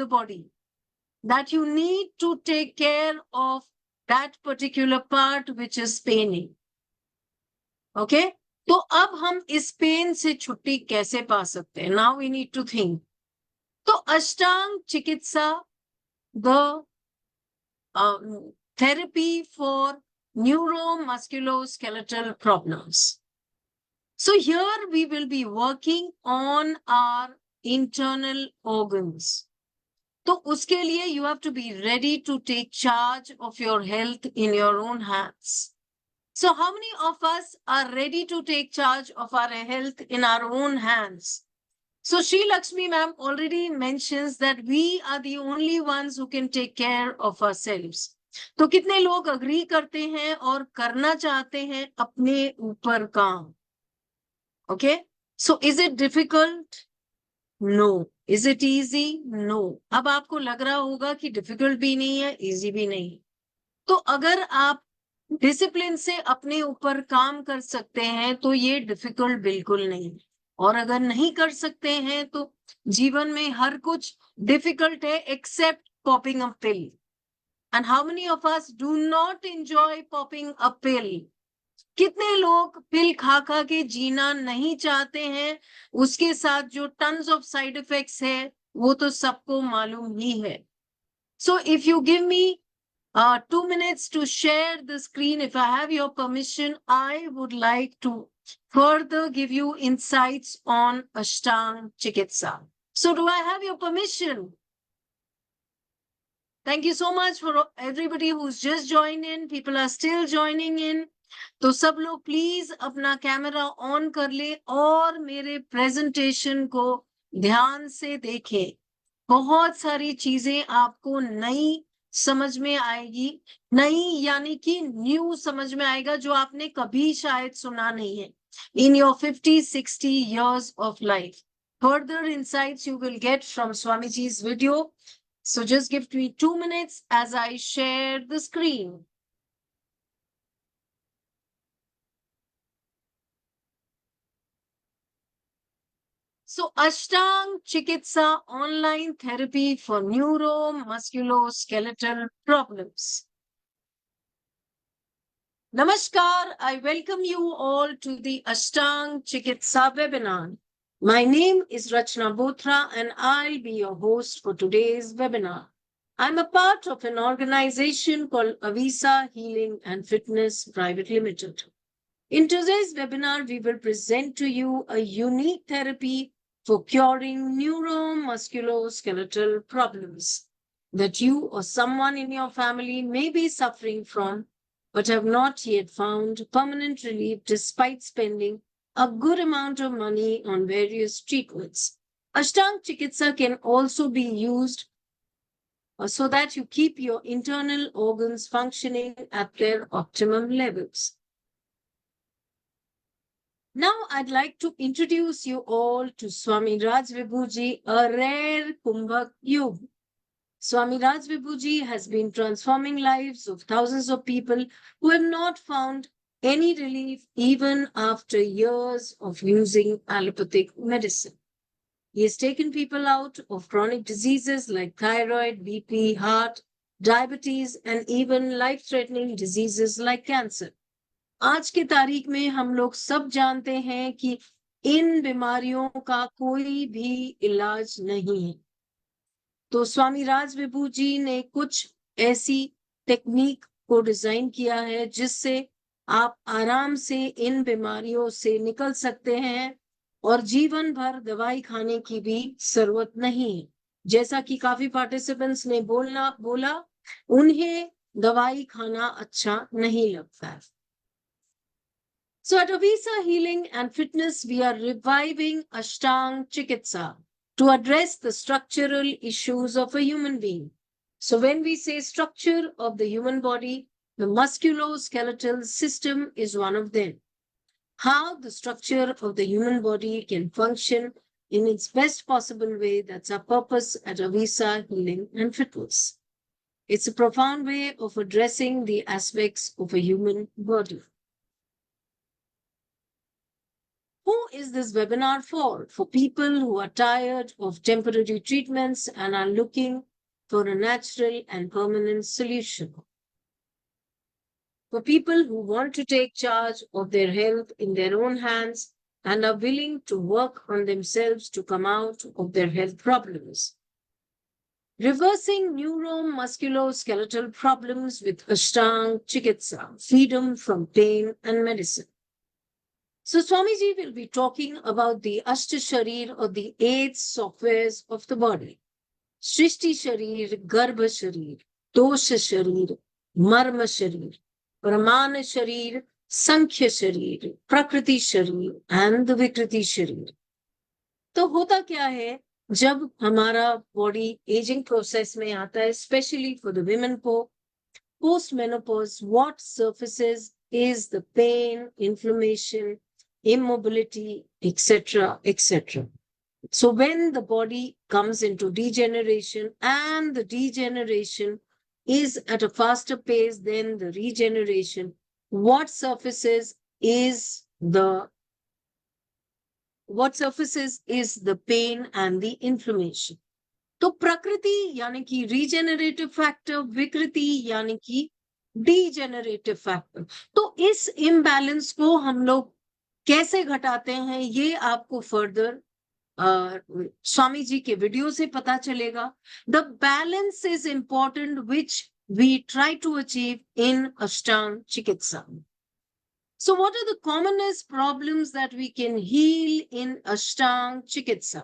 the body, that you need to take care of that particular part which is paining. Okay? तो अब हम इस pen से छुट्टी कैसे पा सकते हैं? Now we need to think. तो अष्टांग चिकित्सा, the therapy for neuromusculoskeletal problems. So here we will be working on our internal organs. तो उसके लिए you have to be ready to take charge of your health in your own hands. So how many of us are ready to take charge of our health in our own hands? So Sri Lakshmi ma'am already mentions that we are the only ones who can take care of ourselves. तो कितने लोग agree करते हैं और करना चाहते हैं अपने ऊपर काम? Okay? So is it difficult? No. Is it easy? No. अब आपको लग रहा होगा कि difficult भी नहीं है, easy भी नहीं. तो अगर आप डिसिप्लिन से अपने ऊपर काम कर सकते हैं तो ये डिफिकल्ट बिल्कुल नहीं. और अगर नहीं कर सकते हैं तो जीवन में हर कुछ डिफिकल्ट है except popping a pill. And how many of us do not enjoy popping a pill? कितने लोग पिल खा खा के जीना नहीं चाहते हैं? उसके साथ जो टन्स ऑफ साइड इफेक्ट्स है वो तो सबको मालूम ही है. So if you give me 2 minutes to share the screen, if I have your permission, I would like to further give you insights on Ashtang Chikitsa. So do I have your permission? Thank you so much for everybody who's just joined in. People are still joining in. तो सब लोग please अपना camera on कर ले और मेरे presentation को ध्यान से देखें. बहुत सारी चीजें आपको नई समझ में आएगी. नई यानी कि न्यू समझ में आएगा जो आपने कभी शायद सुना नहीं है in your 50-60 years of life. Further insights you will get from Swamiji's video. So just give me 2 minutes as I share the screen. So Ashtang Chikitsa online therapy for neuromusculoskeletal problems. Namaskar, I welcome you all to the Ashtang Chikitsa webinar. My name is Rachna Bothra and I'll be your host for today's webinar. I'm a part of an organization called Avisa Healing and Fitness Private Limited. In today's webinar, we will present to you a unique therapy for curing neuromusculoskeletal problems that you or someone in your family may be suffering from but have not yet found permanent relief despite spending a good amount of money on various treatments. Ashtang Chikitsa can also be used so that you keep your internal organs functioning at their optimum levels. Now I'd like to introduce you all to Swami Raj Vibhuji, a rare Kumbhak Yug. Swami Raj Vibhuji has been transforming lives of thousands of people who have not found any relief even after years of using allopathic medicine. He has taken people out of chronic diseases like thyroid, BP, heart, diabetes, and even life-threatening diseases like cancer. आज की तारीख में हम लोग सब जानते हैं कि इन बीमारियों का कोई भी इलाज नहीं है. तो स्वामी राज विभू जी ने कुछ ऐसी टेक्निक को डिजाइन किया है जिससे आप आराम से इन बीमारियों से निकल सकते हैं और जीवन भर दवाई खाने की भी जरूरत नहीं है. जैसा कि काफी पार्टिसिपेंट्स ने बोला उन्हें दवाई खाना अच्छा नहीं लगता है. So at Avisa Healing and Fitness, we are reviving Ashtang Chikitsa to address the structural issues of a human being. So when we say structure of the human body, the musculoskeletal system is one of them. How the structure of the human body can function in its best possible way, that's our purpose at Avisa Healing and Fitness. It's a profound way of addressing the aspects of a human body. Who is this webinar for? For people who are tired of temporary treatments and are looking for a natural and permanent solution. For people who want to take charge of their health in their own hands and are willing to work on themselves to come out of their health problems. Reversing neuromusculoskeletal problems with Ashtanga Chikitsa, freedom from pain and medicine. So Swamiji will be talking about the Ashta Sharir or the 8 softwares of the body. Shrishti Sharir, Garbha Sharir, Dosha Sharir, Marma Sharir, Pramana Sharir, Sankhya Sharir, Prakriti Sharir and the Vikriti Sharir. तो होता क्या है जब हमारा body ageing process में आता है, specially for the women को post menopause, what surfaces is the pain, inflammation, immobility, etc., etc. So when the body comes into degeneration and the degeneration is at a faster pace than the regeneration, what surfaces is the pain and the inflammation. तो प्रकृति यानी कि regenerative factor, विकृति यानी कि degenerative factor. तो इस imbalance को हम लोग कैसे घटाते हैं ये आपको फर्दर स्वामी जी के वीडियो से पता चलेगा. The balance is important which we try to achieve in Ashtanga Chikitsa. So what are the commonest problems that we can heal in Ashtanga Chikitsa?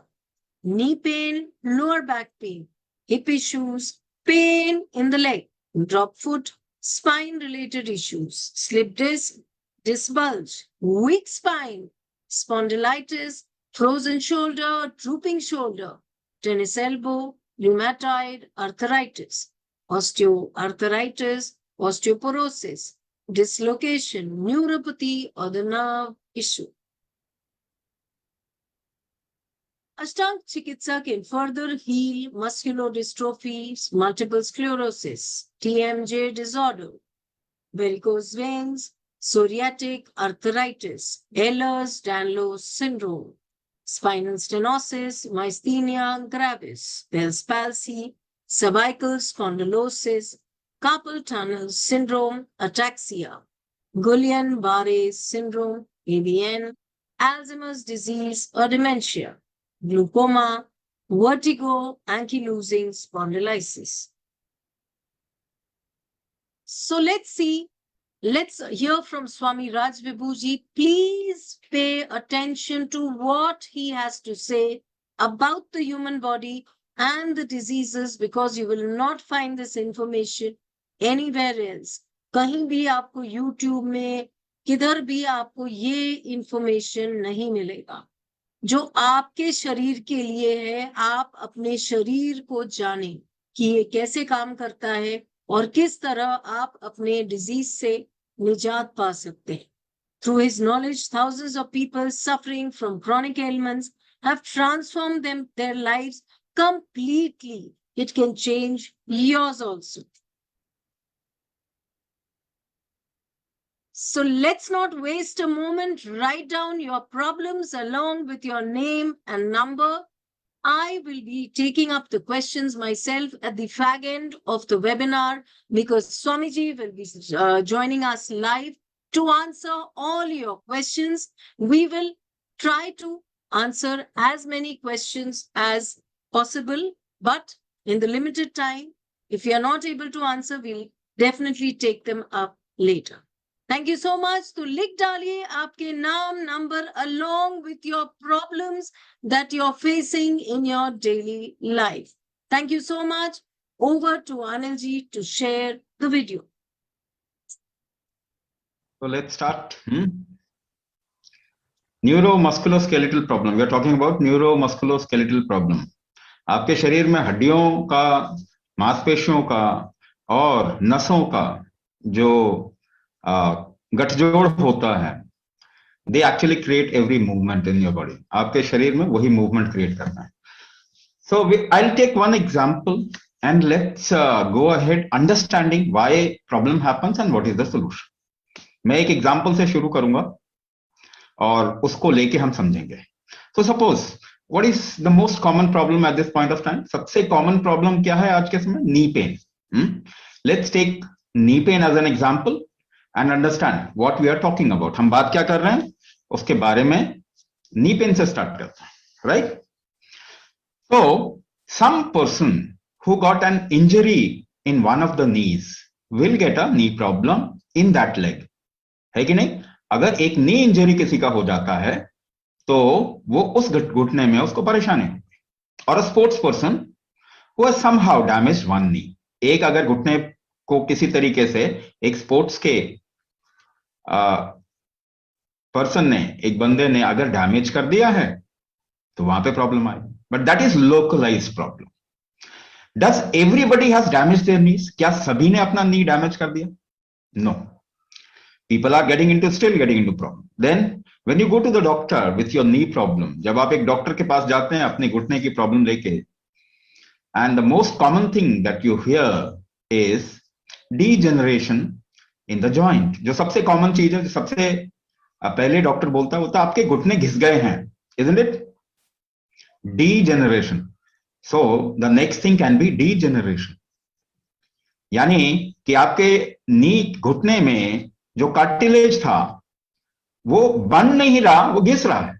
Knee pain, lower back pain, hip issues, pain in the leg, drop foot, spine related issues, slip disc, disc bulge, weak spine, spondylitis, frozen shoulder, drooping shoulder, tennis elbow, rheumatoid arthritis, osteoarthritis, osteoporosis, dislocation, neuropathy or the nerve issue. Ashtanga Chikitsa can further heal musculodystrophy, multiple sclerosis, TMJ disorder, varicose veins, psoriatic arthritis, Ehlers-Danlos syndrome, spinal stenosis, myasthenia gravis, Bell's palsy, cervical spondylosis, carpal tunnel syndrome, ataxia, Guillain-Barré syndrome, ABN, Alzheimer's disease or dementia, glaucoma, vertigo, ankylosing spondylitis. So let's hear from Swami Raj Vibhuji. Please pay attention to what he has to say about the human body and the diseases, because you will not find this information anywhere else. कहीं भी आपको YouTube में किधर भी आपको ये information नहीं मिलेगा. जो आपके शरीर के लिए है, आप अपने शरीर को जानें कि ये कैसे काम करता है और किस तरह आप अपने डिजीज से निजात पा सकते हैं. Through his knowledge, thousands of people suffering from chronic ailments have transformed their lives completely. It can change yours also. So let's not waste a moment. Write down your problems along with your name and number. I will be taking up the questions myself at the fag end of the webinar, because Swamiji will be joining us live to answer all your questions. We will try to answer as many questions as possible, but in the limited time, if you are not able to answer, we'll definitely take them up later. Thank you so much. तो लिख डालिए आपके नाम, number along with your problems that you're facing in your daily life. Thank you so much. Over to Anil ji to share the video. So let's start. Neuromusculoskeletal problem. We are talking about neuromusculoskeletal problem. आपके शरीर में हड्डियों का, मांसपेशियों का और नसों का जो गठजोड़ होता है, they actually create every movement in your body. आपके शरीर में वही movement create करना है. So I'll take one example and let's go ahead understanding why problem happens and what is the solution. मैं एक example से शुरू करूंगा. और उसको लेके हम समझेंगे. So suppose what is the most common problem at this point of time? सबसे common problem क्या है आज के समय? Knee pain. Let's take knee pain as an example and understand what we are talking about. हम बात क्या कर रहे हैं उसके बारे में knee pain से start करते हैं, right? So some person who got an injury in one of the knees will get a knee problem in that leg. है कि नहीं? अगर एक नी इंजरी किसी का हो जाता है तो वो उस घुटने में उसको परेशानी होगी. और sports person who has somehow damaged one knee, एक अगर घुटने को किसी तरीके से एक स्पोर्ट्स के पर्सन ने, एक बंदे ने अगर डैमेज कर दिया है तो वहां पे प्रॉब्लम आएगी. But that is localized problem. Does everybody has damage their knees? क्या सभी ने अपना नी डैमेज कर दिया? No. People are still getting into problem. Then when you go to the doctor with your knee problem, जब आप एक doctor के पास जाते हैं अपने घुटने की प्रॉब्लम लेके, and the most common thing that you hear is degeneration in the joint. जो सबसे कॉमन चीज है, जो सबसे पहले डॉक्टर बोलता है वो तो आपके घुटने घिस गए हैं, isn't it? Degeneration. So the next thing can be degeneration. यानी कि आपके नी घुटने में जो कार्टिलेज था वो बन नहीं रहा, वो घिस रहा है,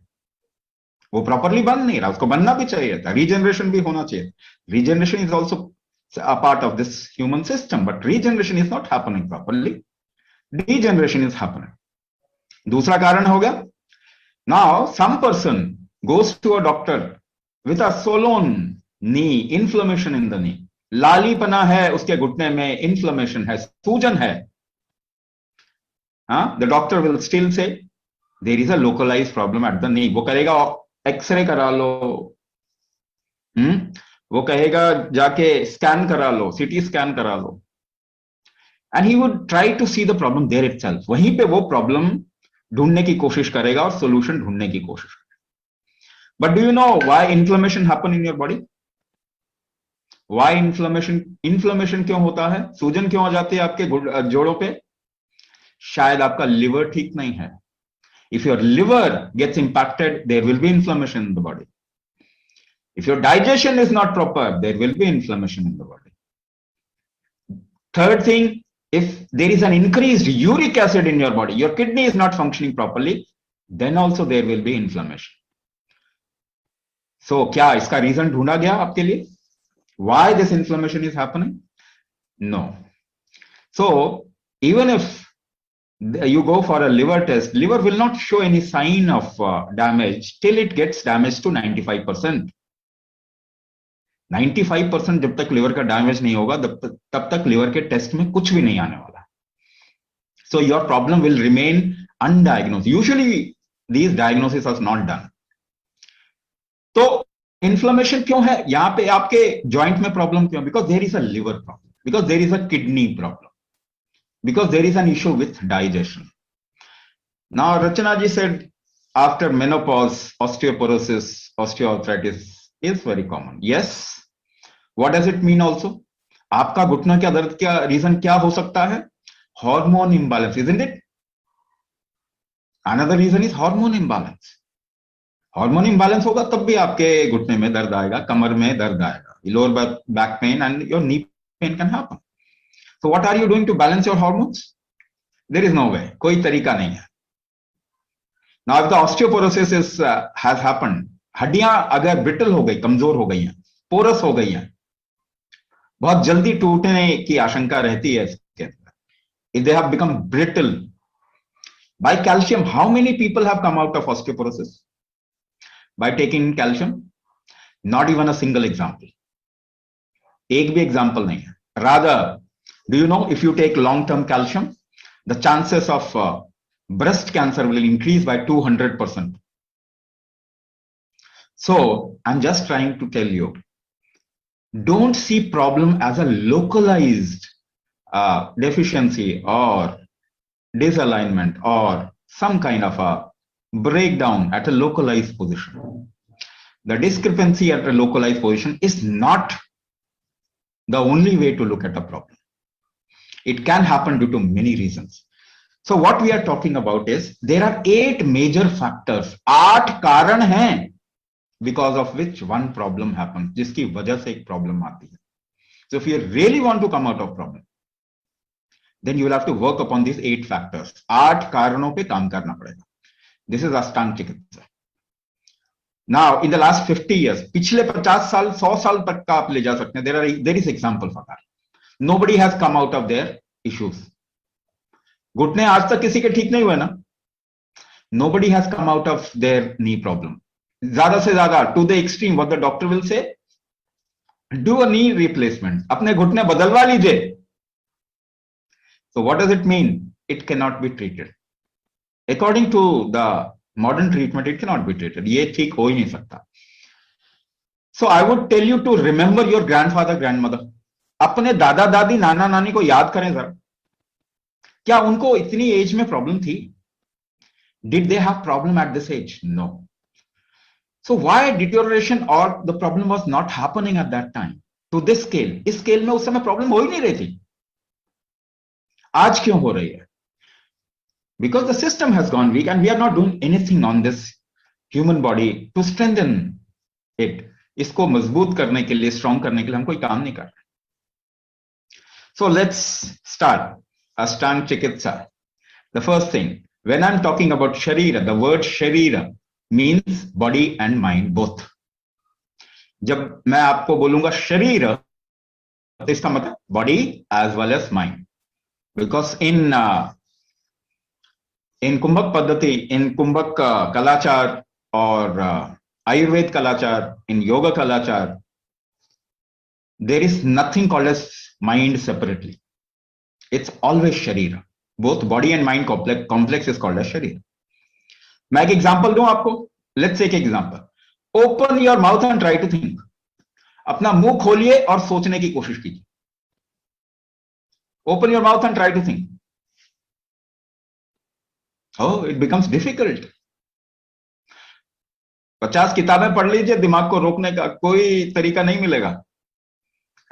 वो प्रॉपरली बन नहीं रहा, उसको बनना भी चाहिए था, रीजनरेशन भी होना चाहिए. Regeneration is also a part of this human system, but regeneration is not happening properly, degeneration is happening. दूसरा कारण होगा, now some person goes to a doctor with a swollen knee, inflammation in the knee, लालीपना है उसके घुटने में, inflammation है, सूजन है. The doctor will still say there is a localized problem at the knee. वो करेगा एक्सरे करा लो, वो कहेगा जाके स्कैन करा लो, सीटी स्कैन करा लो, and he would try to see the problem there itself. वहीं पे वो प्रॉब्लम ढूंढने की कोशिश करेगा और सोल्यूशन ढूंढने की कोशिश करेगा. But do you know why inflammation happen in your body? Why inflammation क्यों होता है? सूजन क्यों आ जाती है आपके जोड़ों पे? शायद आपका लिवर ठीक नहीं है. If your liver gets impacted, there will be inflammation in the body. If your digestion is not proper, there will be inflammation in the body. Third thing, if there is an increased uric acid in your body, your kidney is not functioning properly, then also there will be inflammation. So क्या इसका reason ढूंढा गया आपके लिए? Why this inflammation is happening? No. So even if you go for a liver test, liver will not show any sign of damage till it gets damaged to 95%. 95% जब तक liver का damage नहीं होगा तब तक लिवर के test में कुछ भी नहीं आने वाला. So your problem will remain undiagnosed. Usually these diagnoses are not done. तो इन्फ्लेमेशन क्यों है यहां पे आपके जॉइंट में प्रॉब्लम क्यों? Because there is a liver problem, because there is a kidney problem, because there is an issue with digestion. Now Rachana ji said after menopause osteoporosis, osteoarthritis is very common. Yes. What does it mean also? आपका घुटना का दर्द का reason क्या हो सकता है? Hormone imbalance, isn't it? Another reason is hormone imbalance. Hormone imbalance होगा तब भी आपके घुटने में दर्द आएगा, कमर में दर्द आएगा, lower back pain and your knee pain can happen. So what are you doing to balance your hormones? There is no way. कोई तरीका नहीं है. Now if the osteoporosis has happened, हड्डियां अगर brittle हो गई, कमजोर हो गई हैं, porous हो गई हैं, बहुत जल्दी टूटने की आशंका रहती है इसके अंदर. If they have become brittle by calcium, how many people have come out of osteoporosis by taking calcium? Not even a single example. एक भी example नहीं है. Rather, do you know if you take long-term calcium, the chances of breast cancer will increase by 200%. So I'm just trying to tell you, don't see problem as a localized deficiency or disalignment or some kind of a breakdown at a localized position. The discrepancy at a localized position is not the only way to look at a problem. It can happen due to many reasons. So what we are talking about is there are 8 major factors, 8 कारण हैं because of which one problem happens, जिसकी वजह से एक problem आती है. So if you really want to come out of problem, then you will have to work upon these 8 factors. 8 कारणों पे काम करना पड़ेगा. This is Ashtang Chikitsa. Now, in the last 50 years, पिछले 50 साल, 100 साल तक का आप ले जा सकते हैं. There is example for that. Nobody has come out of their issues. घुटने आज तक किसी के ठीक नहीं हुए ना. Nobody has come out of their knee problem. ज्यादा से ज्यादा to the extreme, what the doctor will say, do a knee replacement. अपने घुटने बदलवा लीजिए. So what does it mean? It cannot be treated. According to the modern treatment, it cannot be treated. ये ठीक हो ही नहीं सकता. So I would tell you to remember your grandfather, grandmother. अपने दादा दादी नाना नानी को याद करें जरा. क्या उनको इतनी एज में प्रॉब्लम थी? Did they have problem at this age? No. So why deterioration or the problem was not happening at that time to this scale? इस स्केल में उस समय प्रॉब्लम हो ही नहीं रही थी. आज क्यों हो रही है? Because the system has gone weak and we are not doing anything on this human body to strengthen it. इसको मजबूत करने के लिए, स्ट्रॉन्ग करने के लिए हम कोई काम नहीं कर रहे. So let's start Ashtang Chikitsa. The first thing, when I'm talking about Sharira, the word Sharira means body and mind both. जब मैं आपको बोलूंगा शरीर, तो इसका मतलब body as well as mind. Because in कुंभक पद्धति, in कुंभक कलाचार और Ayurveda कलाचार, in yoga कलाचार, there is nothing called as mind separately. It's always sharira. Both body and mind complex is called as sharira. मैं एक एग्जांपल दूं आपको. Let's take example. Open your mouth and try to think. अपना मुंह खोलिए और सोचने की कोशिश कीजिए. Open your mouth and try to think. Oh, it becomes difficult. 50 किताबें पढ़ लीजिए, दिमाग को रोकने का कोई तरीका नहीं मिलेगा.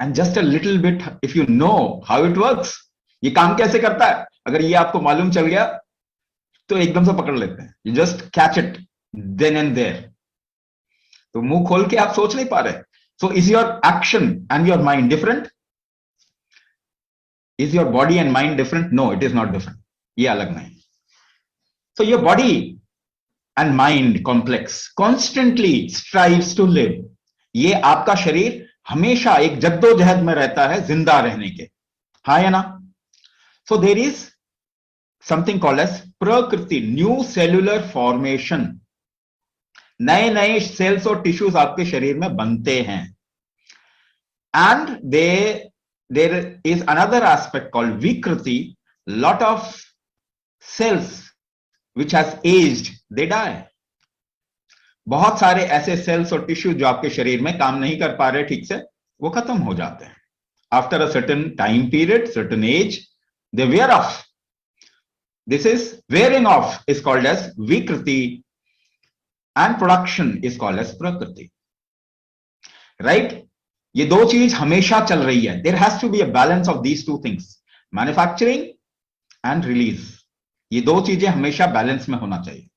And just a little bit, if you know how it works, ये काम कैसे करता है, अगर ये आपको मालूम चल गया तो एकदम से पकड़ लेते हैं. You just catch it then and there. तो मुंह खोल के आप सोच नहीं पा रहे. So is your action and your mind different? Is your body and mind different? No, it is not different. ये अलग नहीं. So your body and mind complex constantly strives to live. ये आपका शरीर हमेशा एक जद्दोजहद में रहता है जिंदा रहने के. हाँ या ना? So there is something called as prakriti, new cellular formation. नए नए सेल्स और टिश्यूज आपके शरीर में बनते हैं. And there is another aspect called vikriti. Lot of cells which has aged, they die. बहुत सारे ऐसे सेल्स और टिश्यू जो आपके शरीर में काम नहीं कर पा रहे ठीक से, वो खत्म हो जाते हैं. After a certain time period, certain age, they wear off. This is wearing off is called as vikriti and production is called as prakriti. Right? ये दो चीज हमेशा चल रही है. There has to be a balance of these two things, manufacturing and release. ये दो चीजें हमेशा बैलेंस में होना चाहिए.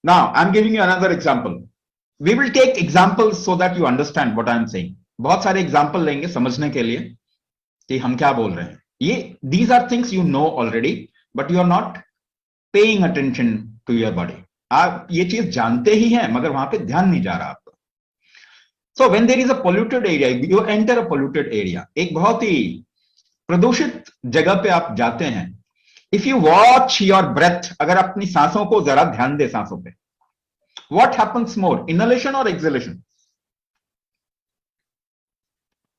Now, I'm giving you another example. We will take examples so that you understand what I'm saying. बहुत सारे example लेंगे समझने के लिए कि हम क्या बोल रहे हैं. ये these are things you know already, but you are not paying attention to your body. आप ये चीज जानते ही हैं मगर वहां पे ध्यान नहीं जा रहा आपका. So when there is a polluted area, you enter a polluted area. एक बहुत ही प्रदूषित जगह पे आप जाते हैं. If you watch your breath, अगर अपनी सांसों को जरा ध्यान दे सांसों पे, what happens more, inhalation or exhalation?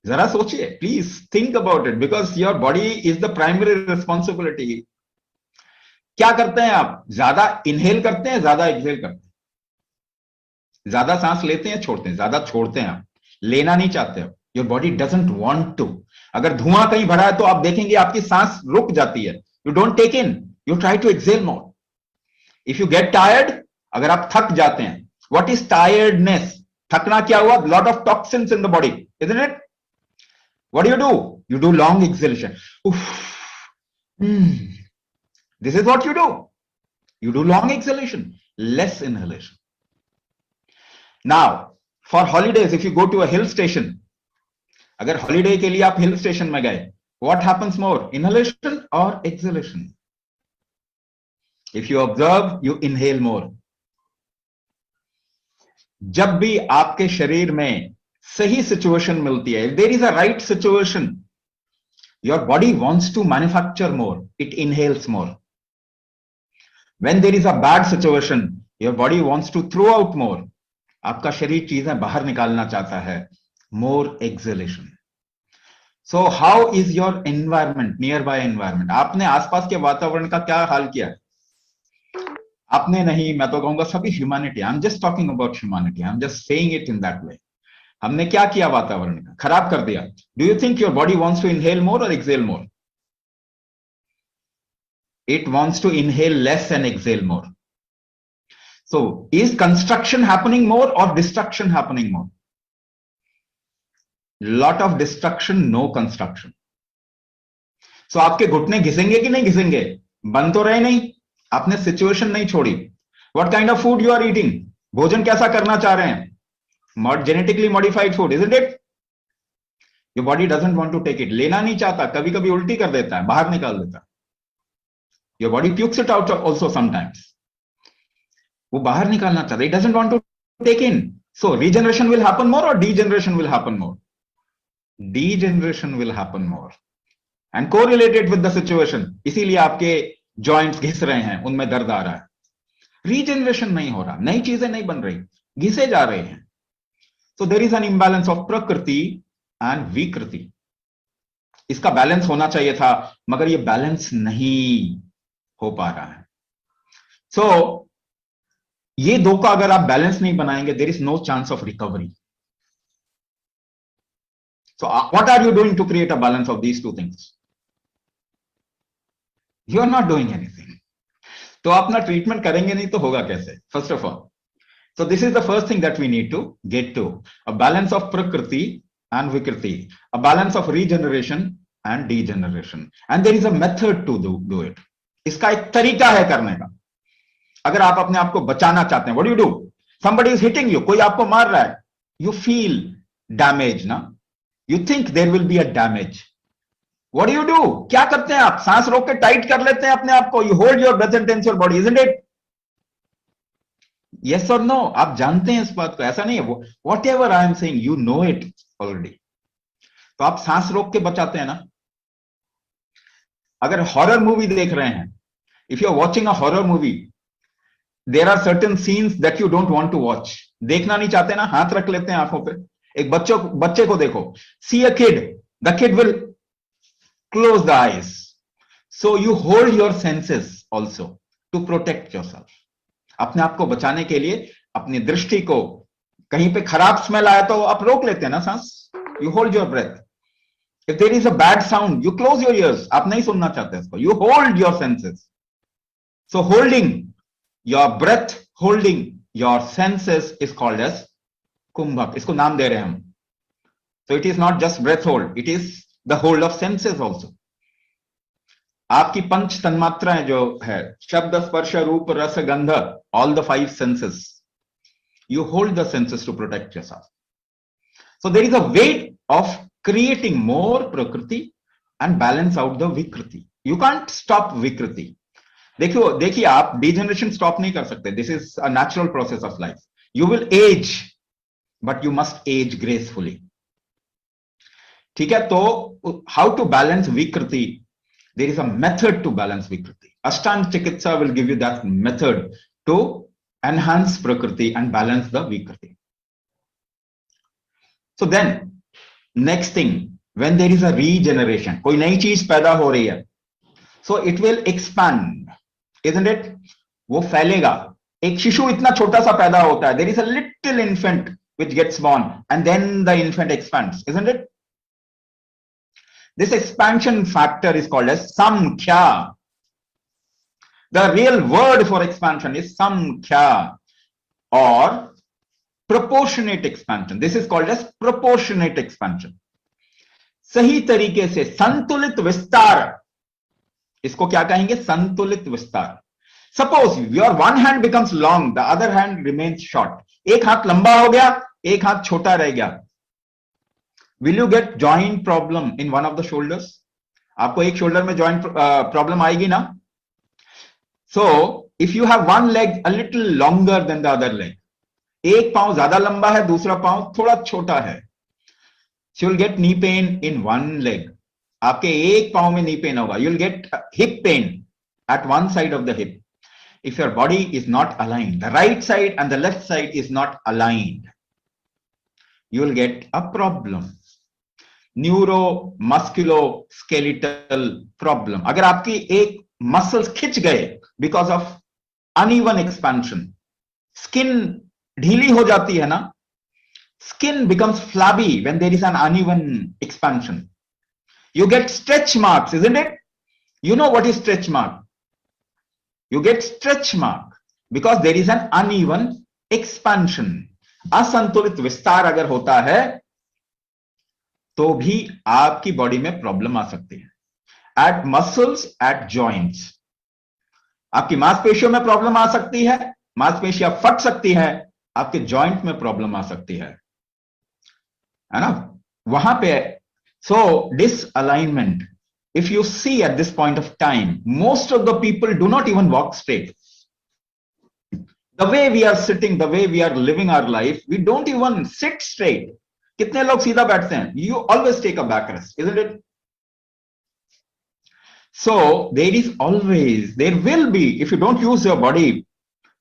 जरा सोचिए, please think about it because your body is the primary responsibility. क्या करते हैं आप? ज्यादा इनहेल करते हैं, ज्यादा एक्सहेल करते हैं, ज्यादा सांस लेते हैं, छोड़ते हैं, ज्यादा छोड़ते हैं. आप लेना नहीं चाहते हो. Your body doesn't want to. अगर धुआं कहीं भरा है तो आप देखेंगे आपकी सांस रुक जाती है. You don't take in, you try to exhale more. If you get tired, अगर आप थक जाते हैं, what is tiredness? थकना क्या हुआ? Lot of toxins in the body, isn't it? What do? You do long exhalation. This is what you do. You do long exhalation, less inhalation. Now, for holidays, if you go to a hill station, अगर holiday के लिए आप hill station में गए, what happens more, inhalation or exhalation? If you observe, you inhale more. जब भी आपके शरीर में सही सिचुएशन मिलती है, if there is a right situation, your body wants to manufacture more, it inhales more. When there is a bad situation, your body wants to throw out more. आपका शरीर चीजें बाहर निकालना चाहता है, more exhalation. So how is your environment, nearby environment? आपने आसपास के वातावरण का क्या हाल किया है? आपने नहीं, मैं तो कहूंगा सभी humanity, I am just talking about humanity, I am just saying it in that way. हमने क्या किया वातावरण का? खराब कर दिया. Do you think your body wants to inhale more और exhale more? It wants to inhale less and exhale more. So is construction happening more or destruction happening more? Lot of destruction, no construction. So आपके घुटने घिसेंगे कि नहीं घिसेंगे? बन तो रहे नहीं, आपने सिचुएशन नहीं छोड़ी. What kind of food you are eating? भोजन कैसा करना चाह रहे हैं? Genetically modified food, isn't it? Your body doesn't want to take it. लेना नहीं चाहता, कभी कभी उल्टी कर देता है, बाहर निकाल देता है. Your body pukes it out also sometimes. वो बाहर निकालना चाहता है. It doesn't want to take in. So regeneration will happen more or degeneration will happen more? Degeneration will happen more. And correlated with the situation. इसीलिए आपके joints घिस रहे हैं, उनमें दर्द आ रहा है. Regeneration नहीं हो रहा, नई चीजें नहीं बन रही, घिसे जा रहे हैं. So there is an imbalance of prakriti and vikriti. इसका बैलेंस होना चाहिए था, मगर ये बैलेंस नहीं हो पा रहा है. सो ये दो का अगर आप बैलेंस नहीं बनाएंगे, there is no chance of recovery. So what are you doing to create a balance of these two things? You are not doing anything. तो अपना ट्रीटमेंट करेंगे नहीं तो होगा कैसे? First of all, so this is the first thing that we need to get to, a balance of prakriti and vikriti, a balance of regeneration and degeneration, and there is a method to do it. इसका एक तरीका है करने का. अगर आप अपने आप को बचाना चाहते हैं, what do you do? Somebody is hitting you, कोई आपको मार रहा है, you feel damage ना, you think there will be a damage. What do you do? क्या करते हैं आप? सांस रोक के टाइट कर लेते हैं अपने आप को. You hold your breath and tense your body, isn't it? Yes or no? आप जानते हैं इस बात को, ऐसा नहीं है. Whatever I am saying, you know it already. तो आप सांस रोक के बचाते हैं ना. अगर हॉरर मूवी देख रहे हैं, if you are watching a horror movie, there are certain scenes that you don't want to watch. देखना नहीं चाहते ना, हाथ रख लेते हैं आंखों पे. एक बच्चे को देखो, see a kid, the kid will close the eyes. So you hold your senses also to protect yourself. अपने आप को बचाने के लिए अपनी दृष्टि को, कहीं पे खराब स्मेल आया तो आप रोक लेते हैं ना सांस. You hold your breath. If there is a bad sound, you close your ears. आप नहीं सुनना चाहते इसको, you hold your senses. So holding your breath, holding your senses is called as kumbhak. इसको नाम दे रहे हैं हम. So it is not just breath hold, it is the hold of senses also. आपकी पंच तन्मात्राएं जो है, शब्द, स्पर्श, रूप, रस, गंध, all the 5 senses, you hold the senses to protect yourself. So there is a way of creating more prakriti and balance out the vikriti. You can't stop vikriti. देखिए आप degeneration stop नहीं कर सकते. This is a natural process of life. You will age, but you must age gracefully. ठीक है? तो how to balance vikriti? There is a method to balance vikriti. Ashtanga Chikitsa will give you that method to enhance prakriti and balance the vikriti. So then, next thing, when there is a regeneration, कोई नई चीज पैदा हो रही है, so it will expand, isn't it? वो फैलेगा. एक शिशु इतना छोटा सा पैदा होता है. There is a little infant which gets born, and then the infant expands, isn't it? This expansion factor is called as samkhya. The real word for expansion is samkhya or proportionate expansion. This is called as proportionate expansion. सही तरीके से संतुलित विस्तार इसको क्या कहेंगे? संतुलित विस्तार. Suppose your one hand becomes long, the other hand remains short. एक हाथ लंबा हो गया, एक हाथ छोटा रह गया. Will you get joint problem in one of the shoulders? आपको एक शोल्डर में जॉइंट प्रॉब्लम आएगी ना. So if you have one leg a little longer than the other leg, एक पांव ज्यादा लंबा है, दूसरा पांव थोड़ा छोटा है, so you'll get knee pain in one leg. आपके एक पांव में knee pain होगा. You'll get hip pain at one side of the hip. If your body is not aligned, the right side and the left side is not aligned, you will get a problem. Neuromusculoskeletal problem. अगर आपकी एक muscles खिंच गए because of uneven expansion, skin ढीली हो जाती है ना, skin becomes flabby when there is an uneven expansion. You get stretch marks, isn't it? You know what is stretch mark? You get stretch mark because there is an uneven expansion. असंतुलित विस्तार अगर होता है तो भी आपकी body में problem आ सकती है. एट मसल्स, एट जॉइंट्स, आपकी मांसपेशियों में प्रॉब्लम आ सकती है, मांसपेशियां फट सकती है, आपके जॉइंट में प्रॉब्लम आ सकती है ना, वहां पे. सो डिसअलाइनमेंट, if you see at this point of time, most of the people do not even walk straight. The way we are sitting, the way we are living our life, we don't even sit straight. कितने लोग सीधा बैठते हैं? You always take a back rest, isn't it? So there is always, there will be, if you don't use your body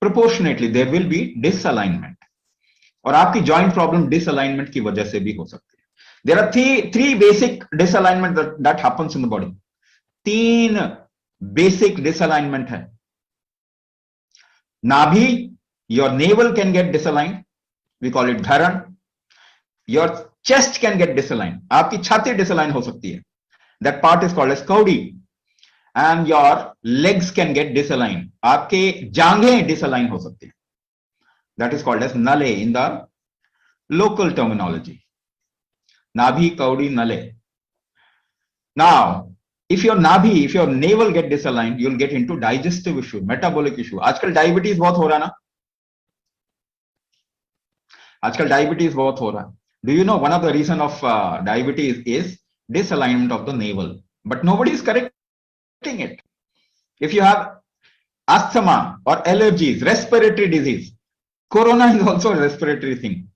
proportionately, there will be disalignment. और आपकी joint problem disalignment की वजह से भी हो सकती है. There are three basic disalignment that happens in the body. तीन basic disalignment है. नाभि, your navel can get disaligned. We call it dharan. Your chest can get disaligned. आपकी छाती डिसलाइन हो सकती है. That part is called as caudy. And your legs can get disaligned. आपके जांघें decline हो सकती है. That is called as nale in the local terminology. Nabhi, Kaudi, Nale. Now, if your nabhi, if your navel get disaligned, you'll get into digestive issue, metabolic issue. आजकल diabetes बहुत हो रहा है ना? आजकल diabetes बहुत हो रहा है. Do you know one of the reason of diabetes is disalignment of the navel? But nobody is correcting it. If you have asthma or allergies, respiratory disease, corona is also a respiratory thing.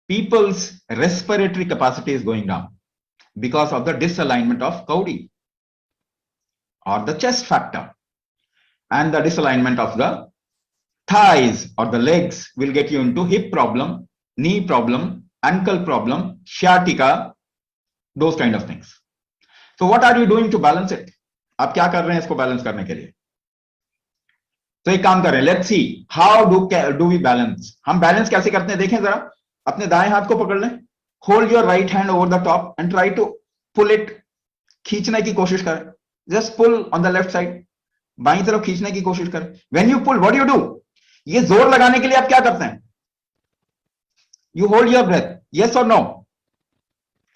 People's respiratory capacity is going down because of the disalignment of caudy or the chest factor, and the disalignment of the thighs or the legs will get you into hip problem, knee problem, ankle problem, sciatica, those kind of things. So what are you doing to balance it? आप क्या कर रहे हैं इसको balance करने के लिए? तो एक काम करें, let's see how do we balance. हम बैलेंस कैसे करते हैं देखें जरा. अपने दाएं हाथ को पकड़ लें, hold your right hand over the top and try to pull it. खींचने की कोशिश करें. Just pull on the left side. बाईं तरफ खींचने की कोशिश करें. When you pull, what you do? ये जोर लगाने के लिए आप क्या करते हैं? You hold your breath. Yes और नो?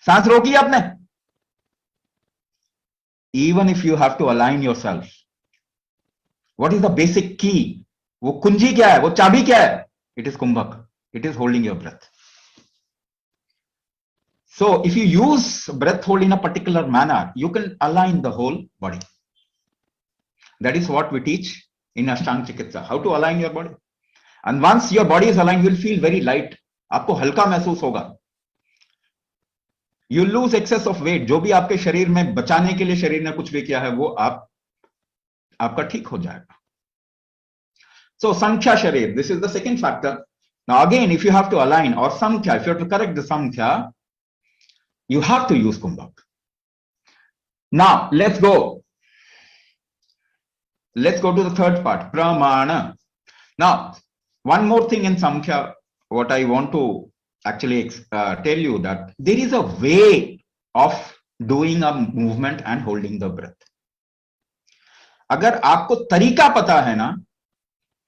सांस रोकी आपने? Even if you have to align yourself, what is the basic की? वो कुंजी क्या है? वो चाबी क्या है? It is kumbhak. It is holding your breath. So if you use breath hold in a particular manner, you can align the whole body. That is what we teach in Ashtanga Chikitsa, how to align your body. And once your body is aligned, you will feel very light. आपको हल्का महसूस होगा. You lose excess of weight. जो भी आपके शरीर में बचाने के लिए शरीर ने कुछ भी किया है, वो आपका ठीक हो जाएगा. So Sankhya Sharir, this is the second factor. Now again, if you have to align or Samkhya, if you have to correct the Samkhya, you have to use Kumbhak. Now let's go. Let's go to the third part, Pramana. Now, one more thing in Samkhya, what I want to actually tell you that there is a way of doing a movement and holding the breath. अगर आपको तरीका पता है ना,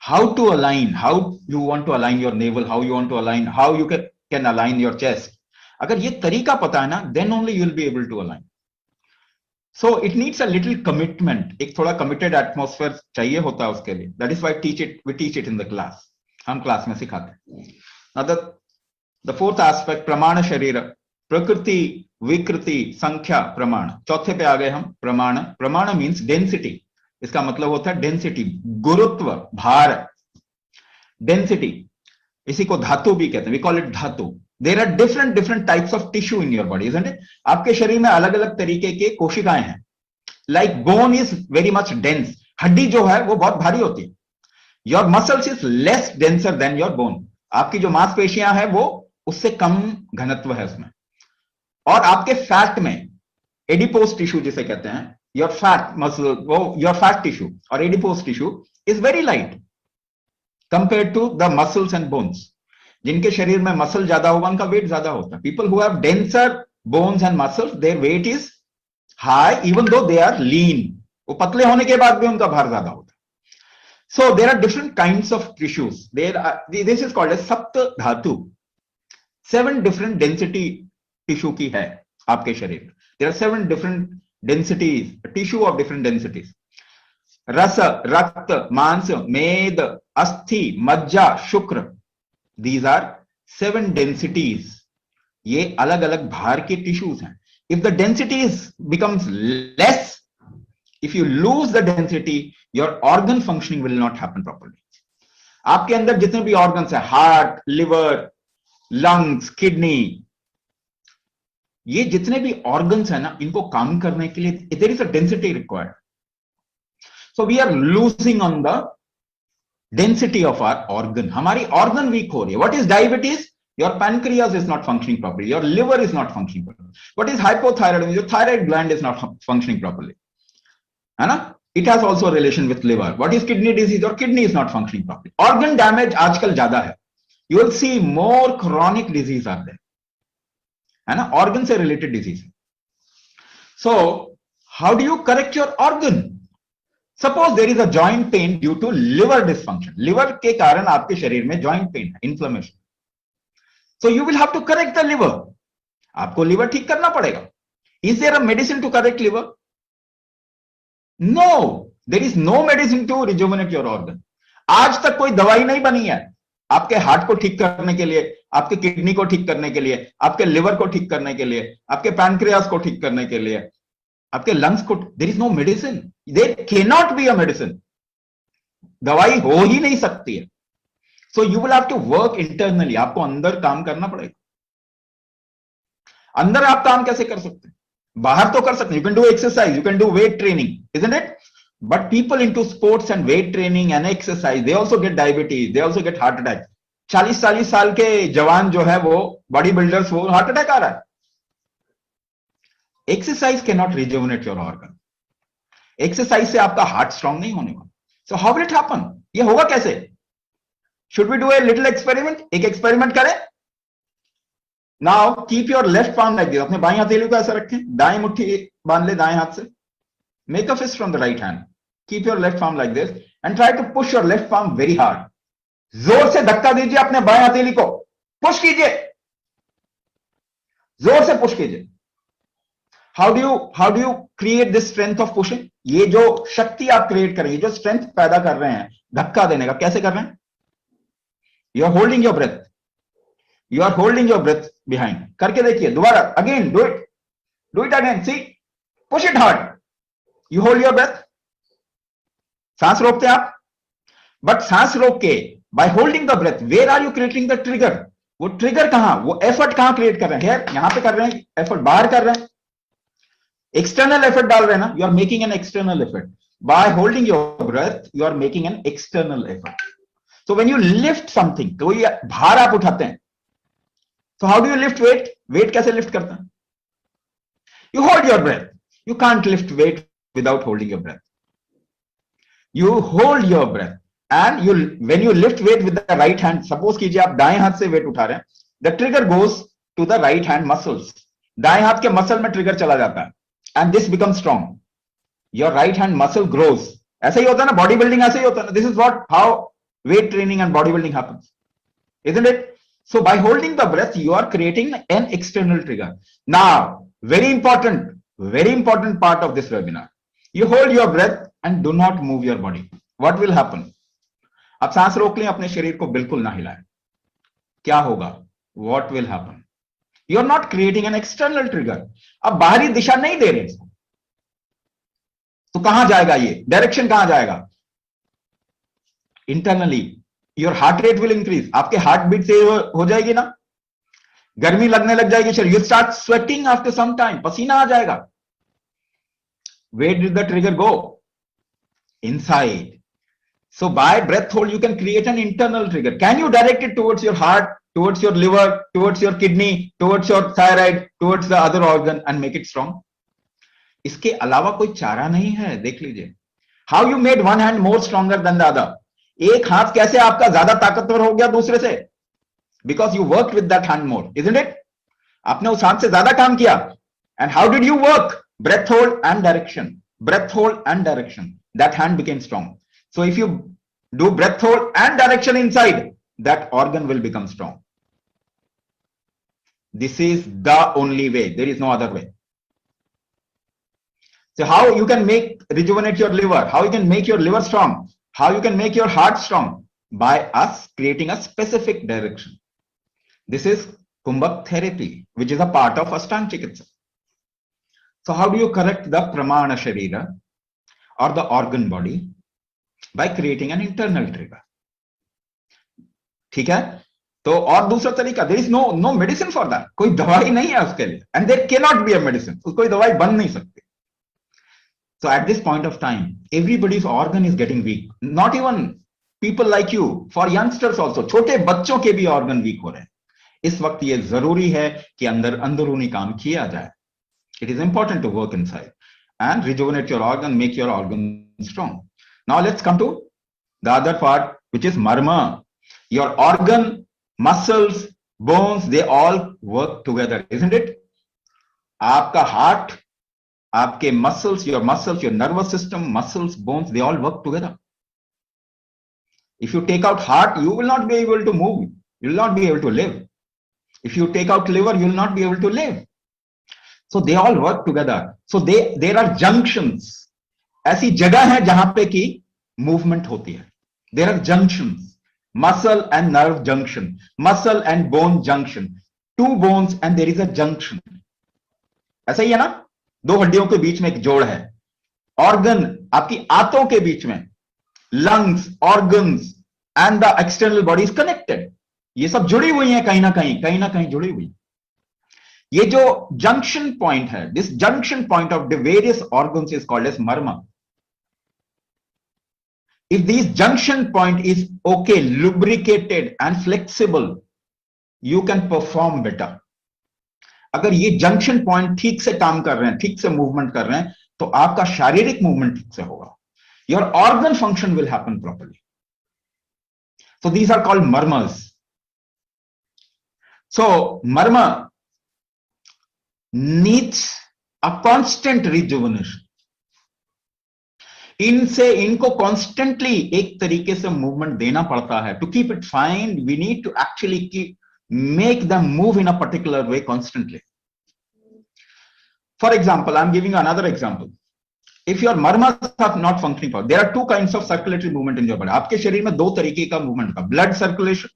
how to align, how you want to align your navel, how you want to align, how you can align your chest. अगर ये तरीका पता है ना, then only you will be able to align. So it needs a little commitment. एक थोड़ा committed atmosphere चाहिए होता है उसके लिए. That is why we teach it in the class. हम क्लास में सिखाते हैं. Now the fourth aspect, प्रमाण शरीर, प्रकृति, विकृति, संख्या, प्रमाण. चौथे पे आ गए हम, प्रमाण. प्रमाण means density. इसका मतलब होता है density, गुरुत्व, भार. Density. इसी को धातु भी कहते हैं. We call it धातु. There are different types of tissue in your body, isn't it? आपके शरीर में अलग अलग तरीके के कोशिकाएं हैं. Like bone is very much dense. हड्डी जो है वो बहुत भारी होती है. Your muscles is less denser than your bone. आपकी जो मांसपेशियां हैं वो उससे कम घनत्व है उसमें. और आपके फैट में एडिपोज टिश्यू जिसे कहते हैं, your fat muscle, वो your fat tissue और adipose tissue is very light compared to the muscles and bones. जिनके शरीर में मसल ज्यादा होगा उनका वेट ज्यादा होता है. People who have denser bones and muscles, their weight is high even though they are lean. वो पतले होने के बाद भी उनका भार ज्यादा होता है. So there are different kinds of tissues. This is called as सप्त धातु. 7 different density tissue की है आपके शरीर में. There are 7 different densities, tissue of different densities. रस, रक्त, मांस, मेद, अस्थि, मज्जा, शुक्र. These are 7 densities. ये अलग अलग भार के टिश्यूज हैं. If the densities becomes less, if you lose the density, your organ functioning will not happen properly. आपके अंदर जितने भी organs हैं, heart, liver, lungs, kidney, ये जितने भी organs हैं ना, इनको काम करने के लिए there is a density required. So we are losing on the density of our organ. हमारी organ weak हो रही है. What is diabetes? Your pancreas is not functioning properly. Your liver is not functioning properly. What is hypothyroidism? Your thyroid gland is not functioning properly. है ना? It has also a relation with liver. What is kidney disease? Your kidney is not functioning properly. Organ damage आजकल ज्यादा है. You will see more chronic disease are there. है ना? Organ से related disease. So how do you correct your organ? Suppose there is a joint pain due to liver dysfunction. Liver के कारण आपके शरीर में joint pain है, inflammation. So you will have to correct the liver. आपको liver ठीक करना पड़ेगा. Is there a medicine to correct liver? No, there is no medicine to rejuvenate your organ. आज तक कोई दवाई नहीं बनी है आपके हार्ट को ठीक करने के लिए, आपके किडनी को ठीक करने के लिए, आपके लिवर को ठीक करने के लिए, आपके पैनक्रियास को ठीक करने के लिए, आपके लंग्स को. There is no medicine. There can not be a medicine. दवाई हो ही नहीं सकती है. So you will have to work internally. आपको अंदर काम करना पड़ेगा. अंदर आप काम कैसे कर सकते हैं? बाहर तो कर सकते हैं. You can do exercise, you can do weight training, isn't it? But people into sports and weight training and exercise, they also get diabetes, they also get heart attack. 40-40 साल के जवान जो है वो बॉडी बिल्डर्स, वो heart attack आ रहा है. Exercise can not rejuvenate your organ. Exercise से आपका हार्ट स्ट्रांग नहीं होने वाला. So how will it happen? ये होगा कैसे? Should we do a little experiment? एक एक्सपेरिमेंट करें. Now keep your left palm like this. अपने बाएं हथेली को ऐसा रखें, दाएं मुट्ठी बांध ले दाएं हाथ से. Make a fist from the right hand. Keep your left palm like this and try to push your left palm very hard. जोर से धक्का दीजिए अपने बाएं हथेली को. पुश कीजिए, जोर से पुश कीजिए. How do you create this strength of pushing? ये जो शक्ति आप क्रिएट करेंगे, जो स्ट्रेंथ पैदा कर रहे हैं धक्का देने का, कैसे कर रहे हैं? You are holding your breath. You are holding your breath behind. करके देखिए दोबारा. Again do it again. See, push it hard. You hold your breath. सांस रोकते आप, बट सांस रोक के by holding the breath, where are you creating the trigger? वो ट्रिगर कहां, वो एफर्ट कहां क्रिएट कर रहे हैं? यहां पे कर रहे हैं एफर्ट, बाहर कर रहे हैं, एक्सटर्नल एफर्ट डाल रहे हैं ना. You are making an external effort. By holding your breath you are making an external effort. So when you lift something, कोई भार आप उठाते हैं, so how do you lift weight? Weight कैसे lift करते हैं? You hold your breath. You can't lift weight without holding your breath. You hold your breath and when you lift weight with the right hand, suppose कीजिए आप दाएं हाथ से weight उठा रहे हैं, the trigger goes to the right hand muscles. दाएं हाथ के मसल में ट्रिगर चला जाता है and this becomes strong. Your right hand muscle grows. ऐसा ही होता है ना, बॉडी बिल्डिंग ऐसे ही होता है ना. This is how weight training and bodybuilding happens, isn't it? So by holding the breath, you are creating an external trigger. Now, very important, very important part of this webinar. You hold your breath and do not move your body. What will happen? आप सांस रोक लें, अपने शरीर को बिल्कुल ना हिलाएं. क्या होगा? What will happen? You are not creating an external trigger. अब बाहरी दिशा नहीं दे रहे इसको. तो कहां जाएगा ये? डायरेक्शन कहां जाएगा? Internally, your heart rate will increase. आपके हार्ट बीट से हो जाएगी ना, गर्मी लगने लग जाएगी शरीर. You start sweating after some time. पसीना आ जाएगा. Where did the trigger go? Inside. So by breath hold, you can create an internal trigger. Can you direct it towards your heart, towards your liver, towards your kidney, towards your thyroid, towards the other organ and make it strong? इसके अलावा कोई चारा नहीं है. देख लीजिए. How you made one hand more stronger than the other? एक हाथ कैसे आपका ज्यादा ताकतवर हो गया दूसरे से? Because you worked with that hand more, isn't it? आपने उस हाथ से ज्यादा काम किया. And how did you work? Breath hold and direction. Breath hold and direction. That hand became strong. So if you do breath hold and direction inside, that organ will become strong. This is the only way. There is no other way. So how you can rejuvenate your liver? How you can make your liver strong? How you can make your heart strong? By us creating a specific direction. This is Kumbhak therapy, which is a part of Ashtanga Chikitsa. So how do you correct the Pramana Sharira or the organ body? By creating an internal trigger. ठीक है? तो और दूसरा तरीका, there is no medicine for that. कोई दवाई नहीं है उसके लिए. And there cannot be a medicine. कोई दवाई बन नहीं सकती. So at this point of time, everybody's organ is getting weak. Not even people like you. For youngsters also. छोटे बच्चों के भी organ weak हो रहे हैं. इस वक्त ये जरूरी है कि अंदरूनी काम किया जाए. It is important to work inside and rejuvenate your organ, make your organ strong. Now let's come to the other part, which is marma. Your organ, muscles, bones, they all work together, isn't it? आपका heart, आपके muscles, your nervous system, muscles, bones, they all work together. If you take out heart, you will not be able to move. You will not be able to live. If you take out liver, you will not be able to live. So they all work together. So there are junctions. ऐसी जगह है जहां पे की movement होती है. There are junctions. Muscle and nerve junction. Muscle and bone junction. Two bones and there is a junction. ऐसा ही है ना? दो हड्डियों के बीच में एक जोड़ है. Organ आपकी आंतों के बीच में. Lungs, organs and the external body is connected. ये सब जुड़ी हुई हैं कहीं ना कहीं जुड़ी हुई. ये जो junction point है, this junction point of the various organs is called as marma. If this junction point is okay, lubricated and flexible, you can perform better. अगर ये junction point ठीक से काम कर रहे हैं, ठीक से movement कर रहे हैं, तो आपका शारीरिक movement ठीक से होगा. Your organ function will happen properly. So these are called marmas. So marma needs a constant rejuvenation. इनको constantly एक तरीके से movement देना पड़ता है. To keep it fine, we need to actually make them move in a particular way constantly. For example, I'm giving you another example. If your marmas are not functioning properly, there are two kinds of circulatory movement in your body. आपके शरीर में दो तरीके का movement होगा, blood circulation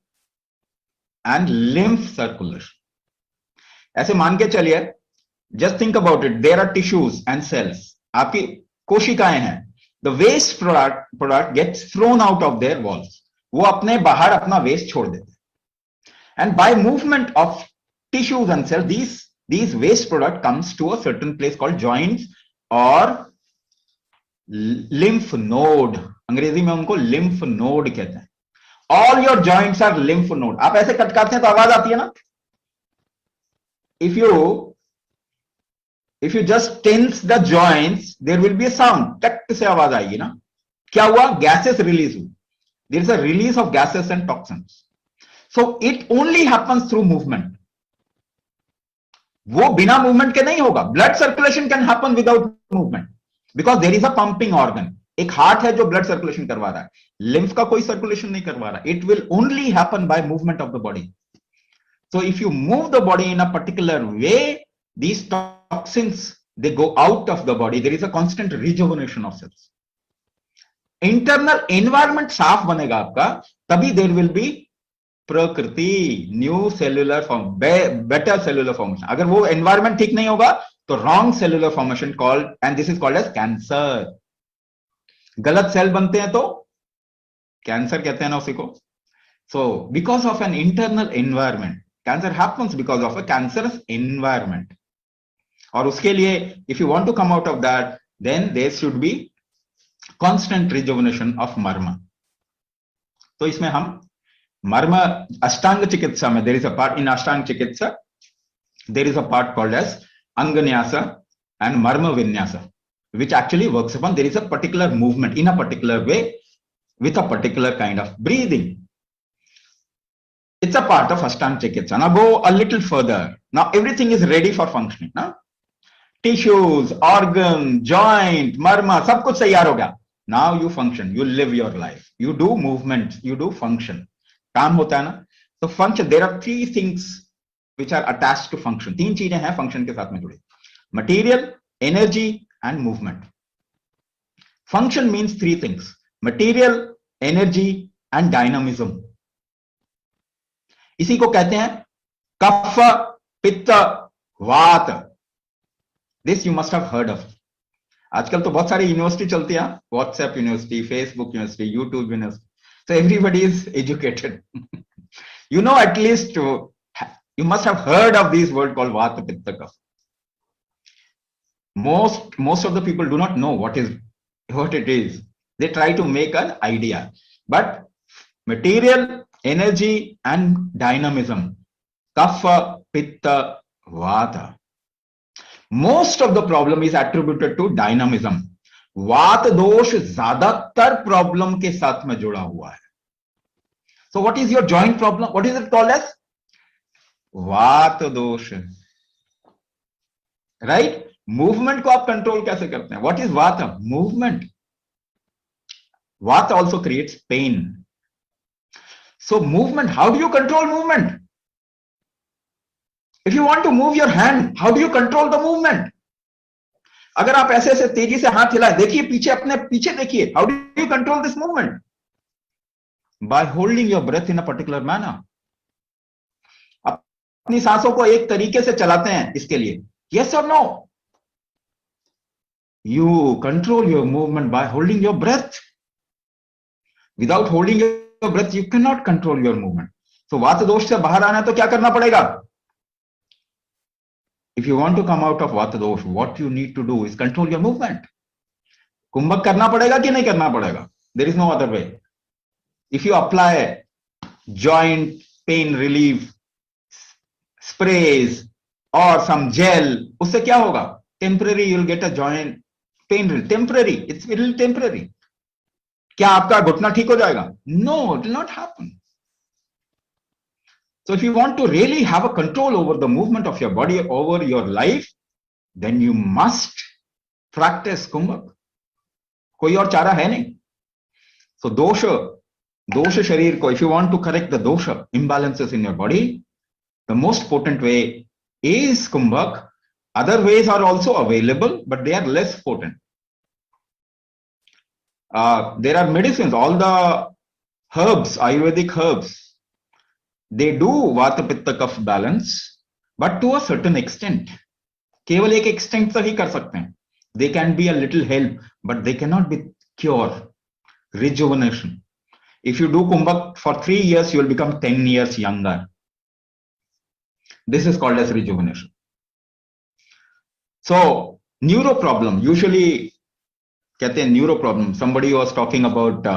and lymph circulation. ऐसे मान के चलिए, just think about it. There are tissues and cells. आपकी कोशिकाएं हैं. The waste product gets thrown out of their walls. वो अपने बाहर अपना waste छोड़ देते हैं. And by movement of tissues and cells, these waste product comes to a certain place called joints or lymph node. अंग्रेजी में उनको lymph node कहते हैं. All your joints are lymph node. आप ऐसे कटकाते हैं तो आवाज आती है ना? If you just tense the joints, there will be a sound. टक से आवाज आएगी ना? क्या हुआ? Gases release हुई. There is a release of gases and toxins. So it only happens through movement. वो बिना movement के नहीं होगा. Blood circulation can happen without movement because there is a pumping organ. एक heart है जो blood circulation करवा रहा है. Lymph का कोई circulation नहीं करवा रहा. It will only happen by movement of the body. So if you move the body in a particular way, these toxins they go out of the body, there is a constant rejuvenation of cells. Internal environment साफ बनेगा आपका, तभी there will be प्रकृति, new cellular form, better cellular formation. अगर वो environment ठीक नहीं होगा तो wrong cellular formation called, and this is called as cancer. गलत सेल बनते हैं तो कैंसर कहते हैं ना उसी को. So because of an internal environment, cancer happens because of a cancerous environment. और उसके लिए if you want to come out of that, then there should be constant rejuvenation of मर्म. तो इसमें हम मर्म अष्टांग चिकित्सा में, there is a part in Ashtanga chikitsa, there is a part called as anganyasa and marma vinyasa, which actually works upon, there is a particular movement in a particular way with a particular kind of breathing. It's a part of Ashtanga Chikitsa. Now go a little further. Now everything is ready for functioning. Now tissues, organ, joint, marma, सब कुछ तैयार हो गया. Now you function, you live your life, you do movement, you do function. काम होता है ना. तो function, there are three things which are attached to function. तीन चीजें हैं function के साथ में जुड़ी. Material, energy and movement. Function means three things: material, energy and dynamism. इसी को कहते हैं कफ, पित्त, वात. This you must have heard of. आजकल तो बहुत सारी यूनिवर्सिटी चलती है, WhatsApp university, Facebook university, YouTube university. So everybody is educated. You know, at least you must have heard of this word called vata, pitta, kapha. Most of the people do not know what it is. They try to make an idea. But material, energy and dynamism, kapha, pitta, vata. Most of the problem is attributed to dynamism. वात दोष ज्यादातर problem के साथ में जुड़ा हुआ है. So what is your joint problem? What is it called as? वात दोष. Right? मूवमेंट को आप कंट्रोल कैसे करते हैं? What is vata? Movement. Vata also creates pain. So movement, how do you control movement? If you want to move your hand, how do you control the movement? अगर आप ऐसे ऐसे तेजी से हाथ हिलाए, देखिए पीछे, अपने पीछे देखिए, how do you control this movement? By holding your breath in a particular manner. अपनी सांसों को एक तरीके से चलाते हैं इसके लिए. यस और no? You control your movement by holding your breath. Without holding your breath, you cannot control your movement. So, Vata dosh से बाहर आना है तो क्या करना पड़ेगा? If you want to come out of Vata dosh, what you need to do is control your movement. कुंभक करना पड़ेगा कि नहीं करना पड़ेगा? There is no other way. If you apply joint pain relief sprays or some gel, उससे क्या होगा? Temporary, you'll get a joint pain relief. Temporary, it's little temporary. क्या आपका घुटना ठीक हो जाएगा? No, it will not happen. So if you want to really have a control over the movement of your body, over your life, then you must practice कुंभक. कोई और चारा है नहीं. So दोष शरीर को, if you want to correct the dosha imbalances in your body, the most potent way is kumbhak. Other ways are also available, but they are less potent. There are medicines, all the herbs, Ayurvedic herbs, they do Vata, Pitta, Kapha balance, but to a certain extent. केवल एक extent तक ही कर सकते हैं. They can be a little help, but they cannot be cure, rejuvenation. If you do kumbhak for 3 years, you will become 10 years younger. This is called as rejuvenation. So, neuro problem, usually कहते हैं neuro problem. Somebody was talking about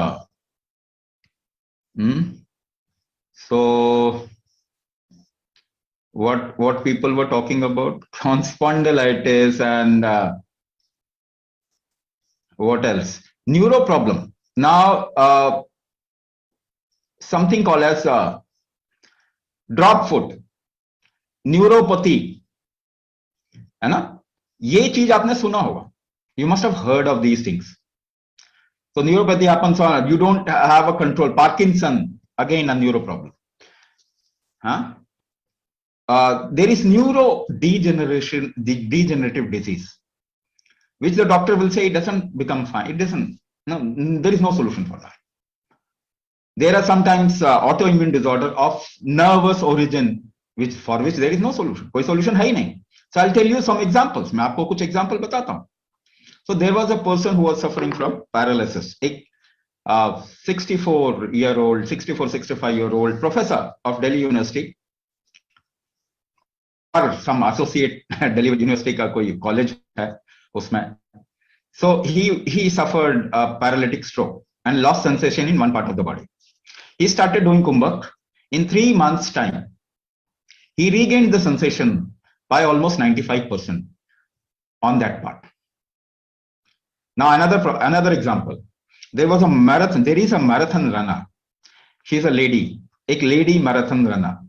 so what people were talking about? Spondylitis and what else? Neuro problem. Now something called as drop foot, neuropathy, है ना? ये चीज आपने सुना होगा. You must have heard of these things. So neuropathy happens on, you don't have a control. Parkinson, again a neuro problem. There is neurodegeneration, degenerative disease. which the doctor will say it doesn't become fine. It doesn't, no, there is no solution for that. There are sometimes autoimmune disorder of nervous origin, for which there is no solution. कोई solution है ही नहीं. So I'll tell you some examples. मैं आपको कुछ example बताता हूँ. So there was a person who was suffering from paralysis. एक 64-65 year old professor of Delhi University or some associate Delhi University का कोई college है उसमें. So he suffered a paralytic stroke and lost sensation in one part of the body. He started doing Kumbhak. In 3 months' time, he regained the sensation by almost 95% on that part. Now another example. There is a marathon runner. She's a lady, a lady marathon runner.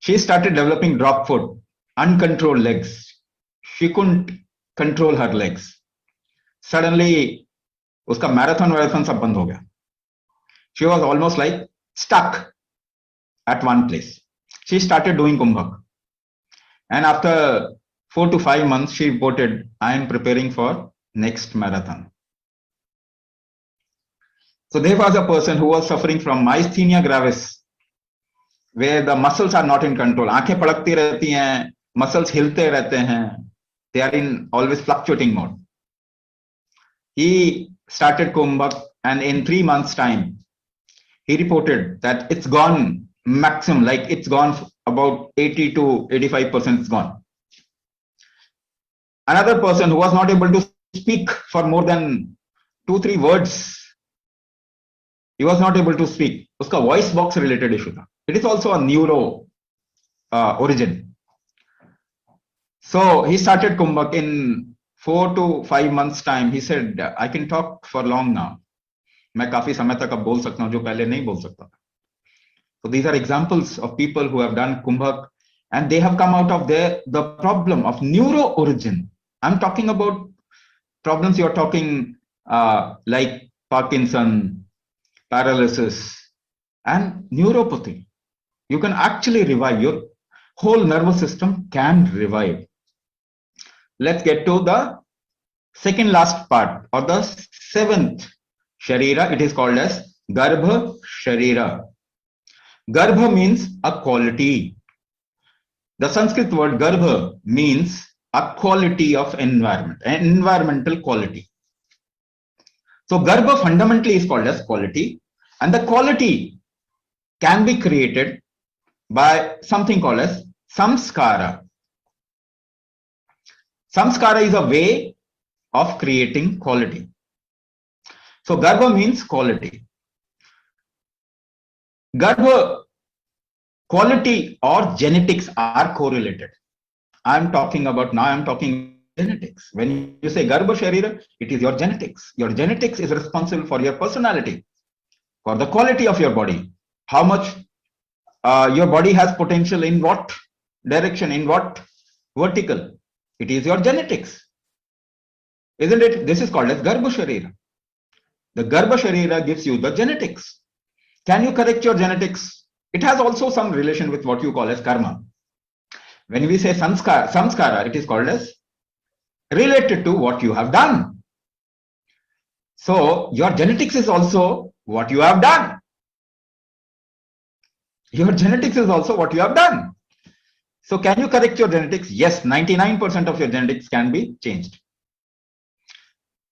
She started developing drop foot, uncontrolled legs. She couldn't control her legs. Suddenly, uska marathon सब बंद हो गया. She was almost like stuck at one place. She started doing Kumbhak. And after 4 to 5 months, she reported, I am preparing for next marathon. So there was a person who was suffering from myasthenia gravis, where the muscles are not in control. आंखें पड़कती रहती हैं, muscles हिलते रहते हैं. They are in always fluctuating mode. He started Kumbhak, and in 3 months' time, he reported that it's gone maximum, like it's gone about 80 to 85% it's gone. Another person who was not able to speak for more than 2-3 words, he was not able to speak. Uska voice box related issue tha. It is also a neuro origin. So he started Kumbhak. In 4 to 5 months time, he said, I can talk for long now. मैं काफी समय तक अब बोल सकता हूं जो पहले नहीं बोल सकता. So these are examples of people who have done Kumbhak and they have come out of the problem of neuro origin. I'm talking about problems you're talking like Parkinson, paralysis, and neuropathy. You can actually revive. Your whole nervous system can revive. Let's get to the second last part or the 7th Sharira. It is called as Garbha Sharira. Garbha means a quality. The Sanskrit word Garbha means a quality of environment, an environmental quality. So Garbha fundamentally is called as quality, and the quality can be created by something called as samskara. Samskara is a way of creating quality. So Garbha means quality. Garbha, quality or genetics are correlated. I'm talking genetics. When you say Garbha Sharira, it is your genetics. Your genetics is responsible for your personality, for the quality of your body. How much your body has potential in what direction, in what vertical. It is your genetics. Isn't it? This is called as Garbha Sharira. The Garbha Sharira gives you the genetics. Can you correct your genetics? It has also some relation with what you call as karma. When we say samskara, it is called as related to what you have done. So your genetics is also what you have done. Your genetics is also what you have done. So can you correct your genetics? Yes, 99% of your genetics can be changed.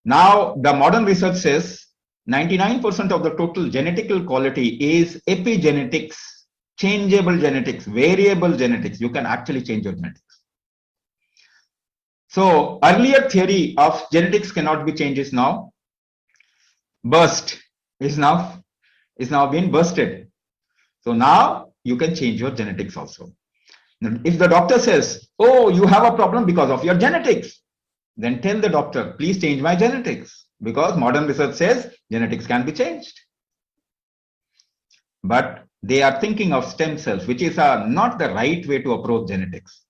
Now, the modern research says 99% of the total genetical quality is epigenetics, changeable genetics, variable genetics. You can actually change your genetics. So earlier theory of genetics cannot be changed is now now being bursted. So now you can change your genetics also. If the doctor says, oh, you have a problem because of your genetics, then tell the doctor, please change my genetics, because modern research says genetics can be changed. But they are thinking of stem cells, which is not the right way to approach genetics.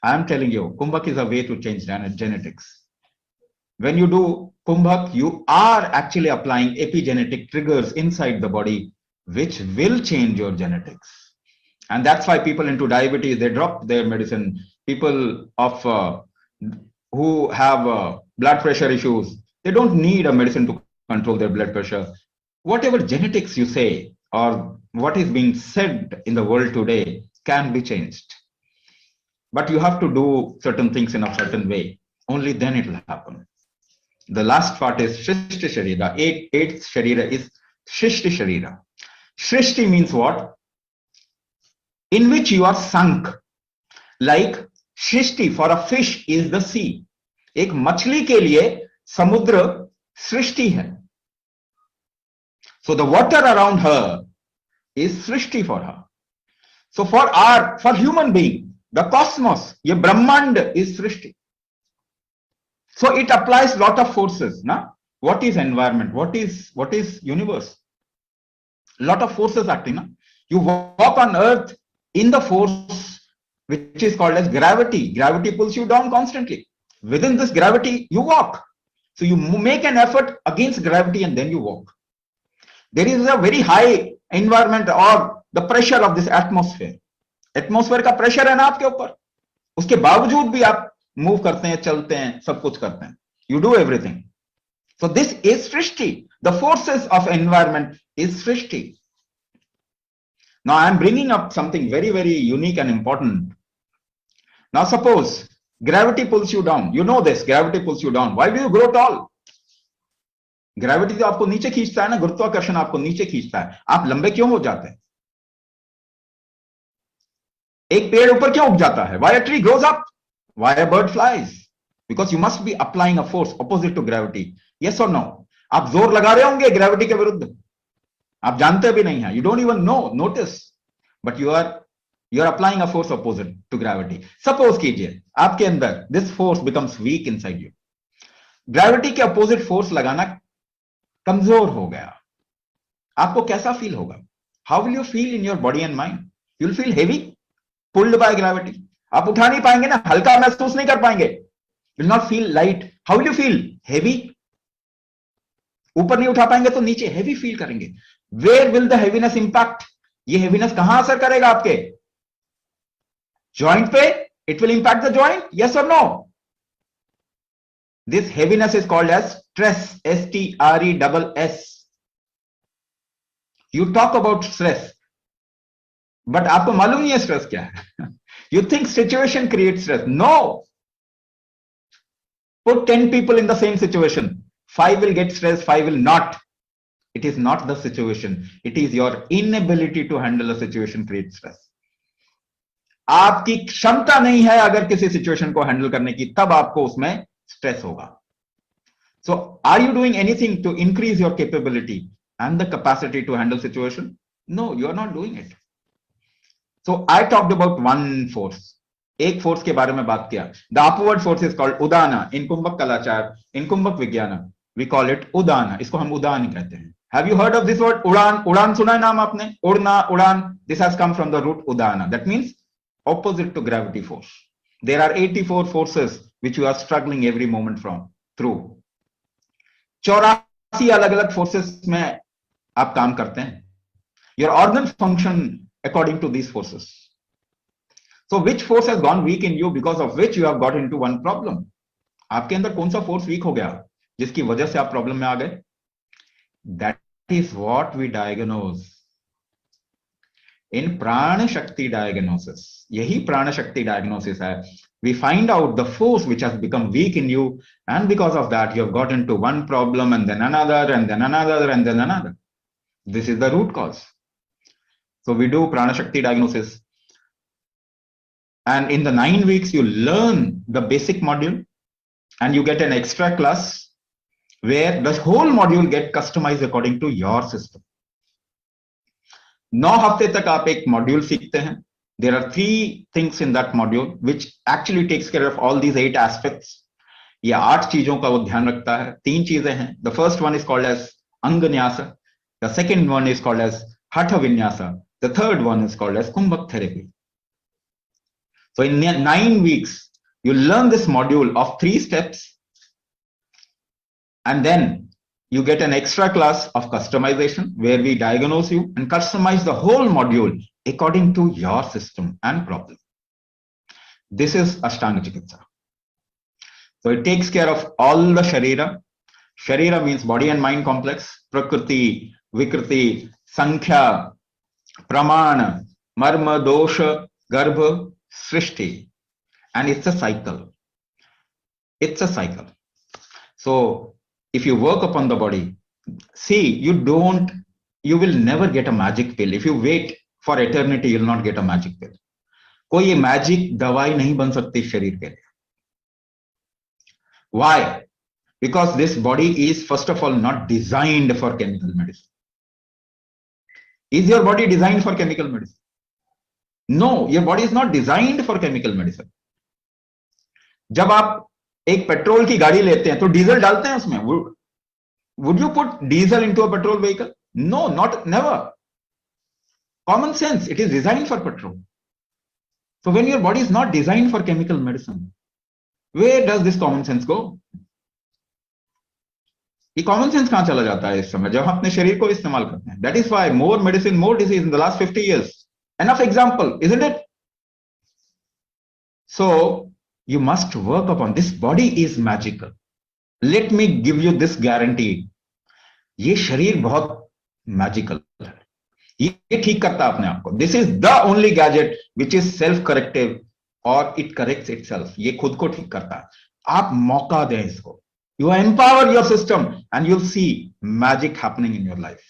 I am telling you, Kumbhak is a way to change genetics. When you do Kumbhak, you are actually applying epigenetic triggers inside the body, which will change your genetics. And that's why people into diabetes, they drop their medicine. People of who have blood pressure issues, they don't need a medicine to control their blood pressure. Whatever genetics you say or what is being said in the world today can be changed. But you have to do certain things in a certain way. Only then it will happen. The last part is Shrishti Sharira. Eighth Sharira is Shrishti Sharira. Shrishti means what? In which you are sunk. Like Shrishti for a fish is the sea. एक मछली के लिए समुद्र सृष्टि है. So the water around her is Srishti for her. So for human being, the cosmos, ये ब्रह्मांड is Srishti. So it applies lot of forces. Na? What is environment? What is universe? Lot of forces acting. Na? You walk on earth in the force which is called as gravity. Gravity pulls you down constantly. Within this gravity, you walk. So you make an effort against gravity and then you walk. There is a very high environment or the pressure of this atmosphere. Atmosphere का pressure है ना आपके ऊपर. उसके बावजूद भी आप move करते हैं, चलते हैं, सब कुछ करते हैं. You do everything. So this is Srishti. The forces of environment is Srishti. Now I am bringing up something very, very unique and important. Now suppose gravity pulls you down. You know this, gravity pulls you down. Why do you grow tall? Gravity तो आपको नीचे खींचता है ना, गुरुत्वाकर्षण आपको नीचे खींचता है. आप लंबे क्यों हो जाते हैं? एक पेड़ ऊपर क्यों उग जाता है? Why a tree grows up? Why a bird flies? Because you must be applying a force opposite to gravity. Yes or no? आप जोर लगा रहे होंगे gravity के विरुद्ध. आप जानते भी नहीं हैं. You don't even know, notice. But you are applying a force opposite to gravity. Suppose कीजिए आपके अंदर this force becomes weak inside you. Gravity के opposite force लगाना कमजोर हो गया. आपको कैसा feel होगा? How will you feel in your body and mind? You will feel heavy, pulled by gravity. आप उठा नहीं पाएंगे ना, हल्का महसूस नहीं कर पाएंगे. Will not feel light. How will you feel? Heavy. ऊपर नहीं उठा पाएंगे तो नीचे heavy feel करेंगे. Where will the heaviness impact? ये heaviness कहां असर करेगा आपके? Joint पे? It will impact the joint? Yes or no? This heaviness is called as stress. S-T-R-E-S-S. You talk about stress, but आपको मालूम नहीं है stress क्या है. You think situation creates stress. No. Put 10 people in the same situation. 5 will get stressed, 5 will not. It is not the situation. It is your inability to handle a situation creates stress. आपकी क्षमता नहीं है अगर किसी situation को handle करने की, तब आपको उसमें स्ट्रेस होगा. So are you doing anything to increase your capability and the capacity to handle situation? No, you are not doing it. So I talked about one force. एक फोर्स के बारे में बात किया. The upward force is called Udana. In कुंभक कलाचार, in कुंभक विज्ञान, we call it Udana. इसको हम उदान कहते हैं. Have you heard of this word उड़ान? उड़ान सुना है नाम आपने? उड़ना, उड़ान. This has come from the root udana. That means opposite to gravity force. There are 84 forces which you are struggling every moment through. 84 अलग-अलग forces में आप काम करते हैं. Your organs function according to these forces. So which force has gone weak in you because of which you have got into one problem? आपके अंदर कौन सा force weak हो गया जिसकी वजह से आप problem में आ गए? That is what we diagnose. In Prana Shakti diagnosis, यही Prana Shakti diagnosis है. We find out the force which has become weak in you, and because of that you have got into one problem and then another and then another and then another. This is the root cause. So we do Prana Shakti diagnosis. And in the 9 weeks, you learn the basic module and you get an extra class where the whole module get customized according to your system. 9 हफ्ते तक आप एक module सीखते हैं. There are 3 things in that module which actually takes care of all these 8 aspects. ये 8 चीजों का वो ध्यान रखता है. 3 चीजें हैं. The first one is called as Anganyasa. The second one is called as Hatha Vinyasa. The third one is called as Kumbhak therapy. So in 9 weeks, you learn this module of 3 steps, and then you get an extra class of customization where we diagnose you and customize the whole module according to your system and problem. This is Ashtanga Chikitsa. So it takes care of all the Sharira. Sharira means body and mind complex. Prakriti, Vikriti, Sankhya, Pramana, Marma, Dosha, Garbha, Srishti. And it's a cycle. It's a cycle. So if you work upon the body, see, you will never get a magic pill. If you wait for eternity, you'll not get a magic pill. कोई magic दवाई नहीं बन सकती शरीर के लिए. Why? Because this body is first of all not designed for chemical medicine. Is your body designed for chemical medicine? No, your body is not designed for chemical medicine. जब आप एक पेट्रोल की गाड़ी लेते हैं तो डीजल डालते हैं उसमें. Would you put diesel into a petrol vehicle? No, not never. Common sense, it is designed for petrol. So when your body is not designed for chemical medicine, where does this common sense go? ये common sense कहां चला जाता है इस समय जब हम अपने शरीर को इस्तेमाल करते हैं. That is why more medicine, more disease in the last 50 years. Enough example, isn't it? So you must work upon this. Body is magical. Let me give you this guarantee. ये शरीर बहुत मैजिकल है. ये ठीक करता है अपने आप को. This is the only gadget which is self corrective और इट करेक्ट्स इटसेल्फ. ये खुद को ठीक करता है. आप मौका दें इसको. You empower your system and you'll see magic happening in your life.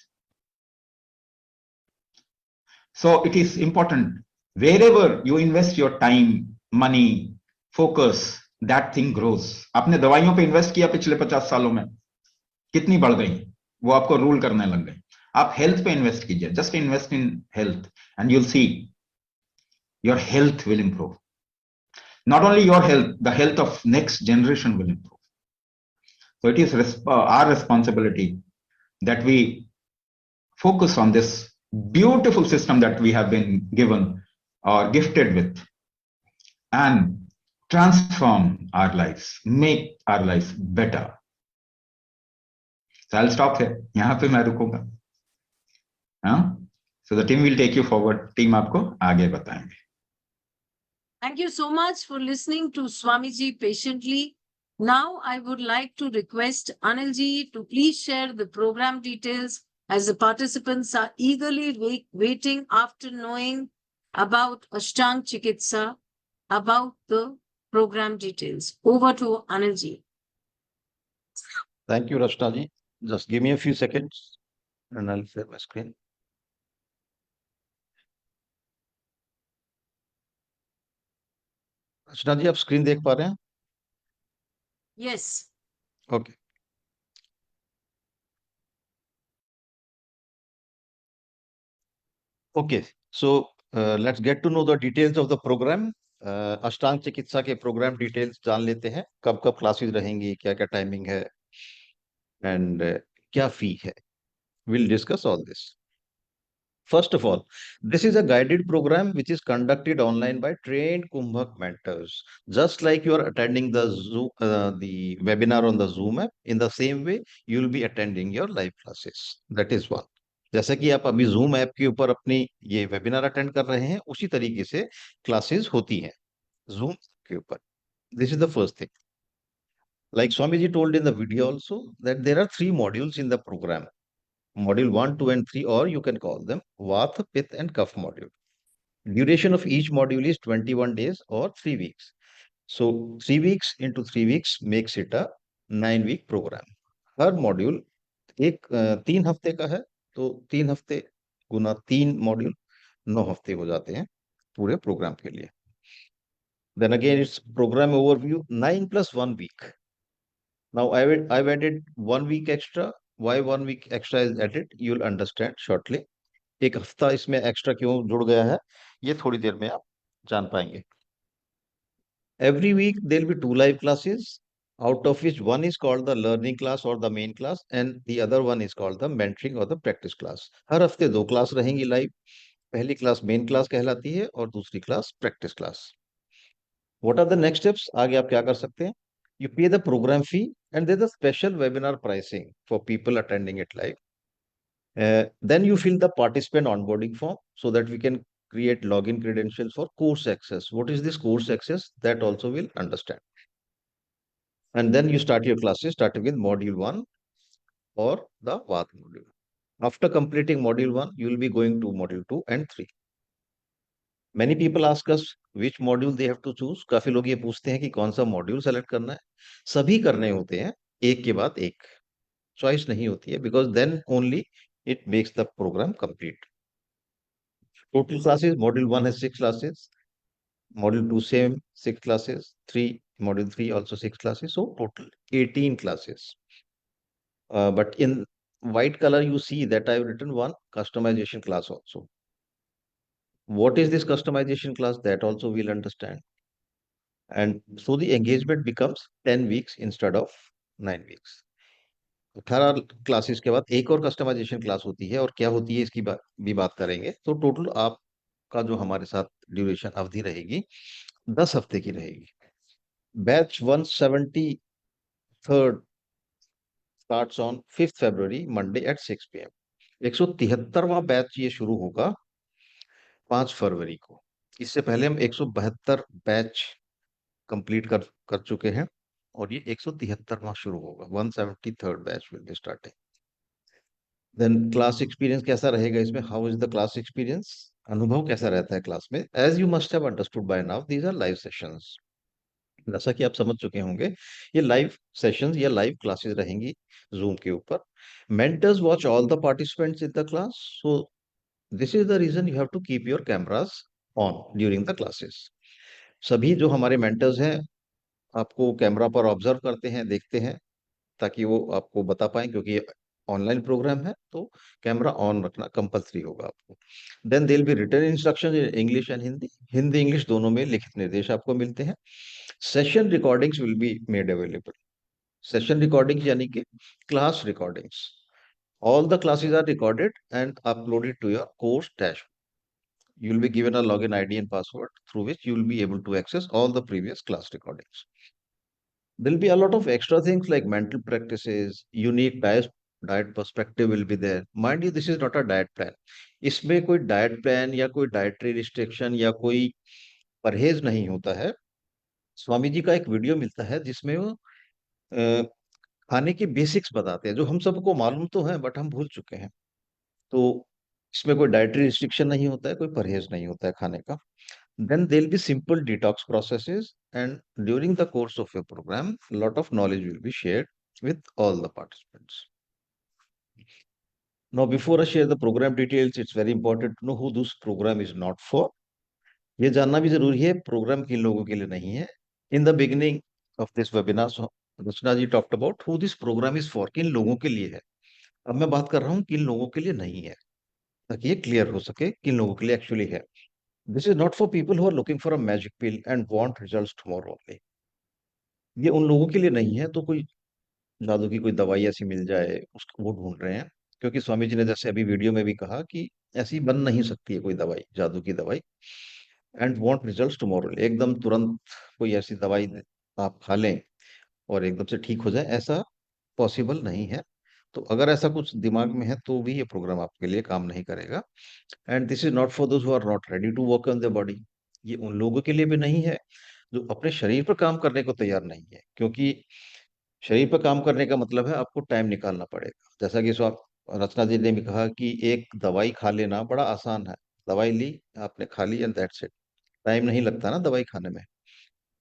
So it is important wherever you invest your time, money, focus, that thing grows. आपने दवाइयों पे इन्वेस्ट किया पिछले 50 सालों में, कितनी बढ़ गई, वो आपको रूल करने लग गए. आप हेल्थ पे इन्वेस्ट कीजिए. Just invest in health and you'll see your health will improve. Not only your health, the health of next generation will improve. So it is our responsibility that we focus on this beautiful system that we have been given or gifted with and transform our lives, make our lives better. So I'll stop here. यहाँ पे मैं रुकूंगा. So the team will take you forward. Team आपको आगे बताएंगे. Thank you so much for listening to Swamiji patiently. Now I would like to request Anilji to please share the program details as the participants are eagerly waiting after knowing about Ashtang Chikitsa, about the program details. Over to Anilji. Thank you, Rachna ji. Just give me a few seconds and I'll share my screen. रचना जी, आप screen देख पा रहे हैं? Yes. Okay. Okay, so let's get to know the details of the program. अष्टांग चिकित्सा के programme details जान लेते हैं. कब कब क्लासेस रहेंगी, क्या क्या टाइमिंग है एंड क्या फी है. We'll discuss all this. First of all, this is a guided program which is conducted online by trained Kumbhak mentors. Just like you are attending the Zoom, the webinar on the Zoom app, in the same way you will be attending your live classes. That is one. जैसे कि आप अभी Zoom app के ऊपर अपनी ये webinar attend कर रहे हैं, उसी तरीके से क्लासेस होती हैं Zoom के ऊपर. This is the first thing. Like Swamiji told in the video also that there are 3 modules in the program. Module 1, 2, and 3, or you can call them Vata, Pitta, and Kapha module. Duration of each module is 21 days or 3 weeks. So 3 weeks into 3 weeks makes it a 9-week program. Her module एक 3 हफ्ते का है, तो 3 हफ्ते गुना 3 module 9 हफ्ते हो जाते हैं पूरे प्रोग्राम के लिए. Then again, it's program overview 9 plus 1 week. Now I've added 1 week extra. Why 1 week extra is added? You'll understand shortly. एक हफ्ता इसमें एक्स्ट्रा क्यों जुड़ गया है, ये थोड़ी देर में आप जान पाएंगे. Every week there will be 2 live classes, out of which one is called the learning class or the main class, and the other one is called the mentoring or the practice class. हर हफ्ते 2 class रहेंगी live. पहली class main class कहलाती है और दूसरी class practice class. What are the next steps? आगे आप क्या कर सकते हैं? You pay the program fee and there's a special webinar pricing for people attending it live. Then you fill the participant onboarding form so that we can create login credentials for course access. What is this course access? That also we'll understand. and then you start your classes starting with module 1 or the Vaad module. After completing module 1, you will be going to module 2 and 3. Many people ask us which module they have to choose. काफी लोग ये पूछते हैं कि कौन सा module select करना है. सभी करने होते हैं, एक के बाद एक. चॉइस नहीं होती है, because then only it makes the program complete. Total classes, module 1 has 6 classes, module 2 same 6 classes, 3 module 3 also 6 classes, so total 18 classes. But in white color you see that I have written one customization class also. What is this customization class? That also we'll understand. And so the engagement becomes 10 weeks instead of 9 weeks. 18 classes के बाद एक और customization class होती है, और क्या होती है इसकी भी बात करेंगे. तो टोटल आपका जो हमारे साथ ड्यूरेशन अवधि रहेगी 10 हफ्ते की रहेगी. Batch 173rd starts on 5th February Monday at 6 p.m. 173वां बैच ये शुरू होगा 5 फरवरी को. इससे पहले हम 172 बैच कंप्लीट कर चुके हैं, और ये 173वां शुरू होगा. 173rd batch will be starting. Then class experience कैसा रहेगा इसमें? How is the class experience? अनुभव कैसा रहता है क्लास में? As you must have understood by now, these are live sessions. जैसा कि आप समझ चुके होंगे, ये लाइव सेशंस या लाइव क्लासेस रहेंगी जूम के ऊपर. Mentors watch all the participants in the class, so this is the reason you have to keep your cameras on during the classes. सभी जो हमारे मेंटर्स हैं आपको कैमरा पर ऑब्जर्व करते हैं, देखते हैं, ताकि वो आपको बता पाए, क्योंकि ऑनलाइन प्रोग्राम है तो कैमरा ऑन रखना कंपलसरी होगा आपको. Then there will be written instruction in English and Hindi. Hindi English दोनों में लिखित निर्देश आपको मिलते हैं. Session recordings will be made available. Session recordings यानी कि class recordings. All the classes are recorded and uploaded to your course dashboard. You will be given a login ID and password through which you will be able to access all the previous class recordings. There will be a lot of extra things like mental practices, unique diet perspective will be there. Mind you, this is not a diet plan. इसमें कोई diet plan या कोई dietary restriction या कोई परहेज नहीं होता है. स्वामी जी का एक वीडियो मिलता है जिसमें वो खाने की बेसिक्स बताते हैं, जो हम सबको मालूम तो है बट हम भूल चुके हैं. तो इसमें कोई डाइटरी रिस्ट्रिक्शन नहीं होता है, कोई परहेज नहीं होता है खाने का. Then there'll be simple detox processes, and during the course of your program, a lot of knowledge will be shared with all the participants. Now, before I share the program details, it's very important to know who this program is not for. ये जानना भी जरूरी है, programme किन लोगों के लिए नहीं है. In the beginning of this webinar, so Rachna ji talked about who this program is for, किन लोगों के लिए है. अब मैं बात कर रहा हूँ किन लोगों के लिए नहीं है, ताकि ये क्लियर हो सके किन लोगों के लिए एक्चुअली है. This is not for people who are looking for a magic pill and want results tomorrow only. ये उन लोगों के लिए नहीं है तो कोई जादू की कोई दवाई ऐसी मिल जाए उसको वो ढूंढ रहे हैं. क्योंकि स्वामी जी ने जैसे अभी वीडियो में भी कहा कि ऐसी बन नहीं सकती है कोई दवाई, जादू की दवाई. एंड वांट रिजल्ट्स टुमारो, एकदम तुरंत कोई ऐसी दवाई आप खा लें और एकदम से ठीक हो जाए, ऐसा पॉसिबल नहीं है. तो अगर ऐसा कुछ दिमाग में है तो भी ये प्रोग्राम आपके लिए काम नहीं करेगा. And this is not for those who are not ready to work on the body. ये उन लोगों के लिए भी नहीं है जो अपने शरीर पर काम करने को तैयार नहीं है. क्योंकि शरीर पर काम करने का मतलब है आपको टाइम निकालना पड़ेगा. जैसा कि रचना जी ने भी कहा कि एक दवाई खा लेना बड़ा आसान है. दवाई ली, आपने खा ली एंड दैट्स इट. टाइम नहीं लगता ना दवाई खाने में.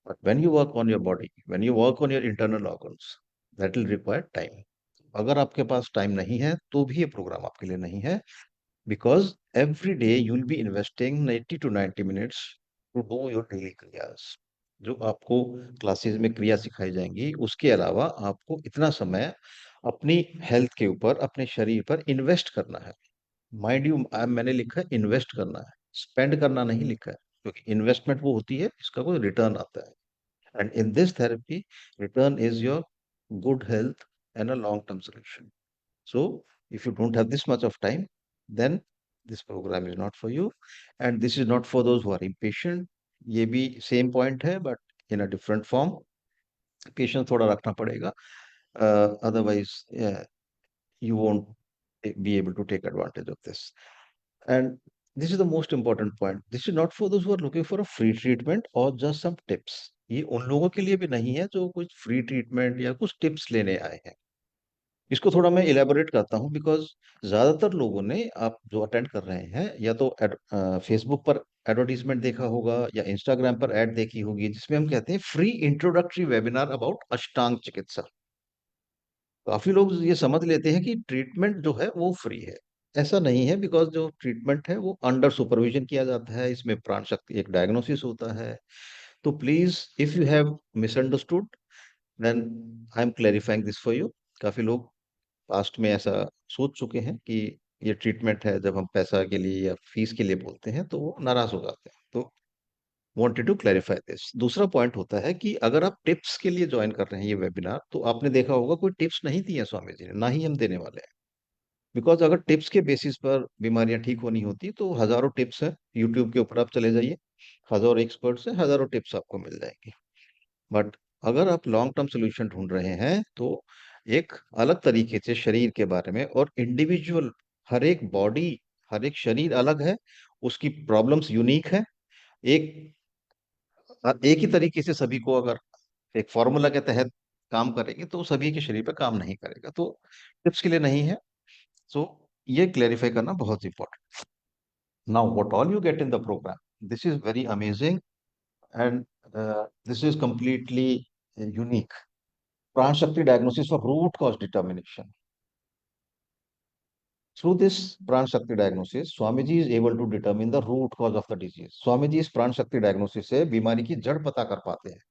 But when you work on your body, when you work on your internal organs, that will require time. अगर आपके पास टाइम नहीं है तो भी ये प्रोग्राम आपके लिए नहीं है. Because every day you will be investing 90 to 90 minutes to do your daily kriyas. जो आपको क्लासेस में क्रिया सिखाई जाएंगी, उसके अलावा आपको इतना समय अपनी हेल्थ के ऊपर, अपने शरीर पर इन्वेस्ट करना है. माइंड यू, मैंने लिखा है इन्वेस्ट करना है, स्पेंड करना नहीं लिखा है. क्योंकि इन्वेस्टमेंट वो होती है इसका कोई रिटर्न आता है. And in this therapy, return is your good health and a long term solution. So if you don't have this much of time, then this program is not for you. And this is not for those who are impatient. ये भी same point है but in a different form. Patience थोड़ा रखना पड़ेगा. Otherwise, yeah, you won't be able to take advantage of this. And this is the most important point. This is not for those who are looking for a free treatment or just some tips. ये उन लोगों के लिए भी नहीं है जो कुछ फ्री ट्रीटमेंट या कुछ टिप्स लेने आए हैं। इसको थोड़ा मैं इलेबोरेट करता हूँ, बिकॉज ज्यादातर लोगों ने, आप जो अटेंड कर रहे हैं, या तो फेसबुक पर एडवर्टीजमेंट देखा होगा या इंस्टाग्राम पर ऐड देखी होगी, जिसमें हम कहते हैं फ्री इंट्रोडक्टरी वेबिनार अबाउट अष्टांग चिकित्सा। काफी लोग ये समझ लेते हैं कि ट्रीटमेंट जो है वो फ्री है। ऐसा नहीं है, बिकॉज जो ट्रीटमेंट है वो अंडर सुपरविजन किया जाता है, इसमें प्राण शक्ति एक डायग्नोसिस होता है। तो please, if you have misunderstood, then I am clarifying this for you. काफी लोग पास्ट में ऐसा सोच चुके हैं कि ये ट्रीटमेंट है, जब हम पैसा के लिए या फीस के लिए बोलते हैं तो वो नाराज हो जाते हैं। तो वांटेड टू क्लैरिफाई दिस। दूसरा पॉइंट होता है कि अगर आप टिप्स के लिए ज्वाइन कर रहे हैं ये वेबिनार, तो आपने देखा होगा कोई टिप्स नहीं दी है स्वामी जी ने, ना ही हम देने वाले हैं। बिकॉज अगर टिप्स के बेसिस पर बीमारियां ठीक होनी होती तो हजारों टिप्स हैं, यूट्यूब के ऊपर आप चले जाइए, हजारों एक्सपर्ट्स हैं, हजारों टिप्स आपको मिल जाएंगी। बट अगर आप लॉन्ग टर्म सोल्यूशन ढूंढ रहे हैं तो एक अलग तरीके से शरीर के बारे में, और इंडिविजुअल, हर एक बॉडी, हर एक शरीर अलग है, उसकी प्रॉब्लम्स यूनिक है। एक एक ही तरीके से सभी को अगर एक फॉर्मूला के तहत काम करेंगे तो सभी के शरीर पर काम नहीं करेगा, तो टिप्स के लिए नहीं है। सो ये क्लेरिफाई करना बहुत important. Now what all you get in the program, this is very amazing, and this is completely unique. Pran Shakti diagnosis for root cause determination. Through this Pran Shakti diagnosis, Swamiji is able to determine the root cause of the disease. Swamiji इस प्राण Shakti diagnosis से बीमारी की जड़ पता कर पाते हैं।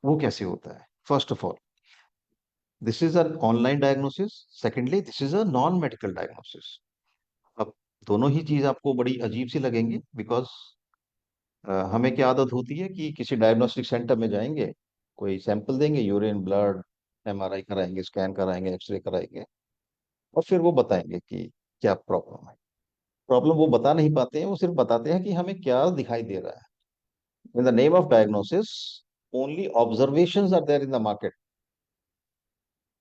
वो कैसे होता है? First of all, this is an online diagnosis. Secondly, this is a non-medical diagnosis. अब दोनों ही चीज आपको बड़ी अजीब सी लगेंगी, बिकॉज हमें क्या आदत होती है कि किसी डायग्नोस्टिक सेंटर में जाएंगे, कोई सैंपल देंगे, यूरिन, ब्लड, एमआरआई कराएंगे, स्कैन कराएंगे, एक्सरे कराएंगे, और फिर वो बताएंगे कि क्या प्रॉब्लम है। प्रॉब्लम वो बता नहीं पाते हैं, वो सिर्फ बताते हैं कि हमें क्या दिखाई दे रहा है। In the name of diagnosis, only observations are there in the market.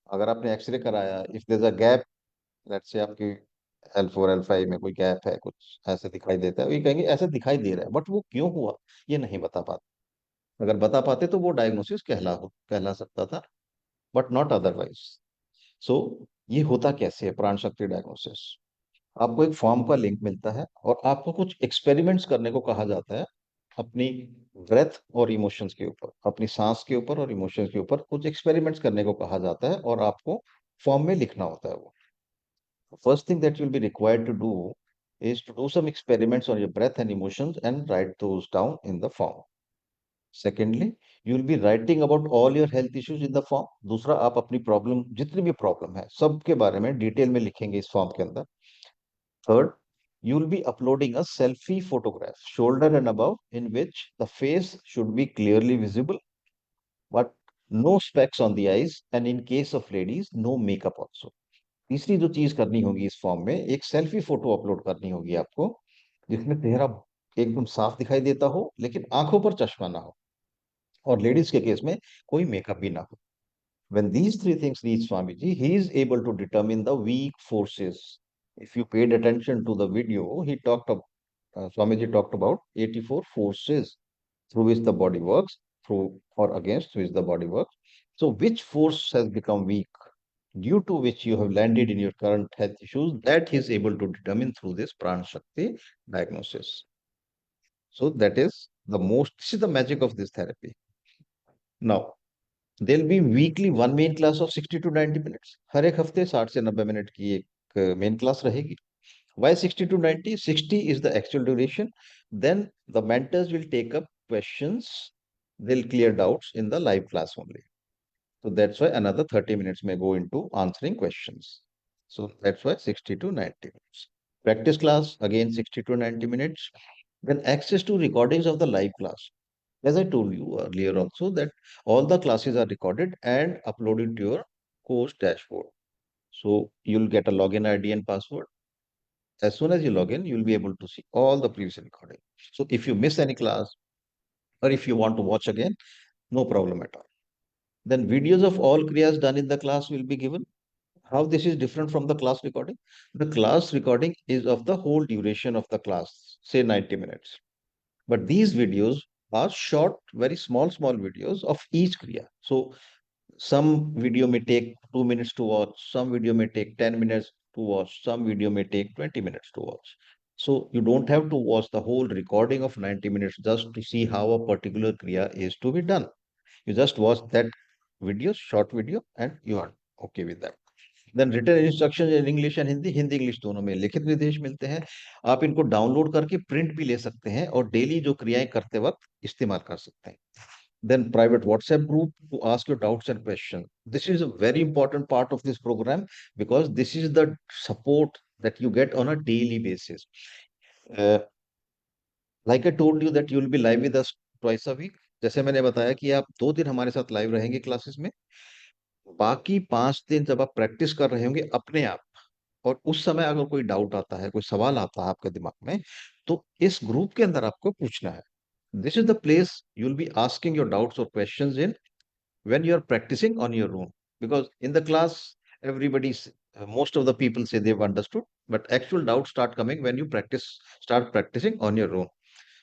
अगर आपने एक्सरे कराया, if there is a gap, let's say आपकी L4 L5 में कोई गैप है, कुछ ऐसे दिखाई देता है, वो ये कहेंगे ऐसे दिखाई दे रहा है, बट वो क्यों हुआ ये नहीं बता पाते। अगर बता पाते तो वो डायग्नोसिस कहला सकता था, बट नॉट अदरवाइज। सो ये होता कैसे है प्राण शक्ति डायग्नोसिस? आपको एक फॉर्म का लिंक मिलता है और आपको कुछ एक्सपेरिमेंट्स करने को कहा जाता है, अपनी ब्रेथ और इमोशंस के ऊपर, अपनी सांस के ऊपर और इमोशंस के ऊपर कुछ एक्सपेरिमेंट्स करने को कहा जाता है, और आपको फॉर्म में लिखना होता है वो। First thing that you'll be required to do is to do some experiments on your breath and emotions and write those down in the form. Secondly, you will be writing about all your health issues in the form. दूसरा, आप अपनी problem, जितनी भी problem है सबके बारे में detail में लिखेंगे इस फॉर्म के अंदर। Third, you will be uploading a selfie photograph, shoulder and above, in which the face should be clearly visible, but no specs on the eyes, and in case of ladies, no makeup also. तीसरी जो चीज करनी होगी इस form में, एक selfie photo upload करनी होगी आपको, जिसमें चेहरा एकदम साफ दिखाई देता हो लेकिन आंखों पर चश्मा ना हो, और लेडीज के केस में कोई मेकअप भी ना हो। When these three things reach Swamiji, he is able to determine the weak forces. If you paid attention to the video, Swamiji talked about 84 forces through which the body works, through or against which the body works. So which force has become weak, due to which you have landed in your current health issues, that he is able to determine through this Pran Shakti diagnosis. So that is this is the magic of this therapy. Now, there'll be weekly one main class of 60 to 90 minutes. हर एक हफ्ते 60 से 90 minute की एक main class रहेगी। Why 60 to 90? 60 is the actual duration. Then the mentors will take up questions. They'll clear doubts in the live class only. So that's why another 30 minutes may go into answering questions. So that's why 60 to 90 minutes. Practice class, again 60 to 90 minutes. Then access to recordings of the live class. As I told you earlier also, that all the classes are recorded and uploaded to your course dashboard. So you'll get a login ID and password. As soon as you log in, you'll be able to see all the previous recording. So if you miss any class, or if you want to watch again, no problem at all. Then videos of all kriyas done in the class will be given. How this is different from the class recording? The class recording is of the whole duration of the class, say 90 minutes. But these videos are short, very small videos of each kriya. So some video may take 2 minutes to watch, some video may take 10 minutes to watch, some video may take 20 minutes to watch. So you don't have to watch the whole recording of 90 minutes just to see how a particular kriya is to be done. You just watch that video, short video, and you are okay with that. Then written instruction in English and Hindi, Hindi English दोनों में लिखित निर्देश मिलते हैं। आप इनको download करके print भी ले सकते हैं और डेली जो क्रियाएं करते वक्त इस्तेमाल कर सकते हैं। Then private WhatsApp group to ask your doubts and questions. This is a very important part of this program because this is the support that you get on a daily basis. Uh, like I told you that you will be live with us twice a week. जैसे मैंने बताया कि आप 2 दिन हमारे साथ live रहेंगे classes में, बाकी 5 दिन जब आप प्रैक्टिस कर रहे होंगे अपने आप, और उस समय अगर कोई डाउट आता है, कोई सवाल आता है आपके दिमाग में, तो इस ग्रुप के अंदर आपको पूछना है। This is the place you will be asking your doubts और questions in when you are practicing on your own, because in the class everybody's most of the people say they've understood, but actual doubts start coming when you start practicing on your own.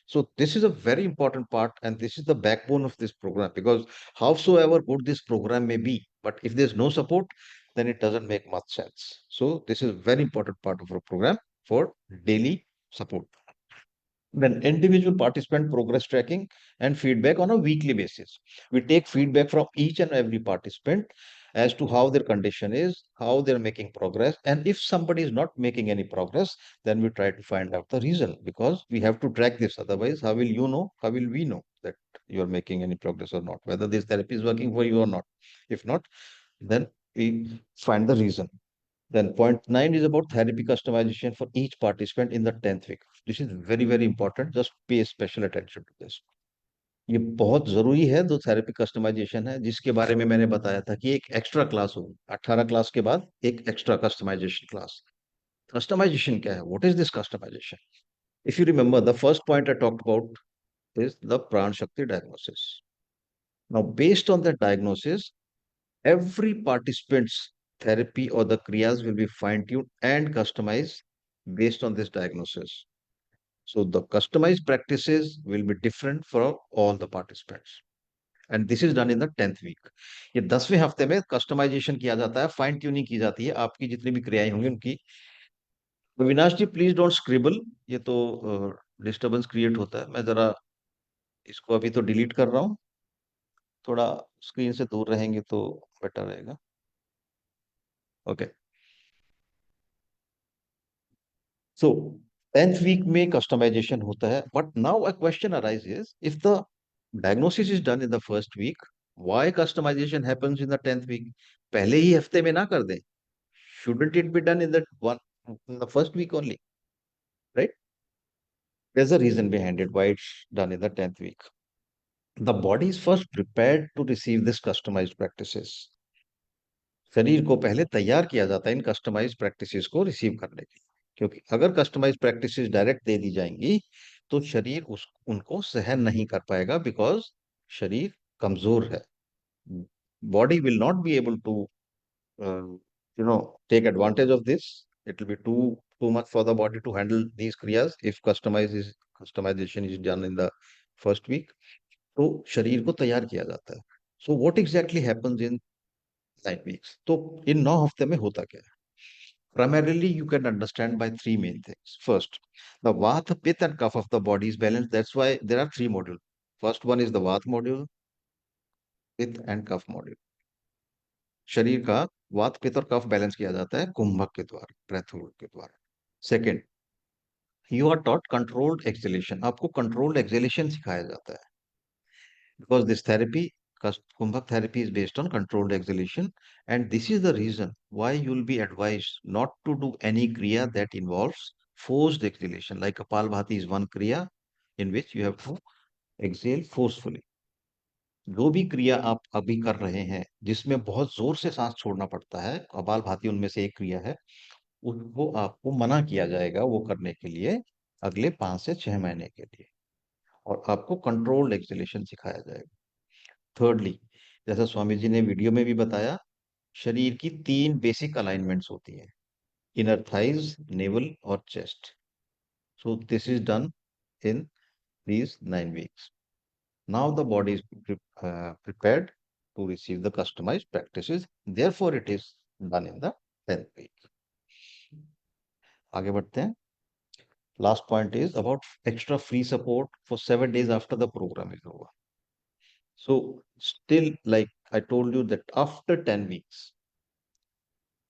So this is a very important part, and this is the backbone of this program, because howsoever good this program may be, but if there's no support, then it doesn't make much sense. So this is a very important part of our program for daily support. Then individual participant progress tracking and feedback on a weekly basis. We take feedback from each and every participant as to how their condition is, how they're making progress. And if somebody is not making any progress, then we try to find out the reason, because we have to track this. Otherwise, how will you know? How will we know that you're making any progress or not? Whether this therapy is working for you or not. If not, then we find the reason. Then point 9 is about therapy customization for each participant in the 10th week. This is very, very important. Just pay special attention to this. ये बहुत जरूरी है जो therapy customization है, जिसके बारे में मैंने बताया था कि एक एक्स्ट्रा क्लास होगी 18 क्लास के बाद, एक एक्स्ट्रा कस्टमाइजेशन क्लास। कस्टमाइजेशन क्या है? What is this customization? If you remember, the first point I talked about is the Pran Shakti diagnosis. Now, based on that diagnosis, every participant's therapy or the kriyas will be fine-tuned and customized based on this diagnosis. So the customized practices will be different for all the participants. And this is done in the 10th week. ये 10वें हफ्ते में customization किया जाता है, fine tuning की जाती है आपकी जितनी भी क्रियाएं होंगी उनकी। अविनाश जी प्लीज डोंट स्क्रिबल, ये तो डिस्टरबेंस क्रिएट होता है। मैं जरा इसको अभी तो डिलीट कर रहा हूँ, थोड़ा स्क्रीन से दूर रहेंगे तो बेटर रहेगा। ओके, सो 10th वीक में कस्टमाइजेशन होता है, but now a question arises, if the diagnosis is done in the first week, why customization happens in the 10th week? पहले ही हफ्ते में ना कर दें? Shouldn't it be done in the first week only, right? There's a reason behind it why it's done in the 10th week. The body is first prepared to receive this customized practices. शरीर को पहले तैयार किया जाता है इन customise practices को receive करने के लिए, क्योंकि अगर कस्टमाइज प्रैक्टिसेस डायरेक्ट दे दी जाएंगी तो शरीर उनको सहन नहीं कर पाएगा, बिकॉज शरीर कमजोर है। Body will not be able to take advantage of this. It will be too much for the body to handle these kriyas if customization is done in the first week. तो शरीर को तैयार किया जाता है। So what exactly happens in 9 weeks? तो इन 9 हफ्ते में होता क्या है? Primarily, you can understand by 3 main things. First, the Vata, Pitta and Kapha of the body is balanced. That's why there are 3 modules. First one is the Vata module, Pitta and Kapha module. शरीर का वात पित्त और कफ balance किया जाता है कुंभक के द्वारा, ब्रेथ होल्ड के द्वारा। Second, you are taught controlled exhalation, आपको कंट्रोल्ड एक्सेलेशन सिखाया जाता है, because this therapy, kumbhak therapy is based on controlled exhalation, and this is the reason why you will be advised not to do any kriya that involves forced exhalation, like kapalbhati is one kriya in which you have to exhale forcefully. जो भी क्रिया आप अभी कर रहे हैं जिसमें बहुत जोर से सांस छोड़ना पड़ता है, कपालभाति उनमें से एक क्रिया है, उसको आपको मना किया जाएगा वो करने के लिए अगले 5 से 6 महीने के लिए, और आपको कंट्रोल्ड एक्सेलेशन सिखाया जाएगा। थर्डली, जैसा स्वामी जी ने वीडियो में भी बताया, शरीर की 3 बेसिक अलाइनमेंट्स होती है, इनर थाइज, नेवल और chest. So this is done in these 9 weeks. Now the body is prepared to receive the customized practices. Therefore, it is done in the 10th week. आगे बढ़ते हैं. Last point is about extra free support for 7 days after the program is over. So still, like I told you, that after 10 weeks,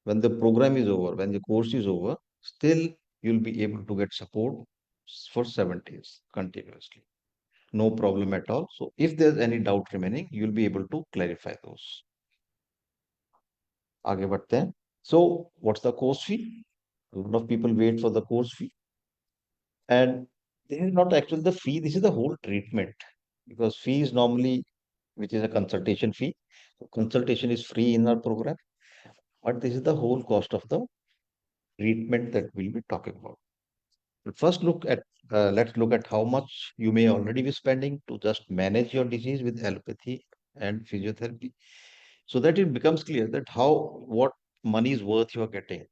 when the program is over, when the course is over, still you'll be able to get support for 7 days continuously. No problem at all. So if there's any doubt remaining, you'll be able to clarify those. आगे बढ़ते हैं. So what's the course fee? A lot of people wait for the course fee. And this is not actually the fee, this is the whole treatment. Because fee is normally, which is a consultation fee. So consultation is free in our program. But this is the whole cost of the treatment that we'll be talking about. First, let's look at how much you may already be spending to just manage your disease with allopathy and physiotherapy, so that it becomes clear that what money is worth you are getting.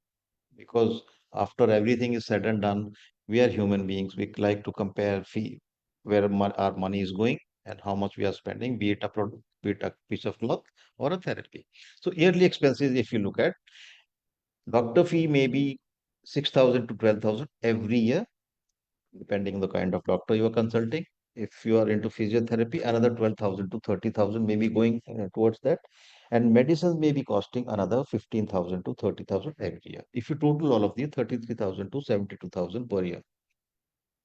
Because after everything is said and done, we are human beings. We like to compare fee, where our money is going and how much we are spending, be it a product, be it a piece of cloth or a therapy. So yearly expenses, if you look at, doctor fee may be 6,000 to 12,000 every year, depending on the kind of doctor you are consulting. If you are into physiotherapy, another 12,000 to 30,000 may be going towards that. And medicines may be costing another 15,000 to 30,000 every year. If you total all of these, 33,000 to 72,000 per year.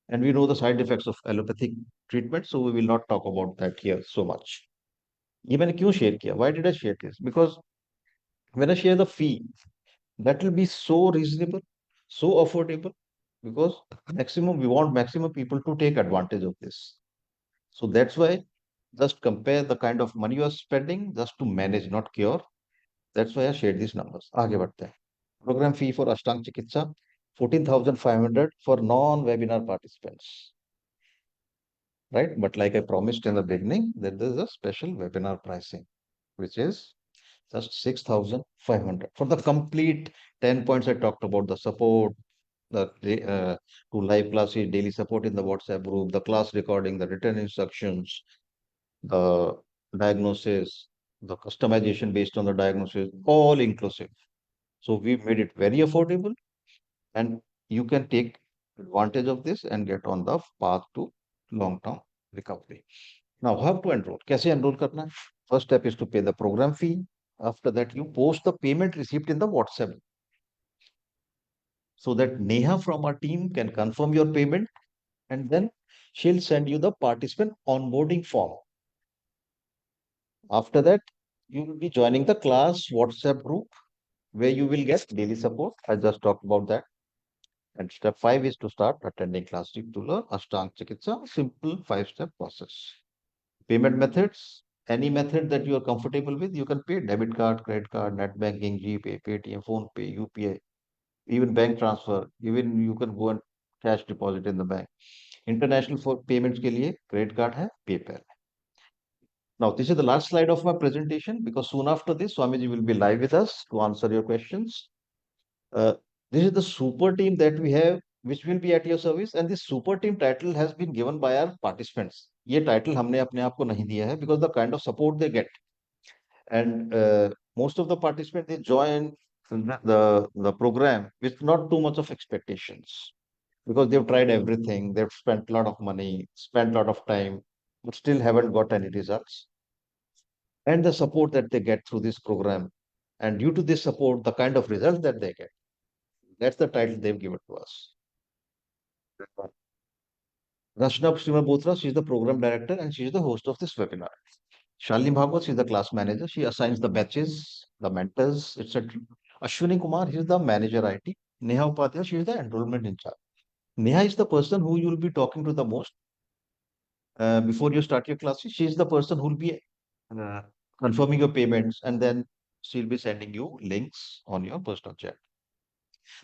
And we know the side effects of allopathic treatment, so we will not talk about that here so much. ये मैंने क्यों share किया? Why did I share this? Because when I share the fee, that will be so reasonable, so affordable, because we want maximum people to take advantage of this. So that's why just compare the kind of money you are spending just to manage, not cure. That's why I shared these numbers. आगे बढ़ते हैं. Program fee for Ashtang Chikitsa, 14,500 for non-webinar participants. Right? But like I promised in the beginning, that there is a special webinar pricing, which is just 6,500 for the complete 10 points I talked about: the support, the to live classes, daily support in the WhatsApp group, the class recording, the written instructions, the diagnosis, the customization based on the diagnosis, all inclusive. So we made it very affordable, and you can take advantage of this and get on the path to long-term recovery. Now, how to enroll? कैसे enroll करना है? First step is to pay the program fee. After that, you post the payment receipt in the WhatsApp, so that Neha from our team can confirm your payment, and then she'll send you the participant onboarding form. After that, you will be joining the class WhatsApp group, where you will get daily support. I just talked about that. And step 5 is to start attending class to learn Ashtang Chikitsa, simple 5-step process. Payment methods, any method that you are comfortable with, you can pay: debit card, credit card, net banking, GPay, Paytm, PhonePe, UPI, even bank transfer, even you can go and cash deposit in the bank. International for payments के लिए credit card है, PayPal. Now, this is the last slide of my presentation, because soon after this, Swamiji will be live with us to answer your questions. This is the super team that we have, which will be at your service, and this super team title has been given by our participants. ये title हमने अपने आप को नहीं दिया है, because the kind of support they get. And most of the participants, they join the program with not too much of expectations, because they've tried everything, they've spent a lot of money, spent a lot of time, but still haven't got any results. And the support that they get through this program, and due to this support, the kind of results that they get, that's the title they've given to us. Rashna Botra, she's the program director and she's the host of this webinar. Shalini Bhagwat, she's the class manager. She assigns the batches, the mentors, etc. Ashwini Kumar, he's the manager IT. Neha Upadhyay, she is the enrollment in charge. Neha is the person who you'll be talking to the most before you start your classes. She is the person who will be confirming your payments, and then she'll be sending you links on your personal chat.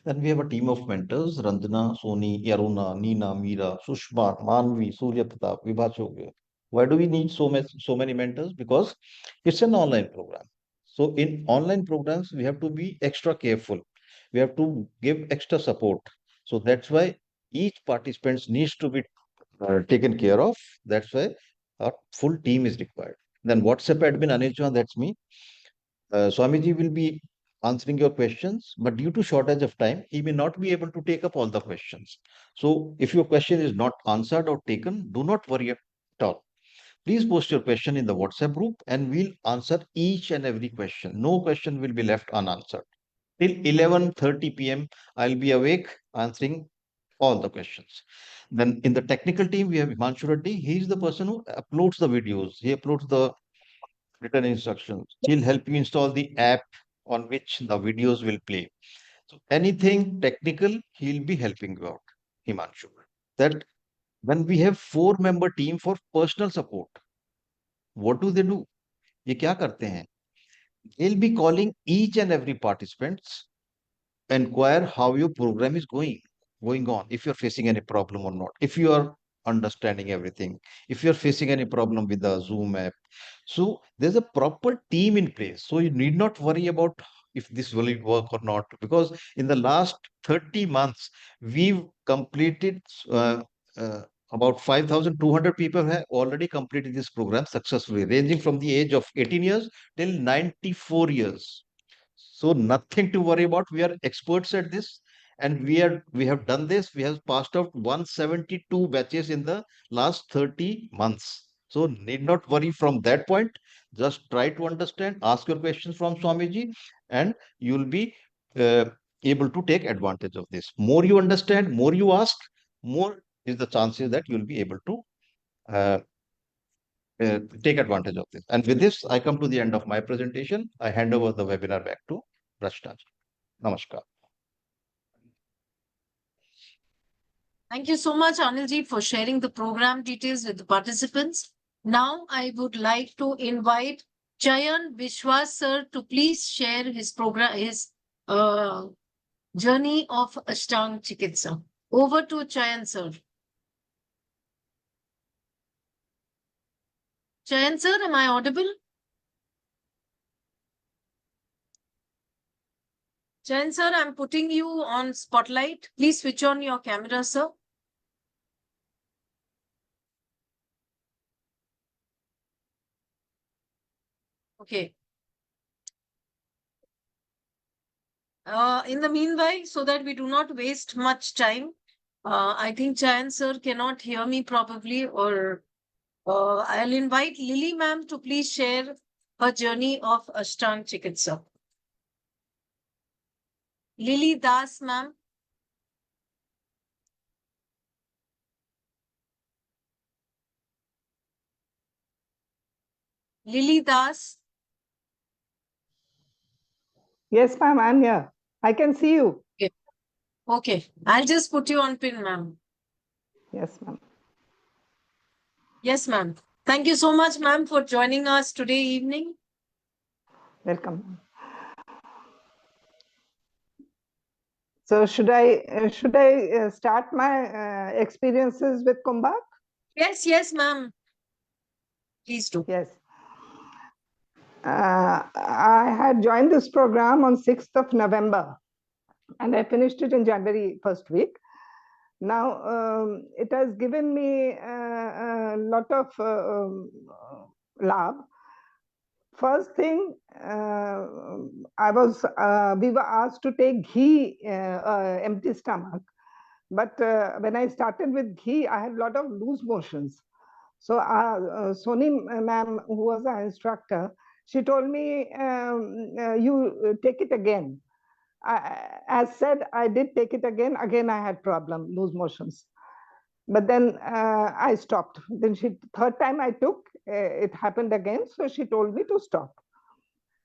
Then we have a team of mentors: Randana, Soni, Yaruna, Neena, Meera, Sushma, Manvi, Surya Pratap, Vibha Chogya. Why do we need so many mentors? Because it's an online program. So in online programs, we have to be extra careful. We have to give extra support. So that's why each participant needs to be taken care of. That's why Our full team is required. Then WhatsApp admin Anil, that's me. Swamiji will be answering your questions, but due to shortage of time, he may not be able to take up all the questions. So if your question is not answered or taken, do not worry at all. Please post your question in the WhatsApp group and we'll answer each and every question. No question will be left unanswered. Till 11:30 p.m., I'll be awake answering all the questions. Then in the technical team, we have Himanshu Reddy. He is the person who uploads the videos. He uploads the written instructions. He'll help you install the app on which the videos will play. So anything technical, he'll be helping you out, Himanshu. That when we have 4-member team for personal support, what do they do? ये क्या करते हैं? They'll be calling each and every participants, inquire how your program is going on, if you're facing any problem or not, if you are understanding everything, if you're facing any problem with the Zoom app. So there's a proper team in place. So you need not worry about if this will work or not, because in the last 30 months, we've completed about 5,200 people have already completed this program successfully, ranging from the age of 18 years till 94 years. So nothing to worry about. We are experts at this, and we have done this. We have passed out 172 batches in the last 30 months. So need not worry from that point. Just try to understand, ask your questions from Swamiji, and you'll be able to take advantage of this. More you understand, more you ask, more is the chances that you'll be able to uh, take advantage of this. And with this, I come to the end of my presentation. I hand over the webinar back to Rachna. Namaskar. Thank you so much, Anilji, for sharing the program details with the participants. Now, I would like to invite Chayan Vishwas sir to please share his program, his journey of Ashtang Chikitsa. Over to Chayan sir. Chayan sir, am I audible? Chayan sir, I'm putting you on spotlight. Please switch on your camera, sir. Okay. In the meanwhile, so that we do not waste much time, I think Chayan sir cannot hear me probably, or I'll invite Lily ma'am to please share her journey of Ashtang Chikitsa. Lily Das ma'am. Lily Das. Yes, ma'am, I'm here. I can see you. Okay, I'll just put you on pin, ma'am. Yes, ma'am. Yes, ma'am. Thank you so much, ma'am, for joining us today evening. Welcome. So should I start my experiences with Kumbhak? Yes, ma'am. Please do. Yes. I had joined this program on 6th of November and I finished it in January first week. Now, it has given me a lot of lab. First thing, we were asked to take ghee, empty stomach. But when I started with ghee, I had a lot of loose motions. So Soni ma'am, who was our instructor, she told me, you take it again. As said, I did take it again. Again, I had problem, loose motions. But then I stopped. Then third time I took, it happened again. So she told me to stop.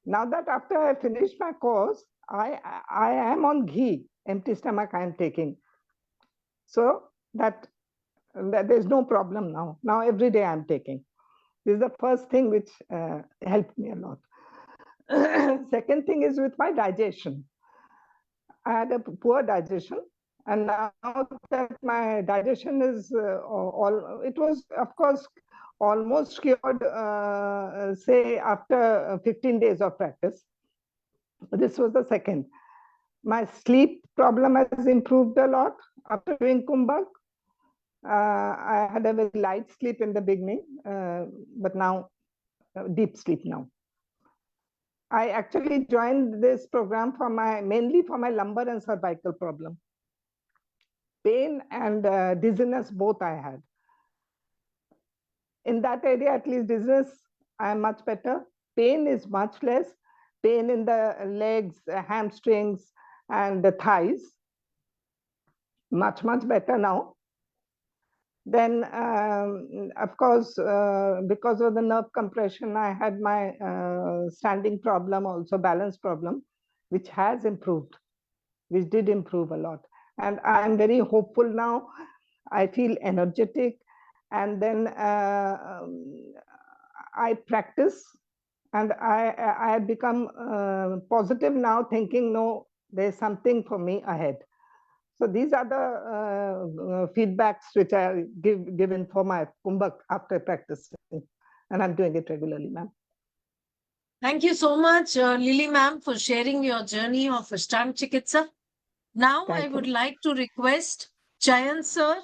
Now that after I finished my course, I am on ghee, empty stomach I am taking. So that there's no problem now. Now every day I'm taking. This is the first thing which helped me a lot. Second thing is with my digestion. I had a poor digestion, and now that my digestion is it was of course almost cured, say after 15 days of practice. This was the second. My sleep problem has improved a lot after doing Kumbhak. I had a very light sleep in the beginning, but now deep sleep now. I actually joined this program for mainly for my lumbar and cervical problem. Pain and dizziness both I had. In that area, at least dizziness, I am much better. Pain is much less. Pain in the legs, hamstrings, and the thighs, much better now. Then, of course, because of the nerve compression, I had my standing problem, also balance problem, which has improved, which did improve a lot. And I'm very hopeful now. I feel energetic. And then I practice, and I have become positive now, thinking, no, there's something for me ahead. So these are the feedbacks which are given for my Kumbhak after practicing, and I'm doing it regularly, ma'am. Thank you so much, Lily ma'am, for sharing your journey of Ashtanga Chikitsa. Now Thank I you. would like to request Chayan sir,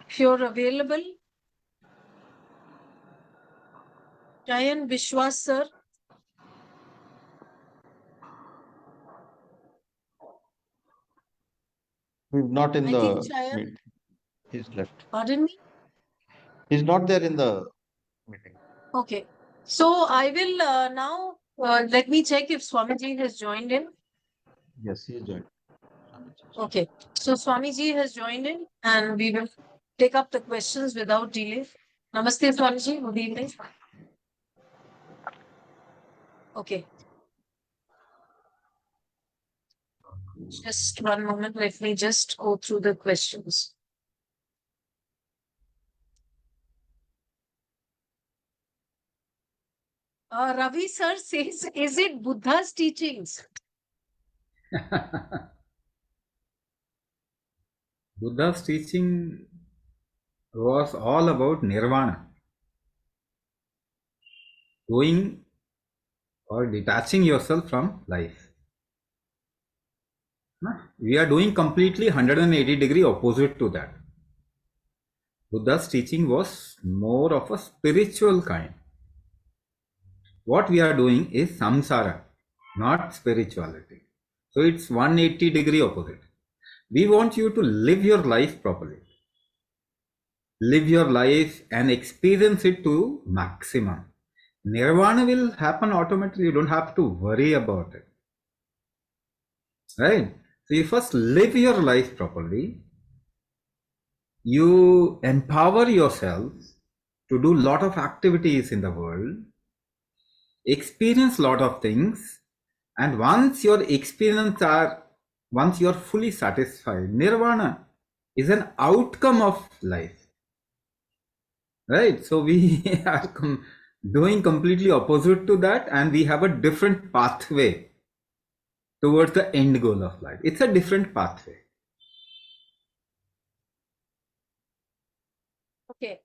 if you're available. Chayan Vishwas sir. He's not in I the think Chayan, meeting. He's left. pardon me. He's not there in the meeting. Okay. So I will now, let me check if Swamiji has joined in. Yes, he is joined. Okay. So Swamiji has joined in and we will take up the questions without delay. Namaste Swamiji. Good evening. Okay. Just one moment. Let me just go through the questions. Ravi sir says, is it Buddha's teachings? Buddha's teaching was all about nirvana, going or detaching yourself from life. We are doing completely 180-degree opposite to that. Buddha's teaching was more of a spiritual kind. What we are doing is samsara, not spirituality. So it's 180-degree opposite. We want you to live your life properly. Live your life and experience it to maximum. Nirvana will happen automatically. You don't have to worry about it. Right? So you first live your life properly. You empower yourself to do lot of activities in the world, experience lot of things, and once you're fully satisfied, nirvana is an outcome of life. Right? So we are doing completely opposite to that, and we have a different pathway towards the end goal of life. It's a different pathway. Okay.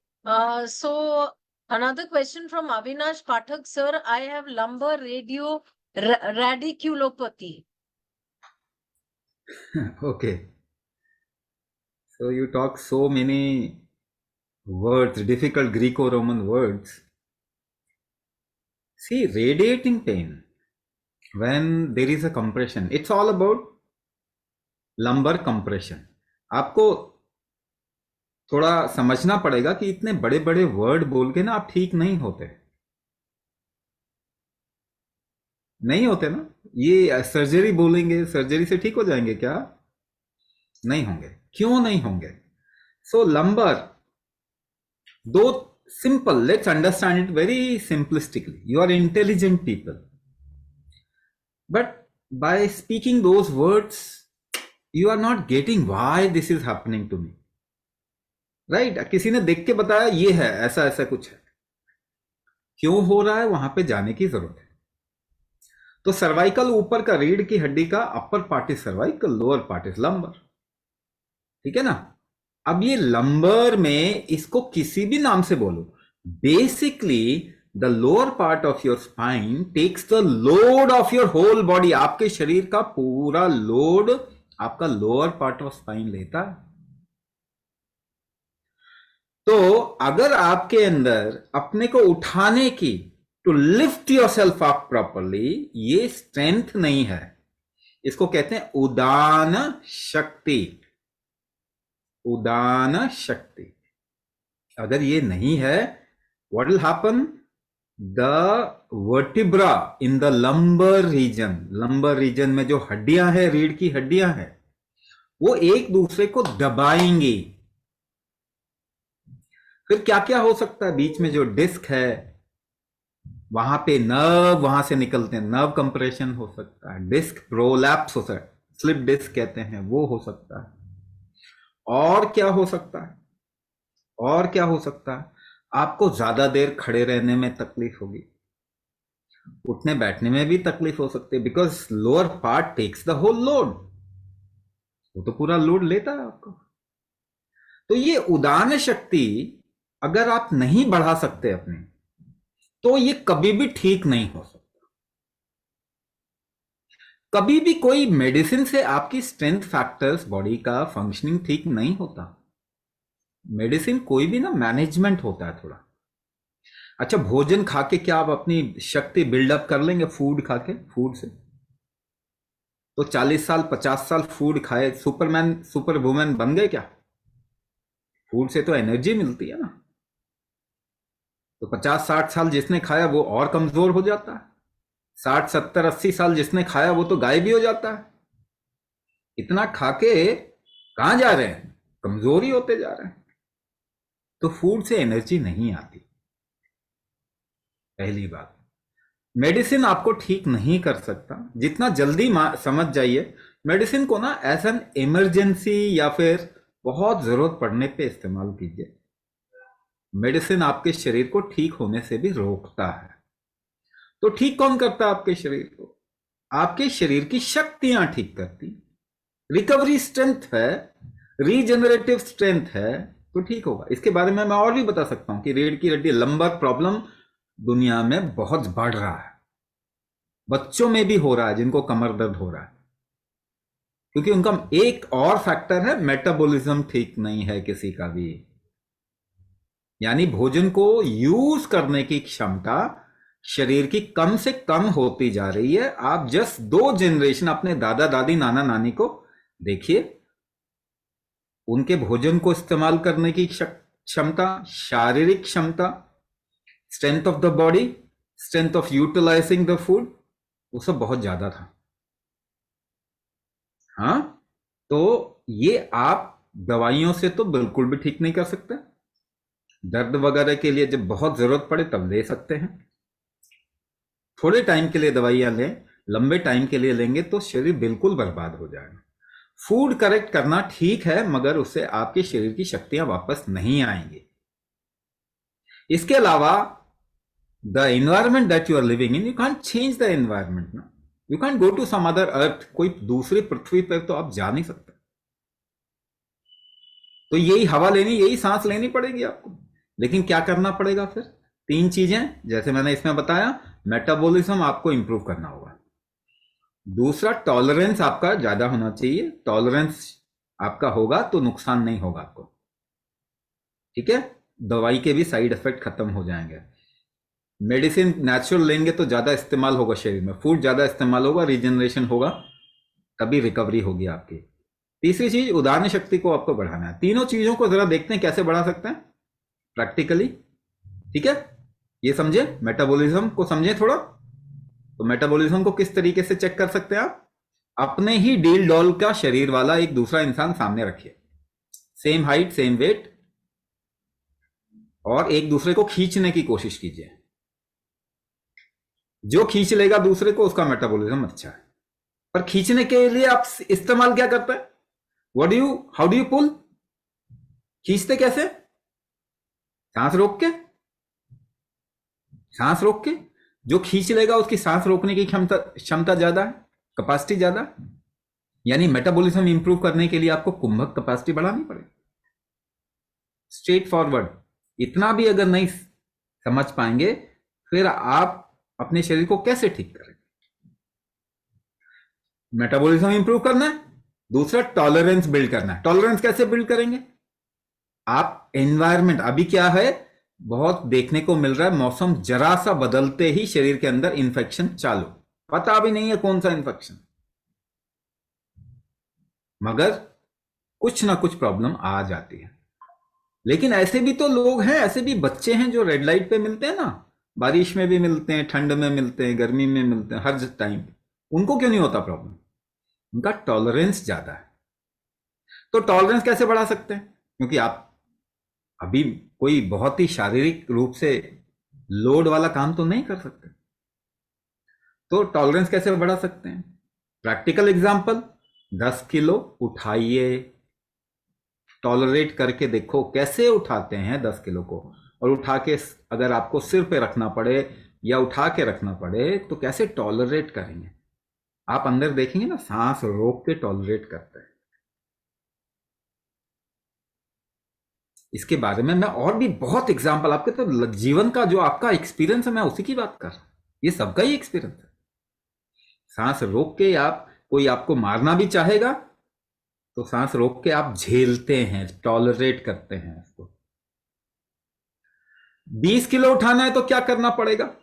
So another question from Avinash Pathak sir. I have lumbar radiculopathy. Okay. So you talk so many words, difficult Greco-Roman words. See, radiating pain, when there is a compression, it's all about lumbar compression. आपको थोड़ा समझना पड़ेगा कि इतने बड़े बड़े word बोल के ना आप ठीक नहीं होते ना. ये सर्जरी बोलेंगे, सर्जरी से ठीक हो जाएंगे क्या? नहीं होंगे. क्यों नहीं होंगे? सो लंबर, दो simple, let's understand it very simplistically. You are intelligent people, but by speaking those words, you are not getting why this is happening to me. Right? किसी ने देख के बताया ये है, ऐसा ऐसा कुछ है, क्यों हो रहा है, वहां पे जाने की जरूरत है. तो सर्वाइकल ऊपर का रीढ़ की हड्डी का upper part is cervical, lower part is lumbar. ठीक है ना? अब ये लंबर में इसको किसी भी नाम से बोलो, basically the lower part of your spine takes the load of your whole body. आपके शरीर का पूरा लोड आपका लोअर पार्ट ऑफ स्पाइन लेता है. तो अगर आपके अंदर अपने को उठाने की, to lift yourself up properly, ये स्ट्रेंथ नहीं है, इसको कहते हैं उदान शक्ति। उदान शक्ति अगर ये नहीं है, what will happen? The vertebra in the lumbar region में जो हड्डियां हैं, रीढ़ की हड्डियां हैं, वो एक दूसरे को दबाएंगी। फिर क्या क्या हो सकता है? बीच में जो डिस्क है, वहां पे नर्व वहां से निकलते हैं, नर्व कंप्रेशन हो सकता है, डिस्क प्रोलैप्स हो सकता है, स्लिप डिस्क कहते हैं, वो हो सकता है। और क्या हो सकता है? और क्या हो सकता है? आपको ज्यादा देर खड़े रहने में तकलीफ होगी, उठने बैठने में भी तकलीफ हो सकती है, because lower part takes the whole load, वो तो पूरा लोड लेता है आपको। तो ये उदान शक्ति अगर आप नहीं बढ़ा सकते अपने, तो ये कभी भी ठीक नहीं हो सकता। कभी भी कोई मेडिसिन से आपकी स्ट्रेंथ फैक्टर्स, बॉडी का फंक्शनिंग ठीक नहीं होता। मेडिसिन कोई भी ना मैनेजमेंट होता है थोड़ा। अच्छा, भोजन खा के क्या आप अपनी शक्ति बिल्डअप कर लेंगे? फूड खा के, फूड से तो 40 साल 50 साल फूड खाए सुपरमैन सुपर वुमेन बन गए क्या? फूड से तो एनर्जी मिलती है ना। तो 50-60 साल जिसने खाया वो और कमजोर हो जाता है, 60-70-80 साल जिसने खाया वो तो गायब भी हो जाता है। इतना खा के कहां जा रहे हैं? कमजोर ही होते जा रहे हैं। तो फूड से एनर्जी नहीं आती, पहली बात। मेडिसिन आपको ठीक नहीं कर सकता। जितना जल्दी समझ जाइए, मेडिसिन को ना एज एन इमरजेंसी या फिर बहुत जरूरत पड़ने पे इस्तेमाल कीजिए। मेडिसिन आपके शरीर को ठीक होने से भी रोकता है। तो ठीक कौन करता है आपके शरीर को? आपके शरीर की शक्तियां ठीक करती। रिकवरी स्ट्रेंथ है, रीजनरेटिव स्ट्रेंथ है, तो ठीक होगा। इसके बारे में मैं और भी बता सकता हूं कि रीढ़ की हड्डी, लंबर प्रॉब्लम दुनिया में बहुत बढ़ रहा है। बच्चों में भी हो रहा है जिनको कमर दर्द हो रहा है, क्योंकि उनका एक और फैक्टर है, मेटाबॉलिज्म ठीक नहीं है किसी का भी। यानी भोजन को यूज करने की क्षमता शरीर की कम से कम होती जा रही है। आप जस्ट 2 जनरेशन अपने दादा दादी नाना नानी को देखिए, उनके भोजन को इस्तेमाल करने की क्षमता, शारीरिक क्षमता, strength of the body, strength of utilizing the food, वो सब बहुत ज्यादा था। हाँ, तो ये आप दवाइयों से तो बिल्कुल भी ठीक नहीं कर सकते। दर्द वगैरह के लिए जब बहुत जरूरत पड़े तब ले सकते हैं। थोड़े टाइम के लिए दवाइयां लें, लंबे टाइम के लिए लेंगे तो शरीर बिल्कुल बर्बाद हो जाएगा। फूड करेक्ट करना ठीक है, मगर उससे आपके शरीर की शक्तियां वापस नहीं आएंगी। इसके अलावा the environment that you are living in, you can't change the environment ना। You can't go to some other earth, कोई दूसरी पृथ्वी पर तो आप जा नहीं सकते। तो यही हवा लेनी, यही सांस लेनी पड़ेगी आपको। लेकिन क्या करना पड़ेगा फिर? 3 चीजें, जैसे मैंने इसमें बताया। मेटाबॉलिज्म आपको इंप्रूव करना होगा। दूसरा, टॉलरेंस आपका ज्यादा होना चाहिए। टॉलरेंस आपका होगा तो नुकसान नहीं होगा आपको, ठीक है। दवाई के भी साइड इफेक्ट खत्म हो जाएंगे। मेडिसिन नेचुरल लेंगे तो ज्यादा इस्तेमाल होगा शरीर में, फूड ज्यादा इस्तेमाल होगा, रीजनरेशन होगा, तभी रिकवरी होगी आपकी। तीसरी चीज, उदाहरण शक्ति को आपको बढ़ाना है। तीनों चीजों को जरा देखते हैं कैसे बढ़ा सकते हैं प्रैक्टिकली, ठीक है। ये समझे, मेटाबॉलिज्म को समझे थोड़ा। तो मेटाबॉलिज्म को किस तरीके से चेक कर सकते हैं आप? अपने ही डील डॉल का शरीर वाला एक दूसरा इंसान सामने रखिए, सेम हाइट सेम वेट, और एक दूसरे को खींचने की कोशिश कीजिए। जो खींच लेगा दूसरे को, उसका मेटाबॉलिज्म अच्छा है। पर खींचने के लिए आप इस्तेमाल क्या करते हैं? How do you pull? खींचते कैसे? सांस रोक के। सांस रोक के जो खींच लेगा उसकी सांस रोकने की क्षमता ज्यादा है, कैपेसिटी ज्यादा। यानी मेटाबॉलिज्म इंप्रूव करने के लिए आपको कुंभक कैपेसिटी बढ़ानी पड़ेगी। Straight forward. इतना भी अगर नहीं समझ पाएंगे, फिर आप अपने शरीर को कैसे ठीक करेंगे? मेटाबॉलिज्म इंप्रूव करना है। दूसरा, टॉलरेंस बिल्ड करना है। टॉलरेंस कैसे बिल्ड करेंगे? आप एनवायरमेंट, अभी क्या है, बहुत देखने को मिल रहा है, मौसम जरा सा बदलते ही शरीर के अंदर इन्फेक्शन चालू, पता भी नहीं है कौन सा इन्फेक्शन, मगर कुछ ना कुछ प्रॉब्लम आ जाती है। लेकिन ऐसे भी तो लोग हैं, ऐसे भी बच्चे हैं जो रेड लाइट पे मिलते हैं ना, बारिश में भी मिलते हैं, ठंड में मिलते हैं, गर्मी में मिलते हैं, हर टाइम। उनको क्यों नहीं होता प्रॉब्लम? उनका टॉलरेंस ज्यादा है। तो टॉलरेंस कैसे बढ़ा सकते हैं? क्योंकि आप अभी कोई बहुत ही शारीरिक रूप से लोड वाला काम तो नहीं कर सकते, तो टॉलरेंस कैसे बढ़ा सकते हैं? प्रैक्टिकल एग्जांपल, 10 किलो उठाइए, टॉलरेट करके देखो कैसे उठाते हैं 10 किलो को, और उठा के अगर आपको सिर पे रखना पड़े या उठा के रखना पड़े तो कैसे टॉलरेट करेंगे? आप अंदर देखेंगे ना, सांस रोक के टॉलरेट करते हैं। इसके बारे में मैं और भी बहुत एग्जांपल, आपके तो जीवन का जो आपका एक्सपीरियंस है, मैं उसी की बात कर रहा हूं, ये सबका ही एक्सपीरियंस है। सांस रोक के आप, कोई आपको मारना भी चाहेगा तो सांस रोक के आप झेलते हैं, टॉलरेट करते हैं उसको। 20 किलो उठाना है तो क्या करना पड़ेगा?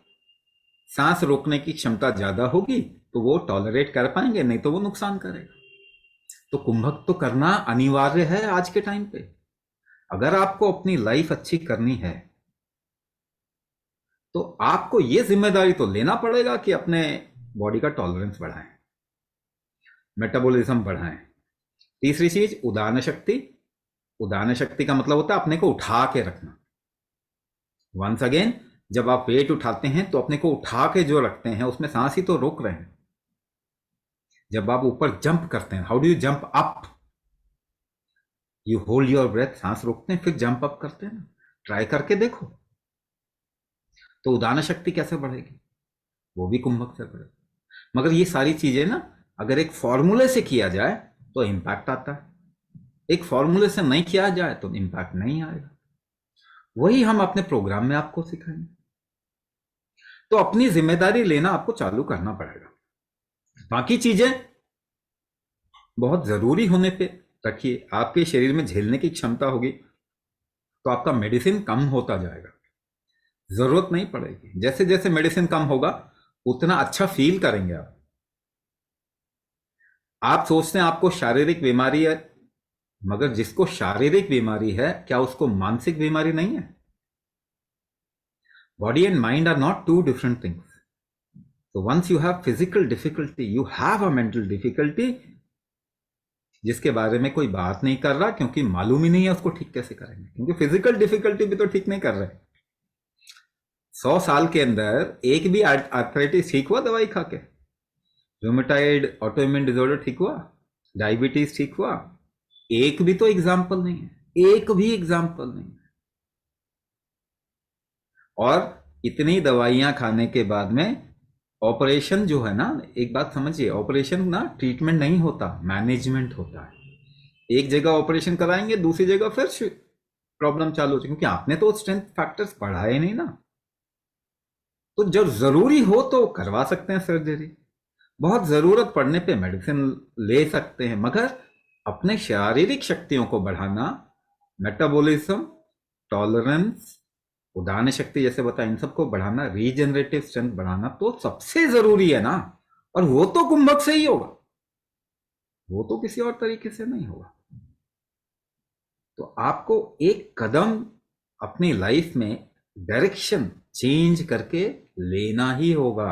सांस रोकने की क्षमता ज्यादा होगी तो वो टॉलरेट कर पाएंगे, नहीं तो वो नुकसान करेगा। तो कुंभक तो करना अनिवार्य है आज के टाइम पे। अगर आपको अपनी लाइफ अच्छी करनी है तो आपको ये जिम्मेदारी तो लेना पड़ेगा कि अपने बॉडी का टॉलरेंस बढ़ाएं, मेटाबॉलिज्म बढ़ाएं। तीसरी चीज, उदान शक्ति। उदान शक्ति का मतलब होता है अपने को उठा के रखना। वंस अगेन, जब आप वेट उठाते हैं तो अपने को उठा के जो रखते हैं उसमें सांस ही तो रोक रहे हैं। जब आप ऊपर जंप करते हैं, how do you jump up? You hold your breath, सांस रोकते हैं, फिर जंप अप करते हैं ना। ट्राई करके देखो। तो उदान शक्ति कैसे बढ़ेगी? वो भी कुंभक से बढ़ेगी। मगर ये सारी चीजें ना, अगर एक फॉर्मूले से किया जाए तो इंपैक्ट आता है, एक फॉर्मूले से नहीं किया जाए तो इंपैक्ट नहीं आएगा। वही हम अपने प्रोग्राम में आपको सिखाएंगे। तो अपनी जिम्मेदारी लेना आपको चालू करना पड़ेगा। बाकी चीजें बहुत जरूरी होने पे रखिए। आपके शरीर में झेलने की क्षमता होगी तो आपका मेडिसिन कम होता जाएगा, जरूरत नहीं पड़ेगी। जैसे जैसे मेडिसिन कम होगा उतना अच्छा फील करेंगे आप। आप सोचते हैं आपको शारीरिक बीमारी है, मगर जिसको शारीरिक बीमारी है क्या उसको मानसिक बीमारी नहीं है? Body and mind are not two different things. So once you have physical difficulty, you have a mental difficulty, जिसके बारे में कोई बात नहीं कर रहा क्योंकि मालूम ही नहीं है उसको ठीक कैसे करेंगे। क्योंकि फिजिकल डिफिकल्टी भी तो ठीक नहीं कर रहे। 100 साल के अंदर एक भी आर्थराइटिस ठीक हुआ दवाई खा के? रूमेटाइड, ऑटोइम्यून डिसऑर्डर ठीक हुआ? डायबिटीज ठीक हुआ? एक भी तो एग्जाम्पल नहीं है, एक भी एग्जाम्पल नहीं है। और इतनी दवाइयां खाने के बाद में ऑपरेशन जो है ना, एक बात समझिए, ऑपरेशन ना ट्रीटमेंट नहीं होता, मैनेजमेंट होता है। एक जगह ऑपरेशन कराएंगे, दूसरी जगह फिर प्रॉब्लम चालू हो जाए, क्योंकि आपने तो स्ट्रेंथ फैक्टर्स बढ़ाए नहीं ना। तो जब जरूरी हो तो करवा सकते हैं सर्जरी, बहुत जरूरत पड़ने पे मेडिसिन ले सकते हैं, मगर अपने शारीरिक शक्तियों को बढ़ाना, मेटाबॉलिज्म, टॉलरेंस, उदान शक्ति जैसे बताया, इन सबको बढ़ाना, रीजनरेटिव स्ट्रेंथ बढ़ाना तो सबसे जरूरी है ना। और वो तो कुंभक से ही होगा, वो तो किसी और तरीके से नहीं होगा। तो आपको एक कदम अपनी लाइफ में डायरेक्शन चेंज करके लेना ही होगा,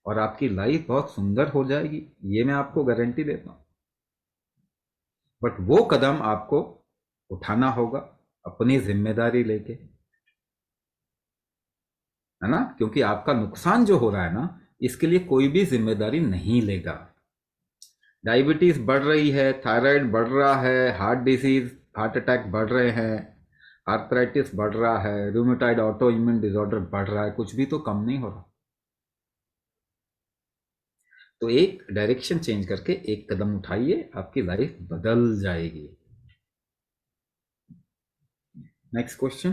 और आपकी लाइफ बहुत सुंदर हो जाएगी, ये मैं आपको गारंटी देता हूं। बट वो कदम आपको उठाना होगा अपनी जिम्मेदारी लेके, है ना। क्योंकि आपका नुकसान जो हो रहा है ना, इसके लिए कोई भी जिम्मेदारी नहीं लेगा। डायबिटीज बढ़ रही है, थायराइड बढ़ रहा है, हार्ट डिजीज, हार्ट अटैक बढ़ रहे हैं, आर्थराइटिस बढ़ रहा है, रूमेटाइड ऑटो इम्यून डिसऑर्डर बढ़ रहा है, कुछ भी तो कम नहीं हो रहा। तो एक डायरेक्शन चेंज करके एक कदम उठाइए, आपकी लाइफ बदल जाएगी। Next question.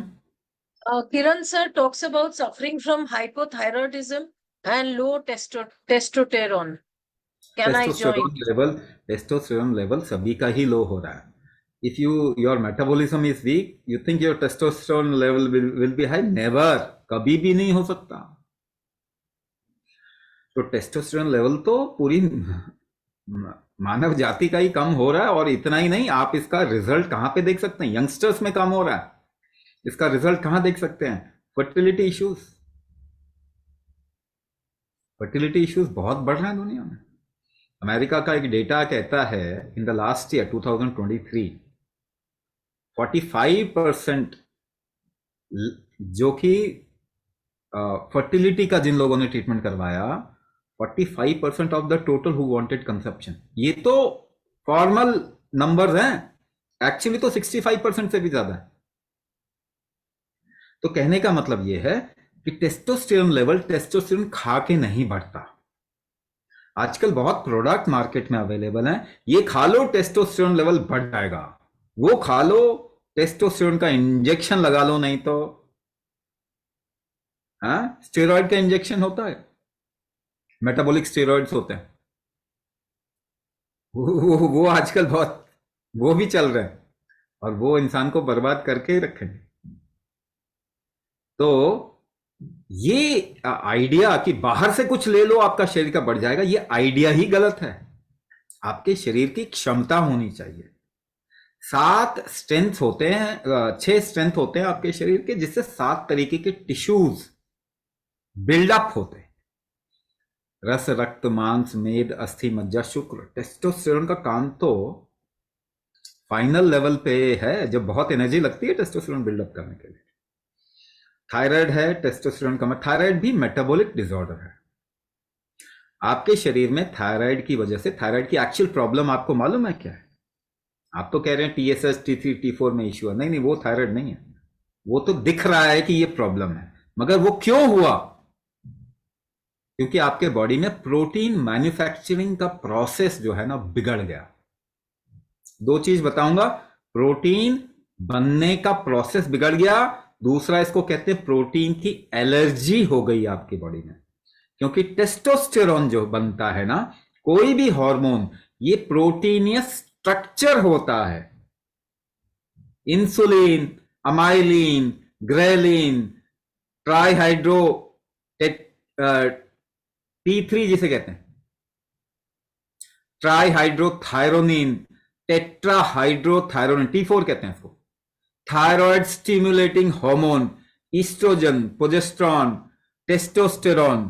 Kiran sir talks about suffering from hypothyroidism and low testosterone. Can I join? Testosterone level सभी का ही लो हो रहा है। if your metabolism is weak, you think your testosterone level will be high? Never, कभी भी नहीं हो सकता. तो टेस्टोस्टेरोन लेवल तो पूरी मानव जाति का ही कम हो रहा है. और इतना ही नहीं, आप इसका रिजल्ट कहां पे देख सकते हैं? यंगस्टर्स में कम हो रहा है. इसका रिजल्ट कहां देख सकते हैं? Fertility issues. फर्टिलिटी इश्यूज बहुत बढ़ रहे हैं दुनिया में. अमेरिका का एक डेटा कहता है इन द लास्ट ईयर 2023 45% जो कि फर्टिलिटी का जिन लोगों ने ट्रीटमेंट करवाया, 45% of the total who wanted conception. ये तो फॉर्मल नंबर्स हैं, एक्चुअली तो 65% से भी ज्यादा है. तो कहने का मतलब ये है कि टेस्टोस्टेरोन लेवल टेस्टोस्टेरोन खा के नहीं बढ़ता. आजकल बहुत प्रोडक्ट मार्केट में अवेलेबल हैं, ये खा लो टेस्टोस्टेरोन लेवल बढ़ जाएगा, वो खा लो टेस्टोस्टेरोन का इंजेक्शन लगा लो, नहीं तो स्टेरॉइड का इंजेक्शन होता है, मेटाबॉलिक स्टेरॉइड्स होते हैं, वो आजकल बहुत वो भी चल रहे हैं और वो इंसान को बर्बाद करके ही रखेंगे. तो ये आइडिया कि बाहर से कुछ ले लो आपका शरीर का बढ़ जाएगा, ये आइडिया ही गलत है. आपके शरीर की क्षमता होनी चाहिए. 7 स्ट्रेंथ होते हैं, 6 स्ट्रेंथ होते हैं आपके शरीर के, जिससे 7 तरीके के टिश्यूज बिल्डअप होते हैं. रस, रक्त, मांस, मेद, अस्थि, मज्जा, शुक्र. टेस्टोस्टेरोन का काम तो फाइनल लेवल पे है, जब बहुत एनर्जी लगती है टेस्टोस्टेरोन बिल्डअप करने के लिए. थायराइड है, टेस्टोस्टेरोन का. थायराइड भी मेटाबॉलिक डिसऑर्डर है. आपके शरीर में थायराइड की वजह से, थायराइड की एक्चुअल प्रॉब्लम आपको मालूम है क्या है? आप तो कह रहे हैं TSH, T3, T4 में इश्यू है. नहीं, वो थायराइड नहीं है. वो तो दिख रहा है कि ये प्रॉब्लम है, मगर वो क्यों हुआ? क्योंकि आपके बॉडी में प्रोटीन मैन्युफैक्चरिंग का प्रोसेस जो है ना बिगड़ गया. 2 चीज बताऊंगा. प्रोटीन बनने का प्रोसेस बिगड़ गया. दूसरा, इसको कहते हैं प्रोटीन की एलर्जी हो गई आपकी बॉडी में. क्योंकि टेस्टोस्टेरोन जो बनता है ना, कोई भी हार्मोन, ये प्रोटीनियस स्ट्रक्चर होता है. इंसुलिन, अमाइलिन, ग्रेलिन, ट्राईहाइड्रो T3 जिसे कहते हैं, ट्राईहाइड्रोथायरोनिन, टेट्राहाइड्रोथायरोनिन, T4 कहते हैं इसको. Thyroid stimulating hormone, oestrogen, progesterone, testosterone,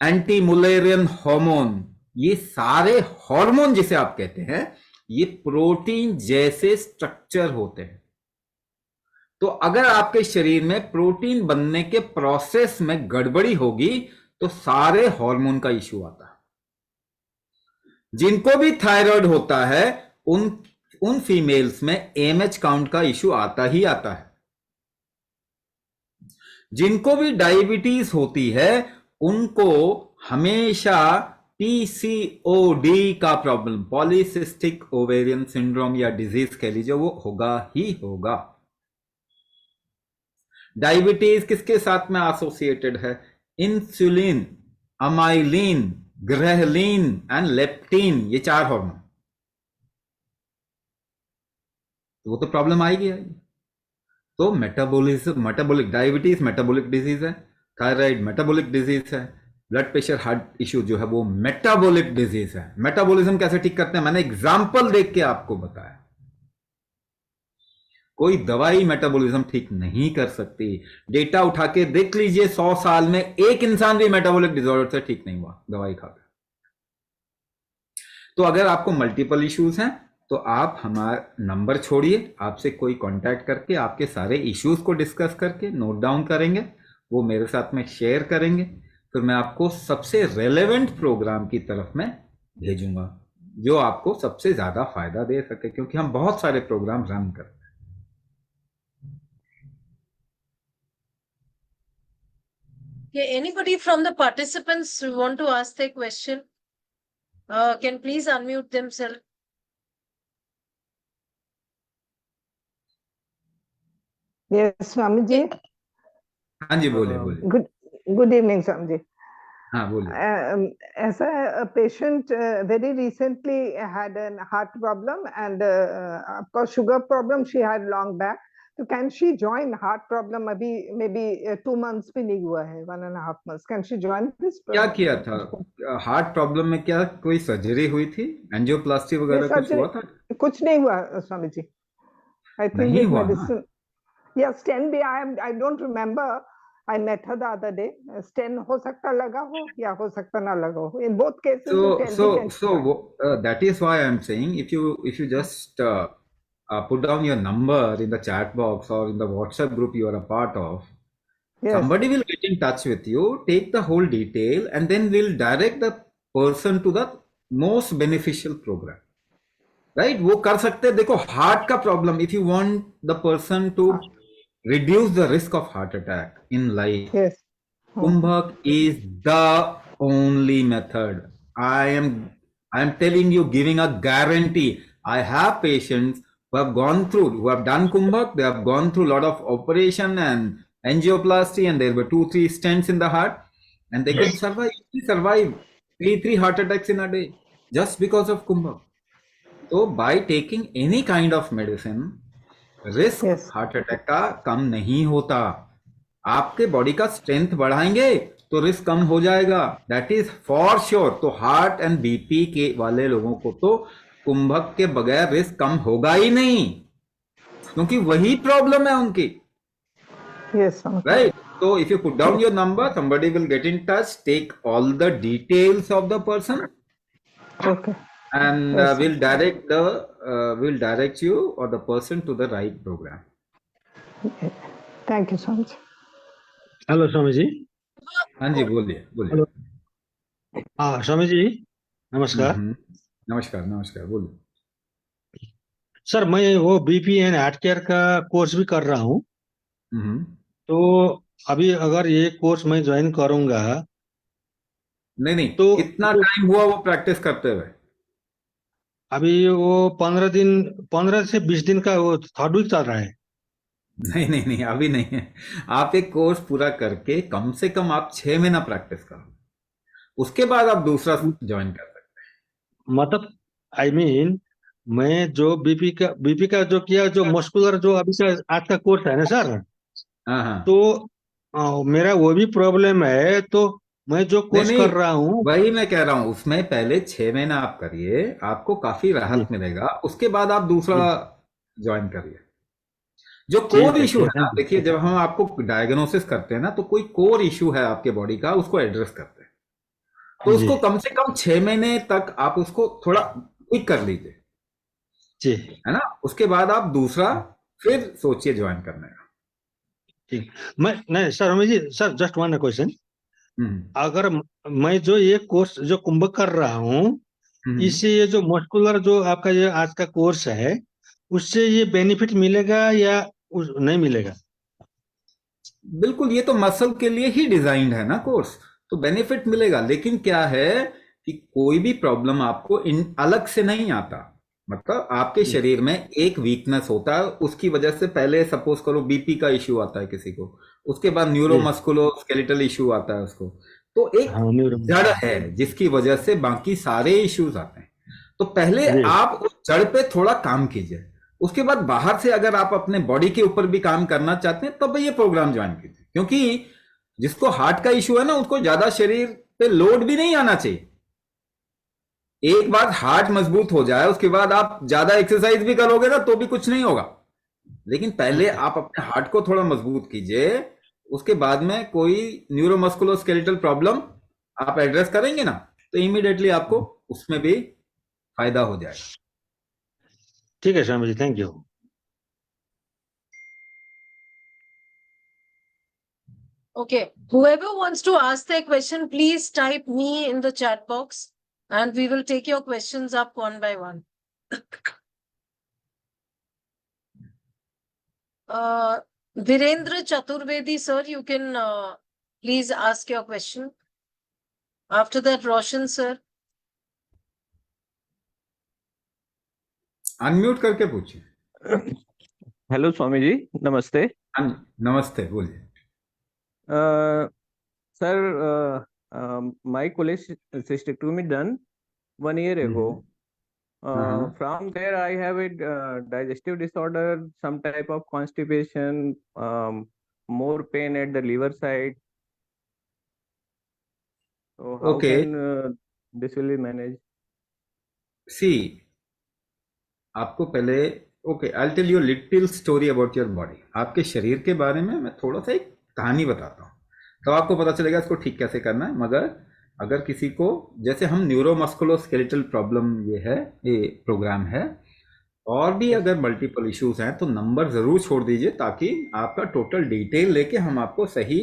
anti mullerian hormone. ये सारे हार्मोन जिसे आप कहते हैं, ये प्रोटीन जैसे स्ट्रक्चर होते हैं. तो अगर आपके शरीर में प्रोटीन बनने के प्रोसेस में गड़बड़ी होगी तो सारे हार्मोन का इश्यू आता है. जिनको भी थायराइड होता है उन फीमेल्स में AMH काउंट का इश्यू आता ही आता है. जिनको भी डायबिटीज होती है उनको हमेशा PCOD का प्रॉब्लम, पॉलीसिस्टिक ओवेरियन सिंड्रोम या डिजीज कह लीजिए, वो होगा ही होगा. डायबिटीज किसके साथ में एसोसिएटेड है? Insulin, amylin, ghrelin and leptin, ये 4 हार्मोन. वो तो प्रॉब्लम आएगी. तो metabolism, metabolic diabetes metabolic disease है, थायराइड मेटाबॉलिक डिजीज है, ब्लड प्रेशर हार्ट इश्यू जो है वो मेटाबॉलिक डिजीज है. मेटाबॉलिज्म कैसे ठीक करते हैं? मैंने एग्जांपल देख के आपको बताया. कोई दवाई मेटाबॉलिज्म ठीक नहीं कर सकती. डेटा उठा के देख लीजिए, 100 साल में एक इंसान भी मेटाबॉलिक डिसऑर्डर से ठीक नहीं हुआ दवाई खाकर. तो अगर आपको मल्टीपल इश्यूज हैं तो आप हमारा नंबर छोड़िए, आपसे कोई कांटेक्ट करके आपके सारे इश्यूज को डिस्कस करके नोट डाउन करेंगे, वो मेरे साथ में शेयर करेंगे. फिर मैं आपको सबसे रेलेवेंट प्रोग्राम की तरफ में भेजूंगा जो आपको सबसे ज्यादा फायदा दे सके, क्योंकि हम बहुत सारे प्रोग्राम रन करते हैं. Okay, anybody from the participants who want to ask their question, can please unmute themselves. Yes, Swamiji. हाँ जी, बोलिए बोलिए. Good evening, Swamiji. हाँ बोलिए। As a patient very recently had a heart problem and of course sugar problem she had long back. So can she join heart problem? Maybe 2 months भी नहीं हुआ है, 1.5 months. Can she join this? क्या किया था heart problem में? क्या कोई सर्जरी हुई थी, एंजियोप्लास्टी वगैरह कुछ हुआ था? कुछ नहीं हुआ स्वामी जी. I think नहीं with हुआ ना? medicine. Yeah, stent भी I don't remember. I met her the other day. Stent हो सकता लगा हो या हो सकता ना लगा हो. In both cases, you tell me can she join. That is why I'm saying if you just put down your number in the chat box or in the WhatsApp group you are a part of, Yes. somebody will get in touch with you, take the whole detail, and then we'll direct the person to the most beneficial program. Right? वो कर सकते हैं. देखो heart का problem, if you want the person to reduce the risk of heart attack in life, Yes. Kumbhak is the only method. I am telling you, giving a guarantee. I have patients who have gone through, who have done Kumbhak, they have gone through a lot of operation and angioplasty, and there were 2-3 stents in the heart, and they could survive 3 heart attacks in a day just because of Kumbhak. So by taking any kind of medicine, risk Yes. Heart attack का कम नहीं होता. आपके body का strength बढ़ाएंगे तो risk कम हो जाएगा, that is for sure. तो हार्ट एंड बीपी के वाले लोगों को तो कुंभक के बगैर रिस्क कम होगा ही नहीं, क्योंकि वही प्रॉब्लम है उनकी. Yes. राइट? तो if you put down your number, somebody will get in touch, take all the details of the person, Okay. and Yes. we'll direct you or the person to the right program. Thank you so much. Hello Swami ji. हाँ जी, बोलिए बोलिए. Hello. हाँ स्वामी जी नमस्कार. नमस्कार नमस्कार, बोलिए. Sir मैं वो बीपी एंड हार्ट केयर का कोर्स भी कर रहा हूँ. तो अभी अगर ये कोर्स मैं ज्वाइन करूंगा नहीं तो कितना टाइम हुआ वो प्रैक्टिस करते हुए? अभी वो 15 से 20 दिन का वो 3rd वीक चल रहा है. नहीं अभी नहीं है. आप एक कोर्स पूरा करके कम से कम आप 6 महीना प्रैक्टिस करो, उसके बाद आप दूसरा ज्वाइन कर सकते हैं. मतलब आई मीन मैं जो बीपी का जो किया, जो मस्कुलर जो अभी का आज का कोर्स है ना सर, हाँ. तो मेरा वो भी प्रॉब्लम है. तो मैं जो कोर्स कर रहा हूँ वही मैं कह रहा हूँ, उसमें पहले 6 महीना आप करिए, आपको काफी राहत मिलेगा, उसके बाद आप दूसरा ज्वाइन करिए. जो कोर इशू है ना, देखिए जब हम आपको डायग्नोसिस करते हैं ना, तो कोई कोर इशू है आपके बॉडी का, उसको एड्रेस करते हैं. तो उसको कम से कम 6 महीने तक आप उसको थोड़ा क्विक कर लीजिए, है ना. उसके बाद आप दूसरा फिर सोचिए ज्वाइन करने का. ठीक. नहीं sir, Ramesh ji sir, just one question. अगर मैं जो ये कोर्स जो कुंभक कर रहा हूँ, इससे ये जो मस्कुलर जो आपका ये आज का कोर्स है, उससे ये बेनिफिट मिलेगा या नहीं मिलेगा? बिल्कुल, ये तो मसल के लिए ही डिजाइंड है ना कोर्स, तो बेनिफिट मिलेगा. लेकिन क्या है कि कोई भी प्रॉब्लम आपको अलग से नहीं आता. मतलब आपके शरीर में एक वीकनेस होता है, उसकी वजह से पहले सपोज करो बीपी का इश्यू आता है किसी को, उसके बाद न्यूरोमस्कुलोस्केलेटल इश्यू आता है उसको, तो एक जड़ है जिसकी वजह से बाकी सारे इश्यूज आते हैं. तो पहले आप उस जड़ पे थोड़ा काम कीजिए, उसके बाद बाहर से अगर आप अपने बॉडी के ऊपर भी काम करना चाहते हैं तब ये प्रोग्राम ज्वाइन कीजिए. क्योंकि जिसको हार्ट का इश्यू है ना, उसको ज्यादा शरीर पे लोड भी नहीं आना चाहिए. एक बार हार्ट मजबूत हो जाए, उसके बाद आप ज्यादा एक्सरसाइज भी करोगे ना तो भी कुछ नहीं होगा. लेकिन पहले आप अपने हार्ट को थोड़ा मजबूत कीजिए, उसके बाद में कोई न्यूरोमस्कुलोस्केलेटल प्रॉब्लम आप एड्रेस करेंगे ना, तो इमीडिएटली आपको उसमें भी फायदा हो जाएगा. ठीक है Swami ji, thank you. Okay, whoever wants to ask their question, please type me in the chat box and we will take your questions up one by one. Virendra Chaturvedi, sir, you can please ask your question. After that, Roshan, sir. Unmute करके पूछिए. Hello Swami जी, नमस्ते. नमस्ते, बोलिए. Sir my cholecystectomy done 1 year ago. From there, I have a digestive disorder, some type of constipation, more pain at the liver side. So how Okay. can this will be managed? See, आपको पहले okay I tell you little story about your body. आपके शरीर के बारे में मैं थोड़ा सा एक कहानी बताता हूँ, तो आपको पता चलेगा इसको ठीक कैसे करना है. मगर अगर किसी को, जैसे हम न्यूरोमस्कुलोस्केलेटल प्रॉब्लम ये है, ये प्रोग्राम है, और भी अगर मल्टीपल इश्यूज हैं तो नंबर जरूर छोड़ दीजिए, ताकि आपका टोटल डिटेल लेके हम आपको सही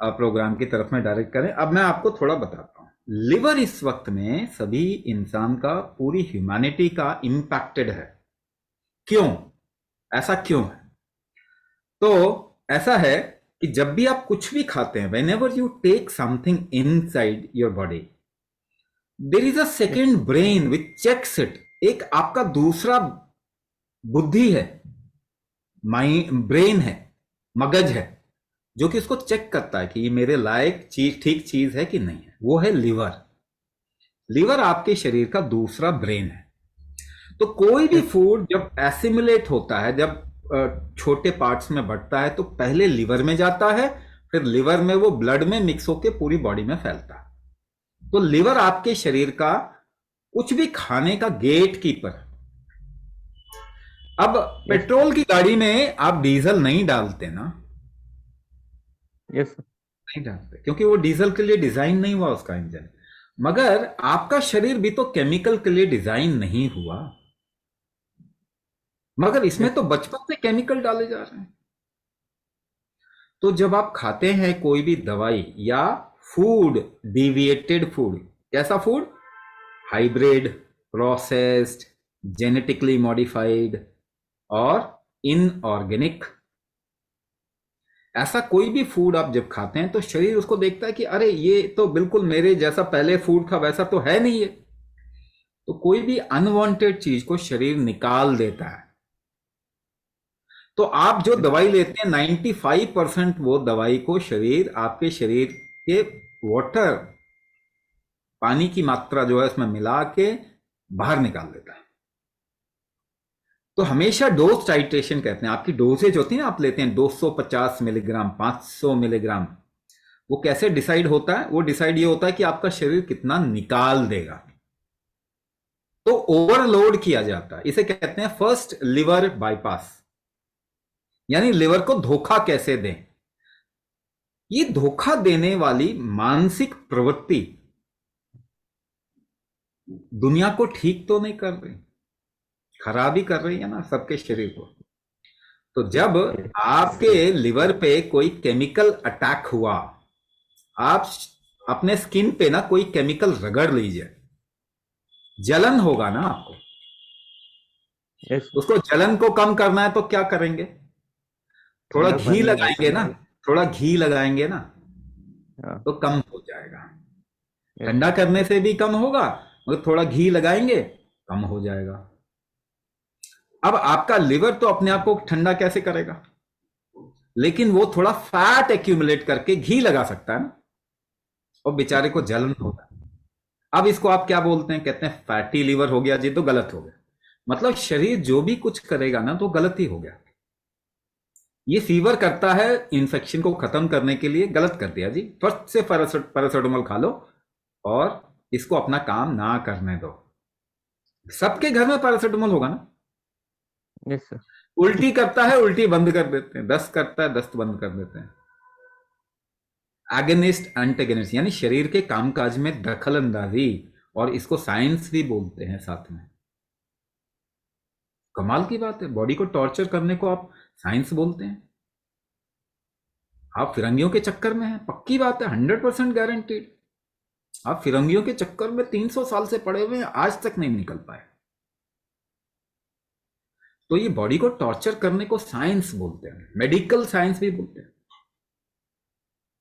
प्रोग्राम की तरफ में डायरेक्ट करें. अब मैं आपको थोड़ा बताता हूँ. लिवर इस वक्त में सभी इंसान का, पूरी ह्यूमैनिटी का इंपैक्टेड है. क्यों? ऐसा क्यों है? तो ऐसा है कि जब भी आप कुछ भी खाते हैं, whenever you take something inside your body, there is a second brain which checks it. एक आपका दूसरा बुद्धि है, ब्रेन है, मगज है, जो कि उसको चेक करता है कि ये मेरे लायक चीज, ठीक चीज है कि नहीं है. वो है लिवर. लिवर आपके शरीर का दूसरा ब्रेन है. तो कोई भी फूड जब एसिमुलेट होता है, जब छोटे पार्ट्स में बढ़ता है, तो पहले लिवर में जाता है, फिर लिवर में वो ब्लड में मिक्स होकर पूरी बॉडी में फैलता है. तो लिवर आपके शरीर का कुछ भी खाने का गेट कीपर. अब पेट्रोल की गाड़ी में आप डीजल नहीं डालते ना? यस नहीं डालते, क्योंकि वो डीजल के लिए डिजाइन नहीं हुआ उसका इंजन. मगर आपका शरीर भी तो केमिकल के लिए डिजाइन नहीं हुआ, मगर इसमें तो बचपन से केमिकल डाले जा रहे हैं. तो जब आप खाते हैं कोई भी दवाई या फूड, डिविएटेड फूड, कैसा food? Hybrid, processed, genetically modified और इनऑर्गेनिक, ऐसा कोई भी फूड आप जब खाते हैं तो शरीर उसको देखता है कि अरे ये तो बिल्कुल मेरे जैसा पहले फूड था वैसा तो है नहीं है. तो कोई भी अनवांटेड चीज को शरीर निकाल देता है. तो आप जो दवाई लेते हैं 95% वो दवाई को शरीर, आपके शरीर के वाटर, पानी की मात्रा जो है उसमें मिला के बाहर निकाल देता है. तो हमेशा डोज टाइट्रेशन कहते हैं. आपकी डोजेज होती है ना, आप लेते हैं 250 मिलीग्राम, 500 मिलीग्राम, वो कैसे डिसाइड होता है? वो डिसाइड ये होता है कि आपका शरीर कितना निकाल देगा. तो ओवरलोड किया जाता है. इसे कहते हैं फर्स्ट लिवर बाईपास, यानी लिवर को धोखा कैसे दें. ये धोखा देने वाली मानसिक प्रवृत्ति दुनिया को ठीक तो नहीं कर रही, खराब ही कर रही है ना सबके शरीर को. तो जब आपके लिवर पे कोई केमिकल अटैक हुआ, आप अपने स्किन पे ना कोई केमिकल रगड़ लीजिए, जलन होगा ना आपको. यस उसको जलन को कम करना है तो क्या करेंगे? थोड़ा ठंडा घी पानी लगाएंगे ना, थोड़ा घी लगाएंगे ना, हाँ तो कम हो जाएगा. यस ठंडा करने से भी कम होगा, मगर थोड़ा घी लगाएंगे कम हो जाएगा. अब आपका लिवर तो अपने आप को ठंडा कैसे करेगा? लेकिन वो थोड़ा फैट एक्यूमुलेट करके घी लगा सकता है ना, और बेचारे को जलन होगा. अब इसको आप क्या बोलते हैं? कहते हैं फैटी लिवर हो गया जी, तो गलत हो गया. मतलब शरीर जो भी कुछ करेगा ना तो गलत ही हो गया. ये फीवर करता है इन्फेक्शन को खत्म करने के लिए, गलत कर दिया जी. फर्स्ट से पैरासिटामोल खा लो और इसको अपना काम ना करने दो. सबके घर में पैरासिटामोल होगा ना. यस सर उल्टी करता है, उल्टी बंद कर देते हैं. दस्त करता है, दस्त बंद कर देते हैं. एगनिस्ट, एंटेगनिस्ट, यानी शरीर के कामकाज में दखल अंदाजी, और इसको साइंस भी बोलते हैं साथ में. कमाल की बात है, बॉडी को टॉर्चर करने को आप साइंस बोलते हैं. आप फिरंगियों के चक्कर में हैं, पक्की बात है, 100% गारंटीड. आप फिरंगियों के चक्कर में 300 साल से पड़े हुए हैं, आज तक नहीं निकल पाए. तो ये बॉडी को टॉर्चर करने को साइंस बोलते हैं, मेडिकल साइंस भी बोलते हैं.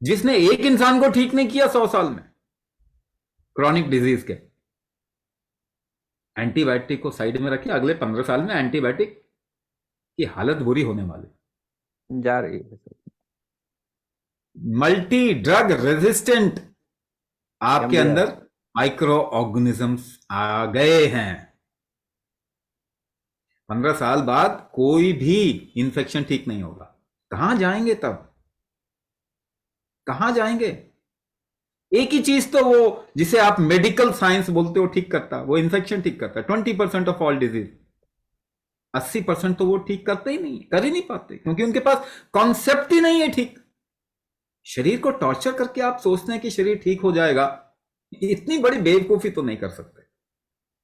जिसने एक इंसान को ठीक नहीं किया 100 साल में क्रॉनिक डिजीज के, एंटीबायोटिक को साइड में रखिए, अगले 15 साल में एंटीबायोटिक की हालत बुरी होने वाली. जा रही है सर. मल्टी ड्रग रेजिस्टेंट आपके MDR. अंदर माइक्रो ऑर्गेनिजम्स आ गए हैं। 15 साल बाद कोई भी इंफेक्शन ठीक नहीं होगा। कहां जाएंगे तब? कहां जाएंगे? एक ही चीज तो वो जिसे आप मेडिकल साइंस बोलते हो ठीक करता, वो इन्फेक्शन ठीक करता है। 20% ऑफ ऑल डिजीज, 80% तो वो ठीक करते ही नहीं, कर ही नहीं पाते, क्योंकि उनके पास कॉन्सेप्ट ही नहीं है ठीक। शरीर को टॉर्चर करके आप सोचते हैं कि शरीर ठीक हो जाएगा, इतनी बड़ी बेवकूफी तो नहीं कर सकते,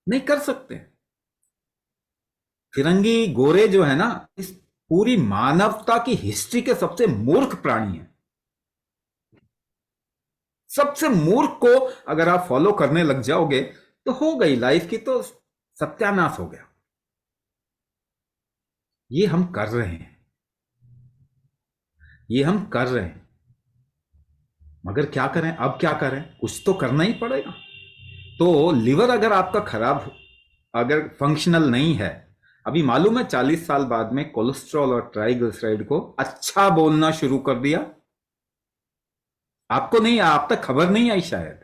नहीं कर सकते। फिरंगी गोरे जो है ना, इस पूरी मानवता की हिस्ट्री के सबसे मूर्ख प्राणी है। सबसे मूर्ख को अगर आप फॉलो करने लग जाओगे तो हो गई लाइफ की तो सत्यानाश हो गया। ये हम कर रहे हैं, ये हम कर रहे हैं, मगर क्या करें? अब क्या करें? कुछ तो करना ही पड़ेगा। तो लिवर अगर आपका खराब, अगर फंक्शनल नहीं है, अभी मालूम है 40 साल बाद में कोलेस्ट्रॉल और ट्राइग्लिसराइड को अच्छा बोलना शुरू कर दिया। आपको नहीं, आप तक खबर नहीं आई शायद,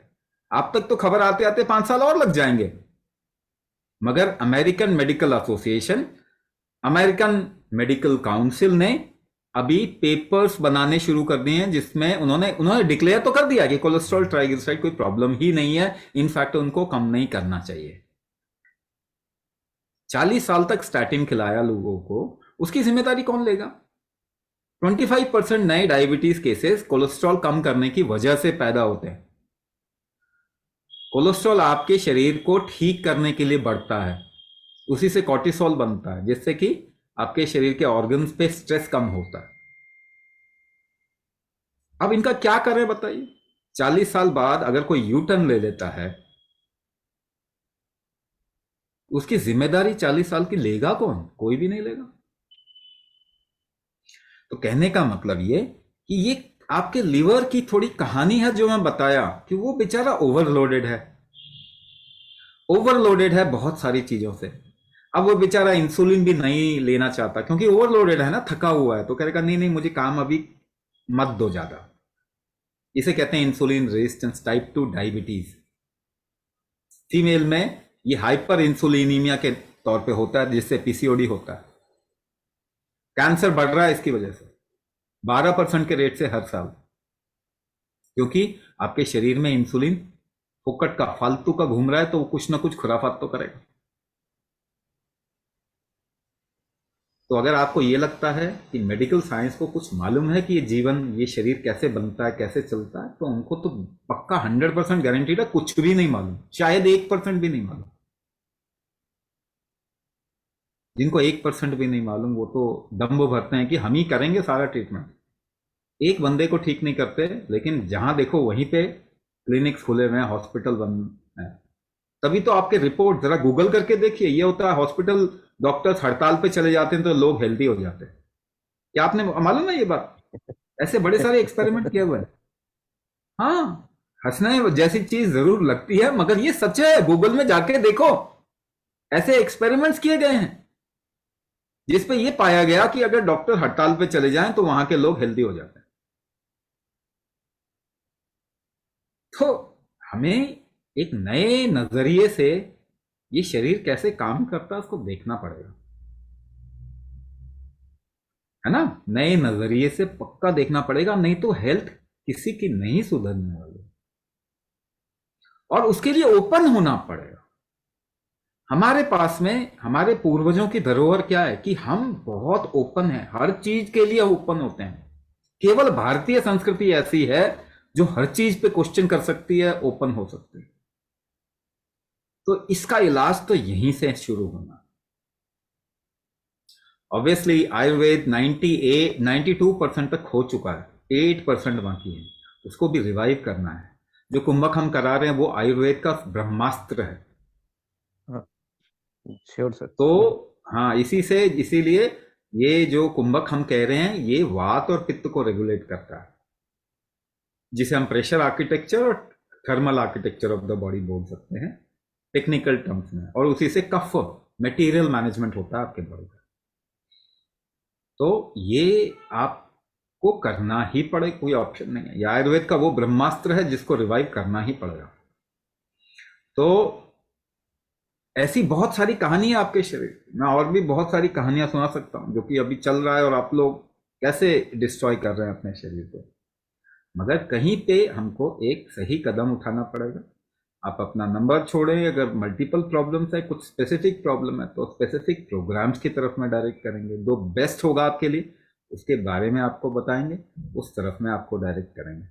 आप तक तो खबर आते आते 5 साल और लग जाएंगे। मगर American medical association, American medical council ने अभी पेपर्स बनाने शुरू कर दिए हैं जिसमें उन्होंने डिक्लेयर तो कर दिया कि कोलेस्ट्रॉल ट्राइग्लिसराइड कोई प्रॉब्लम ही नहीं है, इनफैक्ट उनको कम नहीं करना चाहिए। 40 साल तक स्टैटिन खिलाया लोगों को, उसकी जिम्मेदारी कौन लेगा? 25% नए डायबिटीज केसेस कोलेस्ट्रॉल कम करने की वजह से पैदा होते हैं। कोलेस्ट्रॉल आपके शरीर को ठीक करने के लिए बढ़ता है, उसी से कॉर्टिसोल बनता है, जिससे कि आपके शरीर के ऑर्गन्स पे स्ट्रेस कम होता है। अब इनका क्या करें बताइए? 40 साल बाद अगर कोई यू टर्न ले लेता है, उसकी जिम्मेदारी 40 साल की लेगा कौन? कोई भी नहीं लेगा। तो कहने का मतलब ये कि ये आपके लिवर की थोड़ी कहानी है जो मैं बताया, कि वो बेचारा ओवरलोडेड है, ओवरलोडेड है बहुत सारी चीजों से। अब वो बेचारा इंसुलिन भी नहीं लेना चाहता क्योंकि ओवरलोडेड है ना, थका हुआ है, तो कहेगा नहीं नहीं मुझे काम अभी मत दो ज्यादा। इसे कहते हैं insulin resistance type 2 diabetes. Female में ये हाइपर इंसुलिनीमिया के तौर पे होता है, जिससे पीसीओडी होता है। कैंसर बढ़ रहा है इसकी वजह से 12% के रेट से हर साल, क्योंकि आपके शरीर में इंसुलिन फोकट का, फालतू का घूम रहा है, तो वो कुछ ना कुछ खुराफात तो करेगा। तो अगर आपको ये लगता है कि मेडिकल साइंस को कुछ मालूम है कि ये जीवन, ये शरीर कैसे बनता है, कैसे चलता है, तो उनको तो पक्का 100% गारंटीड है कुछ भी नहीं मालूम, शायद 1% भी नहीं मालूम। जिनको 1% भी नहीं मालूम वो तो दम्भ भरते हैं कि हम ही करेंगे सारा ट्रीटमेंट। एक बंदे को ठीक नहीं करते, लेकिन जहां देखो वहीं पे क्लिनिक्स खुले हुए हैं, हॉस्पिटल बन है। तभी तो आपके रिपोर्ट जरा गूगल करके देखिए, ये होता है हॉस्पिटल डॉक्टर्स हड़ताल पे चले जाते हैं तो लोग हेल्दी हो जाते हैं। क्या आपने मालूम है ये बात? ऐसे बड़े सारे एक्सपेरिमेंट किए हुए हैं। हाँ, हंसने जैसी चीज जरूर लगती है, मगर ये सच है, गूगल में जाके देखो, ऐसे एक्सपेरिमेंट्स किए गए हैं जिसपे ये पाया गया कि अगर डॉक्टर हड़ताल पे चले जाएं तो वहां के लोग हेल्दी हो जाते हैं। तो हमें एक नए नजरिए से ये शरीर कैसे काम करता है उसको देखना पड़ेगा, है ना? नए नजरिए से पक्का देखना पड़ेगा, नहीं तो हेल्थ किसी की नहीं सुधरने वाली। और उसके लिए ओपन होना पड़ेगा। हमारे पास में हमारे पूर्वजों की धरोहर क्या है कि हम बहुत ओपन हैं, हर चीज के लिए ओपन होते हैं। केवल भारतीय संस्कृति ऐसी है जो हर चीज पे क्वेश्चन कर सकती है, ओपन हो सकती है। तो इसका इलाज तो यहीं से शुरू होना। ऑब्वियसली आयुर्वेद 92% तक हो चुका है, 8% बाकी है, उसको भी रिवाइव करना है। जो कुंभक हम करा रहे हैं वो आयुर्वेद का ब्रह्मास्त्र है। Sure sir. तो हाँ, इसीलिए ये जो कुंभक हम कह रहे हैं ये वात और पित्त को रेगुलेट करता है, जिसे हम प्रेशर आर्किटेक्चर और thermal architecture of the body बोल सकते हैं टेक्निकल टर्म्स में। और उसी से कफ मटेरियल मैनेजमेंट होता है आपके बॉडी का। तो ये आप आपको करना ही पड़े, कोई ऑप्शन नहीं है। ये आयुर्वेद का वो ब्रह्मास्त्र है जिसको रिवाइव करना ही पड़ेगा। तो ऐसी बहुत सारी कहानियां आपके शरीर में, और भी बहुत सारी कहानियां सुना सकता हूं जो कि अभी चल रहा है और आप लोग कैसे डिस्ट्रॉय कर रहे हैं अपने शरीर को। मगर कहीं पे हमको एक सही कदम उठाना पड़ेगा। आप अपना नंबर छोड़ें, अगर मल्टीपल प्रॉब्लम्स है, कुछ स्पेसिफिक प्रॉब्लम है, तो स्पेसिफिक प्रोग्राम्स की तरफ में डायरेक्ट करेंगे। जो बेस्ट होगा आपके लिए उसके बारे में आपको बताएंगे, उस तरफ में आपको डायरेक्ट करेंगे।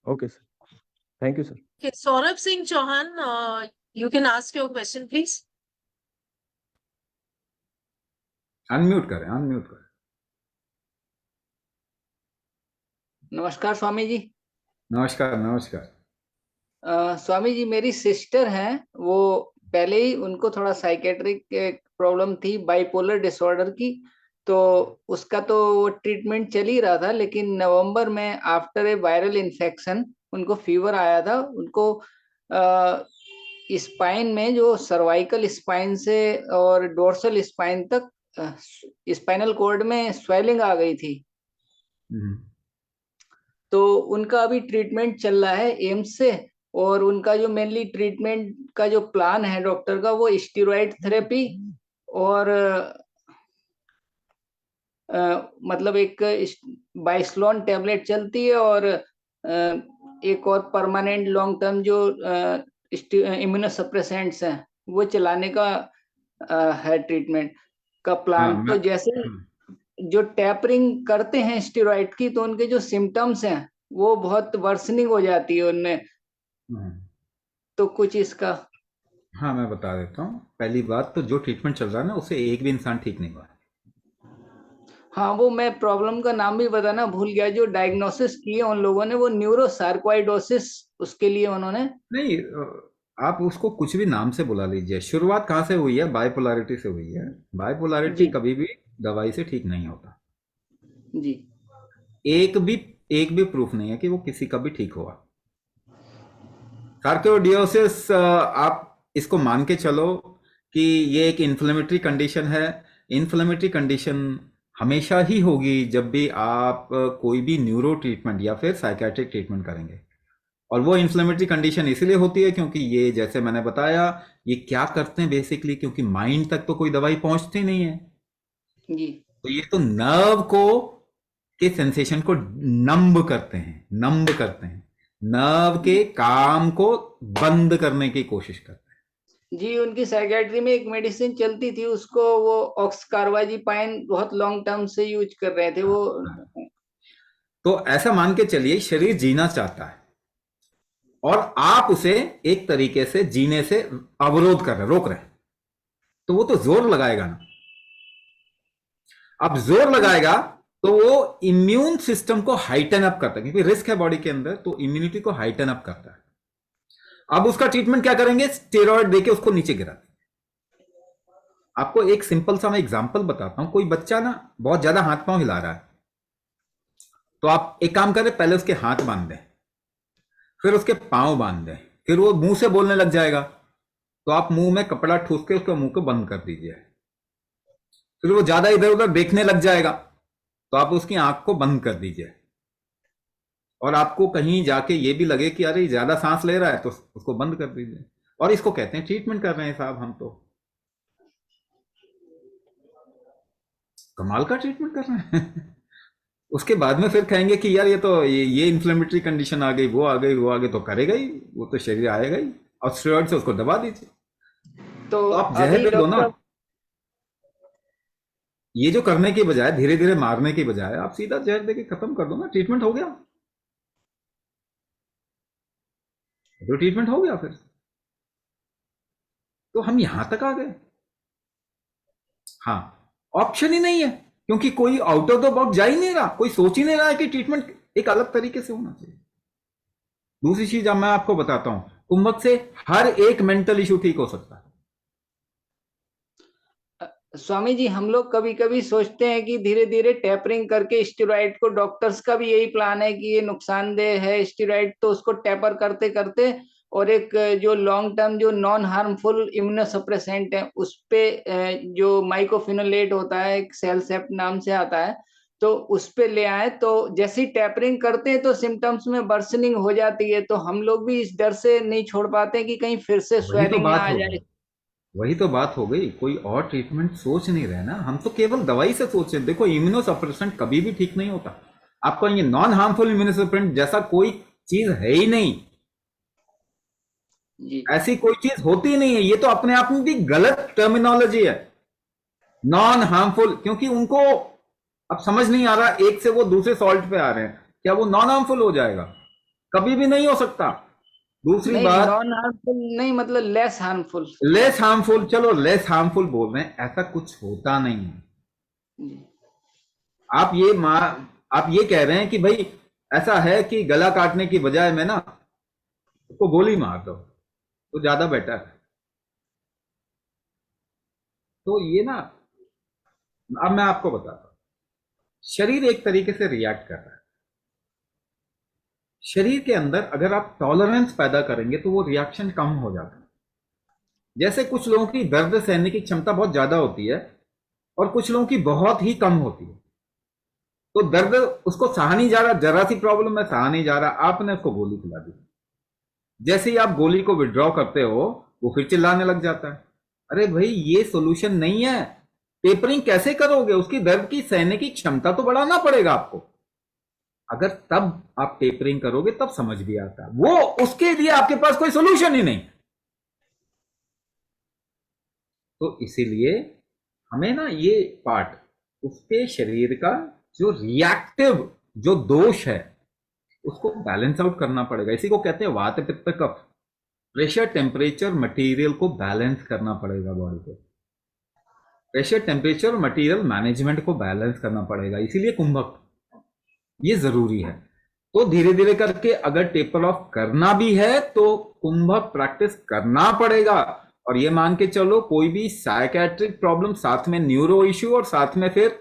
Okay, sir. Thank you, sir. Okay, Saurabh Singh Chauhan, you can ask your question, please. Unmute करें, अनम्यूट करें। नमस्कार स्वामी जी। नमस्कार, नमस्कार। स्वामी जी, मेरी सिस्टर हैं, वो पहले ही उनको थोड़ा साइकेट्रिक प्रॉब्लम थी, बाइपोलर डिसऑर्डर की। तो उसका तो ट्रीटमेंट चल ही रहा था, लेकिन नवंबर में आफ्टर ए वायरल इन्फेक्शन उनको फीवर आया था। उनको स्पाइन में, जो सर्वाइकल स्पाइन से और डोर्सल स्पाइन तक स्पाइनल कॉर्ड में स्वेलिंग आ गई थी। तो उनका अभी ट्रीटमेंट चल रहा है एम्स से, और उनका जो मेनली ट्रीटमेंट का जो प्लान है डॉक्टर का, वो स्टेरॉइड थेरेपी और मतलब एक बाइस्लोन टैबलेट चलती है, और एक और परमानेंट लॉन्ग टर्म जो इम्यूनोसप्रेसेंट्स हैं वो चलाने का है ट्रीटमेंट का प्लान। हाँ, तो जैसे जो टैपरिंग करते हैं स्टेरॉइड की, तो उनके जो सिम्टम्स हैं वो बहुत वर्सनिंग हो जाती है उनमें। तो कुछ इसका। हाँ, मैं बता देता हूँ। पहली बात तो जो ट्रीटमेंट चल रहा है ना, उससे एक भी इंसान ठीक नहीं हुआ। हाँ, वो मैं प्रॉब्लम का नाम भी बताना भूल गया। जो डायग्नोसिस किए उन लोगों ने, वो न्यूरोसार्कोइडोसिस उसके लिए उन्होंने। नहीं, आप उसको कुछ भी नाम से बुला लीजिए। शुरुआत कहाँ से हुई है? बाइपोलैरिटी से हुई है। बाइपोलैरिटी जी कभी भी दवाई से ठीक नहीं होता। जी। एक भी प्रूफ नहीं है कि वो किसी का भी ठीक हुआ। सार्कोइडोसिस, आप इसको मान के चलो कि ये एक इन्फ्लेमेटरी कंडीशन है। इन्फ्लेमेटरी कंडीशन हमेशा ही होगी जब भी आप कोई भी न्यूरो ट्रीटमेंट या फिर साइकेट्रिक ट्रीटमेंट करेंगे। और वो इन्फ्लेमेटरी कंडीशन इसलिए होती है क्योंकि ये, जैसे मैंने बताया, ये क्या करते हैं बेसिकली, क्योंकि माइंड तक तो कोई दवाई पहुंचती नहीं है। जी। तो ये तो नर्व को के सेंसेशन को नंब करते हैं, नर्व के काम को बंद करने की कोशिश करते हैं। जी, उनकी साइकेट्री में एक मेडिसिन चलती थी, उसको वो ऑक्सकार्बाजिपाइन बहुत लॉन्ग टर्म से यूज कर रहे थे वो। तो ऐसा मान के चलिए, शरीर जीना चाहता है और आप उसे एक तरीके से जीने से अवरोध कर रहे, रोक रहे, तो वो तो जोर लगाएगा ना। अब जोर लगाएगा तो वो इम्यून सिस्टम को हाइटन अप करता है, क्योंकि रिस्क है बॉडी के अंदर, तो इम्यूनिटी को हाइटन अप करता है। अब उसका ट्रीटमेंट क्या करेंगे? स्टेरॉइड देके उसको नीचे गिरा। आपको एक सिंपल सा मैं एग्जांपल बताता हूं। कोई बच्चा ना बहुत ज्यादा हाथ पांव हिला रहा है, तो आप एक काम करें, पहले उसके हाथ बांध दें, फिर उसके पांव बांध दें, फिर वो मुंह से बोलने लग जाएगा, तो आप मुंह में कपड़ा ठूस के उसके मुंह को बंद कर दीजिए। फिर वो ज्यादा इधर उधर देखने लग जाएगा, तो आप उसकी आंख को बंद कर दीजिए। और आपको कहीं जाके ये भी लगे कि अरे ज्यादा सांस ले रहा है, तो उसको बंद कर दीजिए। और इसको कहते हैं ट्रीटमेंट कर रहे हैं साहब हम तो। कमाल का ट्रीटमेंट कर रहे हैं। उसके बाद में फिर कहेंगे कि यार ये तो ये इन्फ्लेमेटरी कंडीशन आ गई, वो आ गई, तो करेगा ही, वो तो शरीर आएगा ही, और स्टेरॉइड से उसको दबा दीजिए। तो आप जहर दे दो ना। ये जो करने की बजाय, धीरे धीरे मारने की बजाय, आप सीधा जहर देके खत्म कर दो ना, ट्रीटमेंट हो गया। तो ट्रीटमेंट हो गया फिर। तो हम यहां तक आ गए। हाँ, ऑप्शन ही नहीं है, क्योंकि कोई आउट ऑफ द बॉक्स जा ही नहीं रहा, कोई सोच ही नहीं रहा है कि ट्रीटमेंट एक अलग तरीके से होना चाहिए। दूसरी चीज अब मैं आपको बताता हूं, कुंभक से हर एक मेंटल इशू ठीक हो सकता है। स्वामी जी, हम लोग कभी कभी सोचते हैं कि धीरे धीरे टेपरिंग करके स्टेरॉइड को, डॉक्टर्स का भी यही प्लान है कि ये नुकसानदेह है स्टेरॉइड, तो उसको टेपर करते करते, और एक जो लॉन्ग टर्म जो नॉन हार्मफुल इम्यूनोसप्रेसेंट है उस पे जो माइकोफिनोलेट होता है, एक सेलसेप्ट नाम से आता है, तो उस पे ले आए। तो जैसे ही टैपरिंग करते हैं तो सिम्टम्स में वर्सनिंग हो जाती है, तो हम लोग भी इस डर से नहीं छोड़ पाते हैं कि कहीं फिर से वही तो स्वेलिंग ना बात आ हो जाए। गई, वही तो बात हो गई। कोई और ट्रीटमेंट सोच नहीं रहे ना, हम तो केवल दवाई से सोच रहे हैं। देखो इम्यूनोसप्रेसेंट कभी भी ठीक नहीं होता। आपका ये नॉन हार्मफुल इम्यूनोसप्रेसेंट जैसा कोई चीज है ही नहीं, जी ऐसी कोई चीज होती नहीं है। ये तो अपने आप में भी गलत टर्मिनोलॉजी है, नॉन हार्मफुल, क्योंकि उनको अब समझ नहीं आ रहा, एक से वो दूसरे सॉल्ट पे आ रहे हैं, क्या वो नॉन हार्मफुल हो जाएगा? कभी भी नहीं हो सकता। दूसरी नहीं, बात, नॉन हार्मफुल नहीं, मतलब लेस हार्मफुल। लेस हार्मफुल, चलो लेस हार्मफुल बोल रहे हैं, ऐसा कुछ होता नहीं है। आप ये कह रहे हैं कि भाई ऐसा है कि गला काटने की बजाय में ना उसको गोली मार दो तो ज्यादा बेटर है। तो ये ना, अब मैं आपको बताता हूं, शरीर एक तरीके से रिएक्ट कर रहा है। शरीर के अंदर अगर आप टॉलरेंस पैदा करेंगे तो वो रिएक्शन कम हो जाता है। जैसे कुछ लोगों की दर्द सहने की क्षमता बहुत ज्यादा होती है और कुछ लोगों की बहुत ही कम होती है। तो दर्द उसको सहा नहीं जा रहा, जरा सी प्रॉब्लम है, सहा नहीं जा रहा, आपने उसको गोली खिला दी। जैसे ही आप गोली को विड्रॉ करते हो वो फिर चिल्लाने लग जाता है। अरे भाई ये सोल्यूशन नहीं है। टेपरिंग कैसे करोगे? उसकी दर्द की सहने की क्षमता तो बढ़ाना पड़ेगा आपको। अगर तब आप टेपरिंग करोगे तब समझ भी आता है, वो उसके लिए आपके पास कोई सोल्यूशन ही नहीं। तो इसीलिए हमें ना ये पार्ट, उसके शरीर का जो रिएक्टिव जो दोष है उसको बैलेंस आउट करना पड़ेगा। इसी को कहते हैं वात पित्त कफ। प्रेशर, टेम्परेचर, मटेरियल को बैलेंस करना पड़ेगा बॉडी पे। प्रेशर, टेम्परेचर, मटेरियल मैनेजमेंट को बैलेंस करना पड़ेगा। इसीलिए कुंभक ये जरूरी है। तो धीरे धीरे करके अगर टेपर ऑफ करना भी है तो कुंभक प्रैक्टिस करना पड़ेगा। और ये मान के चलो, कोई भी साइकेट्रिक प्रॉब्लम, साथ में न्यूरो इश्यू और साथ में फिर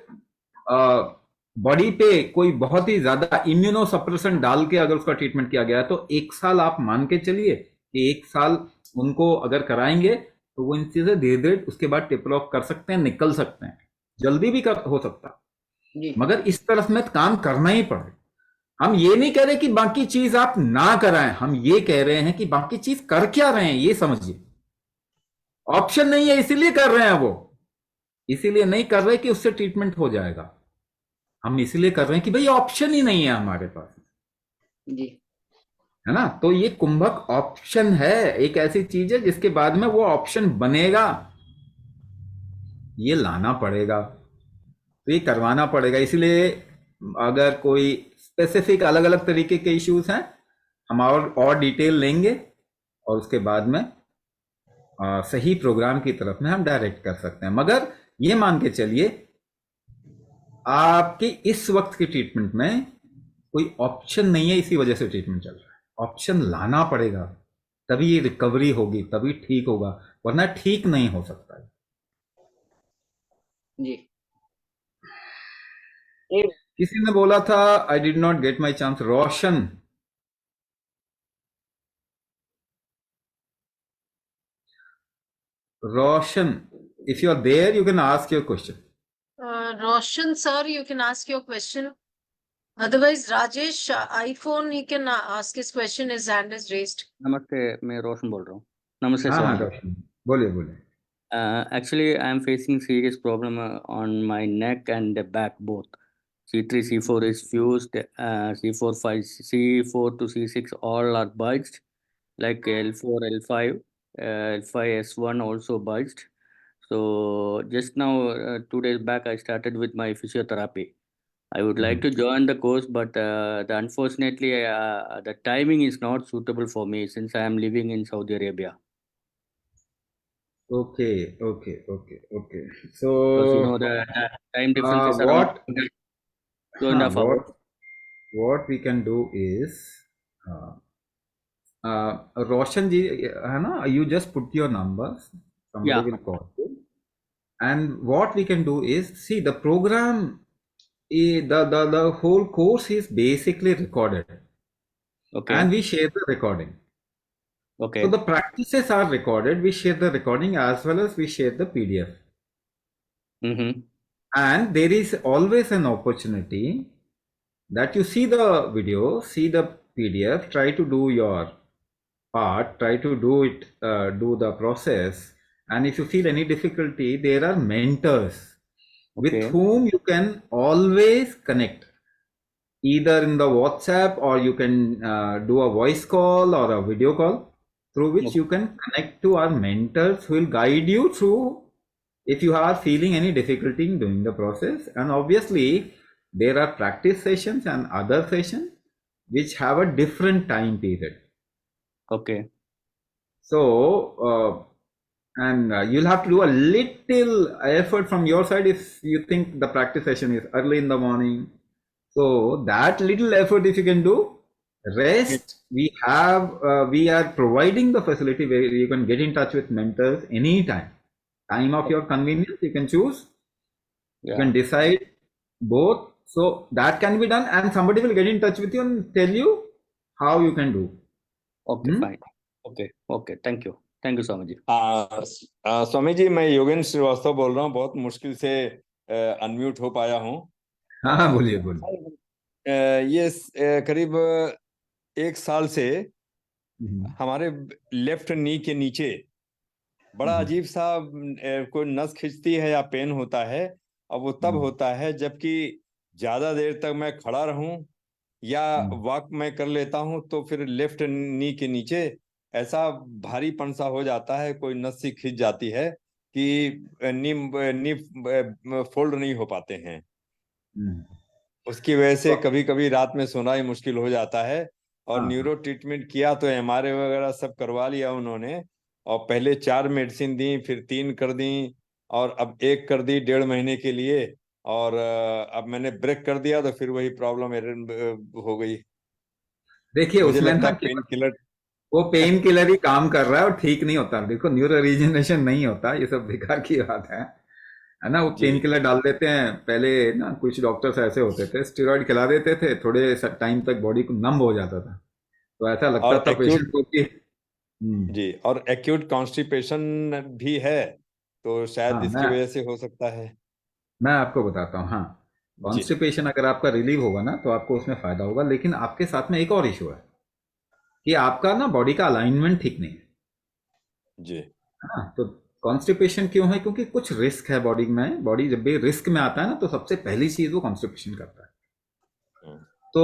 बॉडी पे कोई बहुत ही ज्यादा इम्यूनोसप्रेसेंट डाल के अगर उसका ट्रीटमेंट किया गया तो 1 साल आप मान के चलिए कि 1 साल उनको अगर कराएंगे तो वो इन चीजें धीरे धीरे उसके बाद टेपर ऑफ कर सकते हैं, निकल सकते हैं। जल्दी भी हो सकता है, मगर इस तरफ में काम करना ही पड़ेगा। हम ये नहीं कह रहे कि बाकी चीज आप ना कराएं, हम ये कह रहे हैं कि बाकी चीज कर क्या रहे हैं ये समझिए। ऑप्शन नहीं है इसीलिए कर रहे हैं, वो इसीलिए नहीं कर रहे कि उससे ट्रीटमेंट हो जाएगा। हम इसलिए कर रहे हैं कि भाई ऑप्शन ही नहीं है हमारे पास, जी है ना। तो ये कुंभक ऑप्शन है, एक ऐसी चीज है जिसके बाद में वो ऑप्शन बनेगा, ये लाना पड़ेगा, तो ये करवाना पड़ेगा। इसलिए अगर कोई स्पेसिफिक अलग अलग तरीके के इश्यूज हैं, हम और डिटेल लेंगे और उसके बाद में सही प्रोग्राम की तरफ में हम डायरेक्ट कर सकते हैं। मगर ये मान के चलिए आपके इस वक्त की ट्रीटमेंट में कोई ऑप्शन नहीं है, इसी वजह से ट्रीटमेंट चल रहा है। ऑप्शन लाना पड़ेगा, तभी ये रिकवरी होगी, तभी ठीक होगा, वरना ठीक नहीं हो सकता है। जी किसी ने बोला था I did not get my chance, Roshan. Roshan, if you are there, you can ask your question. Roshan, sir, you can ask your question. Otherwise, Rajesh, iPhone, he can ask his question. His hand is raised. नमस्ते, मैं रोशन बोल रहा हूँ। नमस्ते हाँ स्वामी। रोशन, बोलिए बोलिए। Actually, I am facing serious problem on my neck and the back both. C3, C4 is fused. C4, 5, C4 to C6 all are budged. Like L4, L5, L5, S1 also budged. So just now, 2 days back, I started with my physiotherapy. I would like to join the course, but unfortunately, the timing is not suitable for me since I am living in Saudi Arabia. Okay. So Because you know the time difference is around 2.5 hours. what we can do is, Roshan ji, है ना, you just put your numbers, somebody Yeah. will call you, and what we can do is, see the program, the whole course is basically recorded, Okay. and we share the recording. Okay. So the practices are recorded, we share the recording as well as we share the PDF. Mm-hmm. And there is always an opportunity that you see the video, see the PDF, try to do your part, try to do it, do the process. And if you feel any difficulty, there are mentors with Okay. whom you can always connect, either in the WhatsApp, or you can do a voice call or a video call, through which you can connect to our mentors who will guide you through if you are feeling any difficulty in doing the process. And obviously there are practice sessions and other sessions which have a different time period. Okay. So you'll have to do a little effort from your side if you think the practice session is early in the morning. So that little effort, if you can do, rest we are providing the facility where you can get in touch with mentors anytime, time of your convenience. You can choose, you can decide both. So that can be done, and somebody will get in touch with you and tell you how you can do. Okay, fine. Okay. Thank you Swami ji. Swami ji, मैं योगेंद्र श्रीवास्तव बोल रहा हूँ, बहुत मुश्किल से unmute हो पाया हूँ. हाँ, बोलिए. ये करीब 1 साल से हमारे लेफ्ट नी के नीचे बड़ा अजीब सा कोई नस खिंचती है या पेन होता है. अब वो तब होता है जबकि ज्यादा देर तक मैं खड़ा रहूं या वॉक मैं कर लेता हूं, तो फिर लेफ्ट नी के नीचे ऐसा भारीपन सा हो जाता है, कोई नस सी खिंच जाती है कि नी फोल्ड नहीं हो पाते हैं. उसकी वजह से कभी कभी रात में सोना ही मुश्किल हो जाता है. और न्यूरो ट्रीटमेंट किया तो एमआरआई वगैरह सब करवा लिया उन्होंने, और पहले 4 मेडिसिन दी, फिर 3 कर दी, और अब 1 कर दी 1.5 महीने के लिए. और अब मैंने ब्रेक कर दिया तो फिर वही प्रॉब्लम हो गई. देखिए, उसमें ना पेन किलर, वो पेन किलर ही काम कर रहा है और ठीक नहीं होता. देखो, न्यूरो रीजनरेशन नहीं होता, ये सब बेकार की बात है ना. वो पेन किलर डाल देते हैं. पहले ना कुछ डॉक्टर्स ऐसे होते थे, स्टेरॉइड खिला देते थे, थोड़े टाइम तक बॉडी को नम हो जाता था, तो ऐसा लगता था पेशेंट को कि जी. और एक्यूट कॉन्स्टिपेशन भी है, तो शायद इसकी वजह से हो सकता है. मैं आपको बताता हूँ. हाँ, कॉन्स्टिपेशन अगर आपका रिलीव होगा ना तो आपको उसमें फायदा होगा. लेकिन आपके साथ में एक और इशू है कि आपका ना बॉडी का अलाइनमेंट ठीक नहीं है जी. हाँ, तो कॉन्स्टिपेशन क्यों है? क्योंकि कुछ रिस्क है बॉडी में. बॉडी जब भी रिस्क में आता है ना, तो सबसे पहली चीज वो कॉन्स्टिपेशन करता है. तो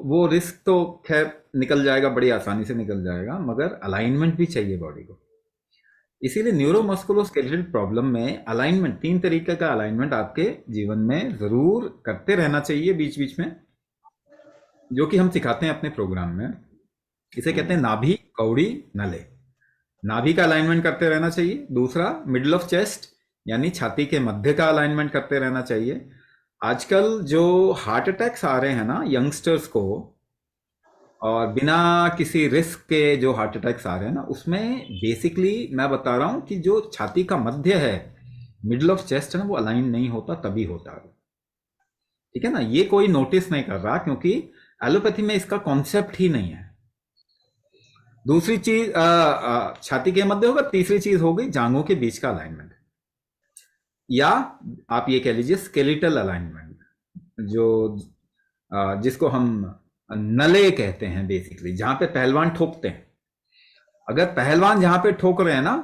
वो रिस्क तो खैर निकल जाएगा, बड़ी आसानी से निकल जाएगा, मगर अलाइनमेंट भी चाहिए बॉडी को. इसीलिए न्यूरोमस्कुलोस्केलेटल प्रॉब्लम में अलाइनमेंट, 3 तरीके का अलाइनमेंट आपके जीवन में जरूर करते रहना चाहिए बीच बीच में, जो कि हम सिखाते हैं अपने प्रोग्राम में. इसे कहते हैं नाभि, कौड़ी, नले. नाभि का अलाइनमेंट करते रहना चाहिए. दूसरा, मिडल ऑफ चेस्ट यानी छाती के मध्य का अलाइनमेंट करते रहना चाहिए. आजकल जो हार्ट अटैक्स आ रहे हैं ना यंगस्टर्स को, और बिना किसी रिस्क के जो हार्ट अटैक्स आ रहे हैं ना, उसमें बेसिकली मैं बता रहा हूं कि जो छाती का मध्य है, मिडल ऑफ चेस्ट है ना, वो अलाइन नहीं होता, तभी होता है. ठीक है ना. ये कोई नोटिस नहीं कर रहा, क्योंकि एलोपैथी में इसका कॉन्सेप्ट ही नहीं है. दूसरी चीज छाती के मध्य होगा. तीसरी चीज हो गई जांघों के बीच का अलाइनमेंट, या आप ये कह लीजिए स्केलेटल अलाइनमेंट, जो जिसको हम नले कहते हैं बेसिकली, जहां पे पहलवान ठोकते हैं. अगर पहलवान जहां पे ठोक रहे हैं ना,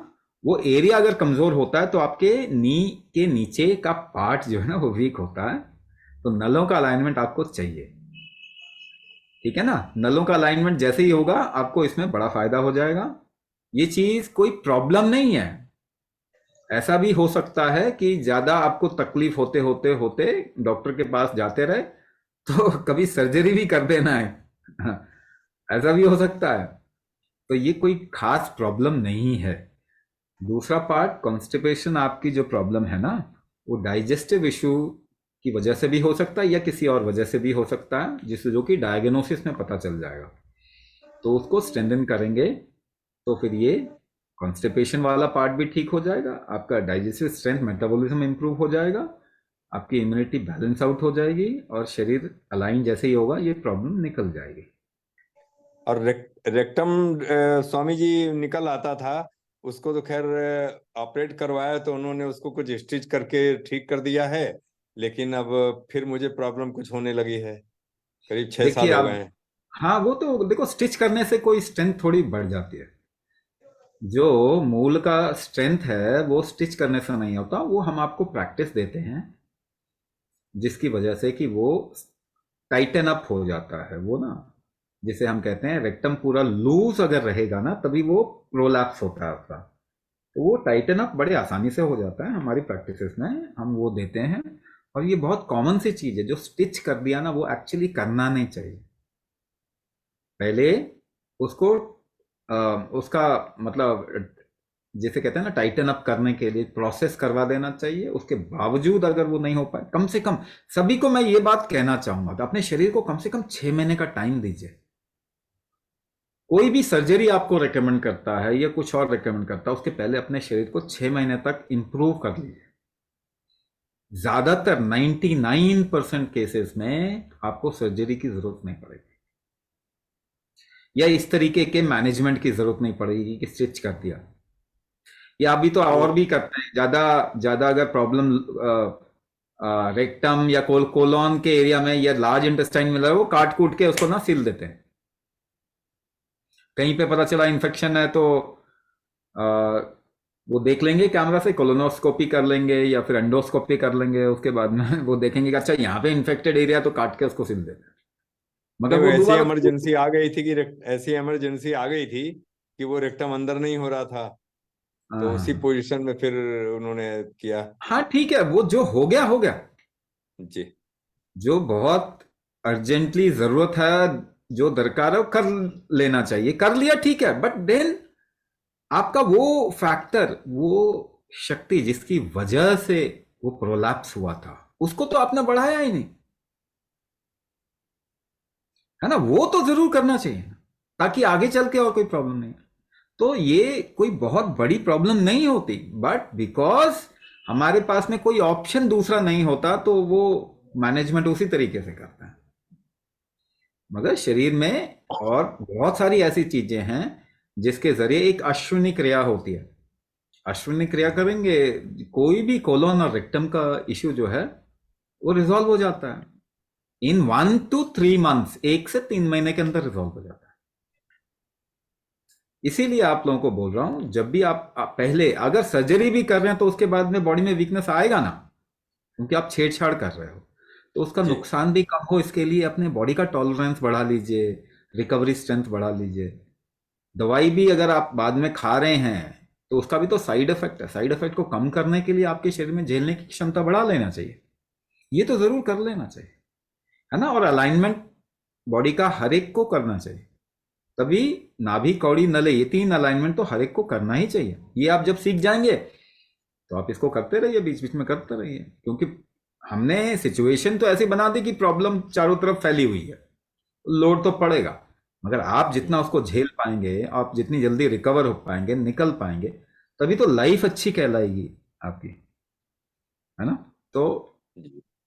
वो एरिया अगर कमजोर होता है तो आपके नी के नीचे का पार्ट जो है ना वो वीक होता है. तो नलों का अलाइनमेंट आपको चाहिए. ठीक है ना. नलों का अलाइनमेंट जैसे ही होगा आपको इसमें बड़ा फायदा हो जाएगा. ये चीज कोई प्रॉब्लम नहीं है. ऐसा भी हो सकता है कि ज्यादा आपको तकलीफ होते होते होते डॉक्टर के पास जाते रहे तो कभी सर्जरी भी कर देना है. ऐसा भी हो सकता है. तो ये कोई खास प्रॉब्लम नहीं है. दूसरा पार्ट, कॉन्स्टिपेशन आपकी जो प्रॉब्लम है ना, वो डाइजेस्टिव इशू की वजह से भी हो सकता है या किसी और वजह से भी हो सकता है, जिससे जो कि डायग्नोसिस में पता चल जाएगा. तो उसको स्ट्रेंथन करेंगे तो फिर ये कॉन्स्टिपेशन वाला पार्ट भी ठीक हो जाएगा, आपका डाइजेस्टिव स्ट्रेंथ, मेटाबॉलिज्म इंप्रूव हो जाएगा, आपकी इम्यूनिटी बैलेंस आउट हो जाएगी, और शरीर अलाइन जैसे ही होगा ये प्रॉब्लम निकल जाएगी. और रेक्टम स्वामी जी निकल आता था, उसको तो खैर ऑपरेट करवाया तो उन्होंने उसको कुछ स्टिच करके ठीक कर दिया है. लेकिन अब फिर मुझे प्रॉब्लम कुछ होने लगी है, करीब 6 देखिए साल हो आप, गए हैं। हाँ वो तो देखो, स्टिच करने से कोई स्ट्रेंथ थोड़ी बढ़ जाती है। जो मूल का स्ट्रेंथ है वो स्टिच करने से नहीं होता, वो हम आपको प्रैक्टिस देते हैं जिसकी वजह से कि वो टाइटन अप हो जाता है। वो ना, जिसे हम कहते हैं रेक्टम पूरा लूज अगर रहेगा ना तभी वो प्रोलैप्स होता है आपका। तो वो टाइटन अप बड़े आसानी से हो जाता है, हमारी प्रैक्टिसेस में हम वो देते हैं। और ये बहुत कॉमन सी चीज है, जो स्टिच कर दिया ना वो एक्चुअली करना नहीं चाहिए। पहले उसको उसका मतलब जिसे कहते हैं ना टाइटन अप करने के लिए प्रोसेस करवा देना चाहिए। उसके बावजूद अगर वो नहीं हो पाए, कम से कम सभी को मैं ये बात कहना चाहूंगा कि अपने शरीर को कम से कम 6 महीने का टाइम दीजिए। कोई भी सर्जरी आपको रेकमेंड करता है या कुछ और रेकमेंड करता है, उसके पहले अपने शरीर को 6 महीने तक इंप्रूव कर लीजिए। ज्यादातर 99% केसेस में आपको सर्जरी की जरूरत नहीं पड़ेगी, या इस तरीके के मैनेजमेंट की जरूरत नहीं पड़ेगी कि स्टिच कर दिया। या अभी तो और भी करते हैं, ज्यादा ज्यादा अगर प्रॉब्लम रेक्टम या कोलोन के एरिया में या लार्ज इंटेस्टाइन में लगा, वो काट कूट के उसको ना सील देते हैं। कहीं पे पता चला इन्फेक्शन है तो वो देख लेंगे कैमरा से, कोलोनोस्कोपी कर लेंगे या फिर एंडोस्कोपी कर लेंगे। उसके बाद में वो देखेंगे कि अच्छा यहाँ पे इन्फेक्टेड एरिया, तो काट के उसको सील देते हैं। मगर वो ऐसी दोबारा इमरजेंसी आ गई थी कि ऐसी इमरजेंसी आ गई थी कि वो रेक्टम अंदर नहीं हो रहा था, तो उसी पोजीशन में फिर उन्होंने किया। हाँ ठीक है, वो जो हो गया हो गया जी। जो बहुत अर्जेंटली जरूरत है, जो दरकार है वो कर लेना चाहिए, कर लिया ठीक है। बट देन आपका वो फैक्टर, वो शक्ति जिसकी वजह से वो प्रोलैप्स हुआ था, उसको तो आपने बढ़ाया ही नहीं, है ना। वो तो जरूर करना चाहिए ताकि आगे चल के और कोई प्रॉब्लम नहीं। तो ये कोई बहुत बड़ी प्रॉब्लम नहीं होती, बट बिकॉज हमारे पास में कोई ऑप्शन दूसरा नहीं होता तो वो मैनेजमेंट उसी तरीके से करता है। मगर शरीर में और बहुत सारी ऐसी चीजें हैं जिसके जरिए एक अश्विनी क्रिया होती है। अश्विनी क्रिया करेंगे, कोई भी कोलोन और रेक्टम का इश्यू जो है वो रिजॉल्व हो जाता है इन 1 to 3 months, 1 से 3 महीने के अंदर रिजॉल्व हो जाता है। इसीलिए आप लोगों को बोल रहा हूं, जब भी आप पहले अगर सर्जरी भी कर रहे हैं तो उसके बाद में बॉडी में वीकनेस आएगा ना, क्योंकि आप छेड़छाड़ कर रहे हो, तो उसका नुकसान भी कम हो इसके लिए अपने बॉडी का टॉलरेंस बढ़ा लीजिए, रिकवरी स्ट्रेंथ बढ़ा लीजिए। दवाई भी अगर आप बाद में खा रहे हैं तो उसका भी तो साइड इफेक्ट है। साइड इफेक्ट को कम करने के लिए आपके शरीर में झेलने की क्षमता बढ़ा लेना चाहिए, ये तो जरूर कर लेना चाहिए, है ना। और अलाइनमेंट बॉडी का हर एक को करना चाहिए, तभी नाभि कौड़ी नले, ये 3 अलाइनमेंट तो हर एक को करना ही चाहिए। ये आप जब सीख जाएंगे तो आप इसको करते रहिए, बीच बीच में करते रहिए, क्योंकि हमने सिचुएशन तो ऐसी बना दी कि प्रॉब्लम चारों तरफ फैली हुई है, लोड तो पड़ेगा। मगर आप जितना उसको झेल पाएंगे, आप जितनी जल्दी रिकवर हो पाएंगे, निकल पाएंगे, तभी तो लाइफ अच्छी कहलाएगी आपकी, है ना। तो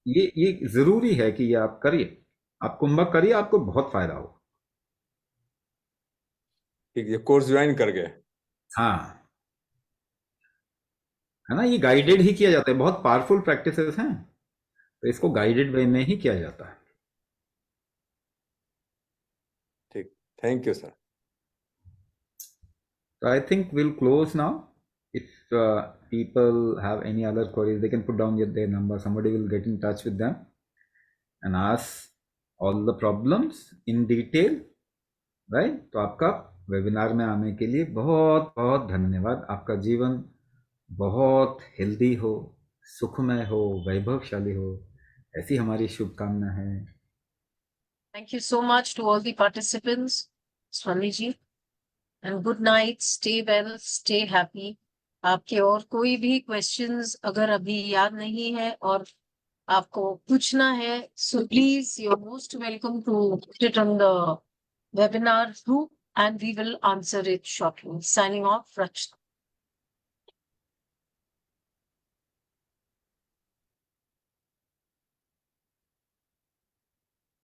ये जरूरी है कि ये आप करिए, आप कुंभक करिए, आपको बहुत फायदा होगा। ठीक है, कोर्स ज्वाइन कर गए। हाँ, है ना, ये गाइडेड ही किया जाता है, बहुत पावरफुल प्रैक्टिसेस हैं, तो इसको गाइडेड वे में ही किया जाता है। ठीक, thank you sir. So I think we'll close now. If people have any other queries, they can put down their number. Somebody will get in touch with them and ask all the problems in detail, right? तो आपका webinar में आने के लिए बहुत बहुत धन्यवाद। आपका जीवन बहुत हेल्दी हो, सुखमय हो, वैभवशाली हो, ऐसी हमारी शुभकामना है। Thank you so much to all the participants, Swami ji, and good night. Stay well, stay happy. आपके और कोई भी questions अगर अभी याद नहीं है और आपको पूछना है, so please, you're most welcome to put it on the webinar group and we will answer it shortly. Signing off, Rachna.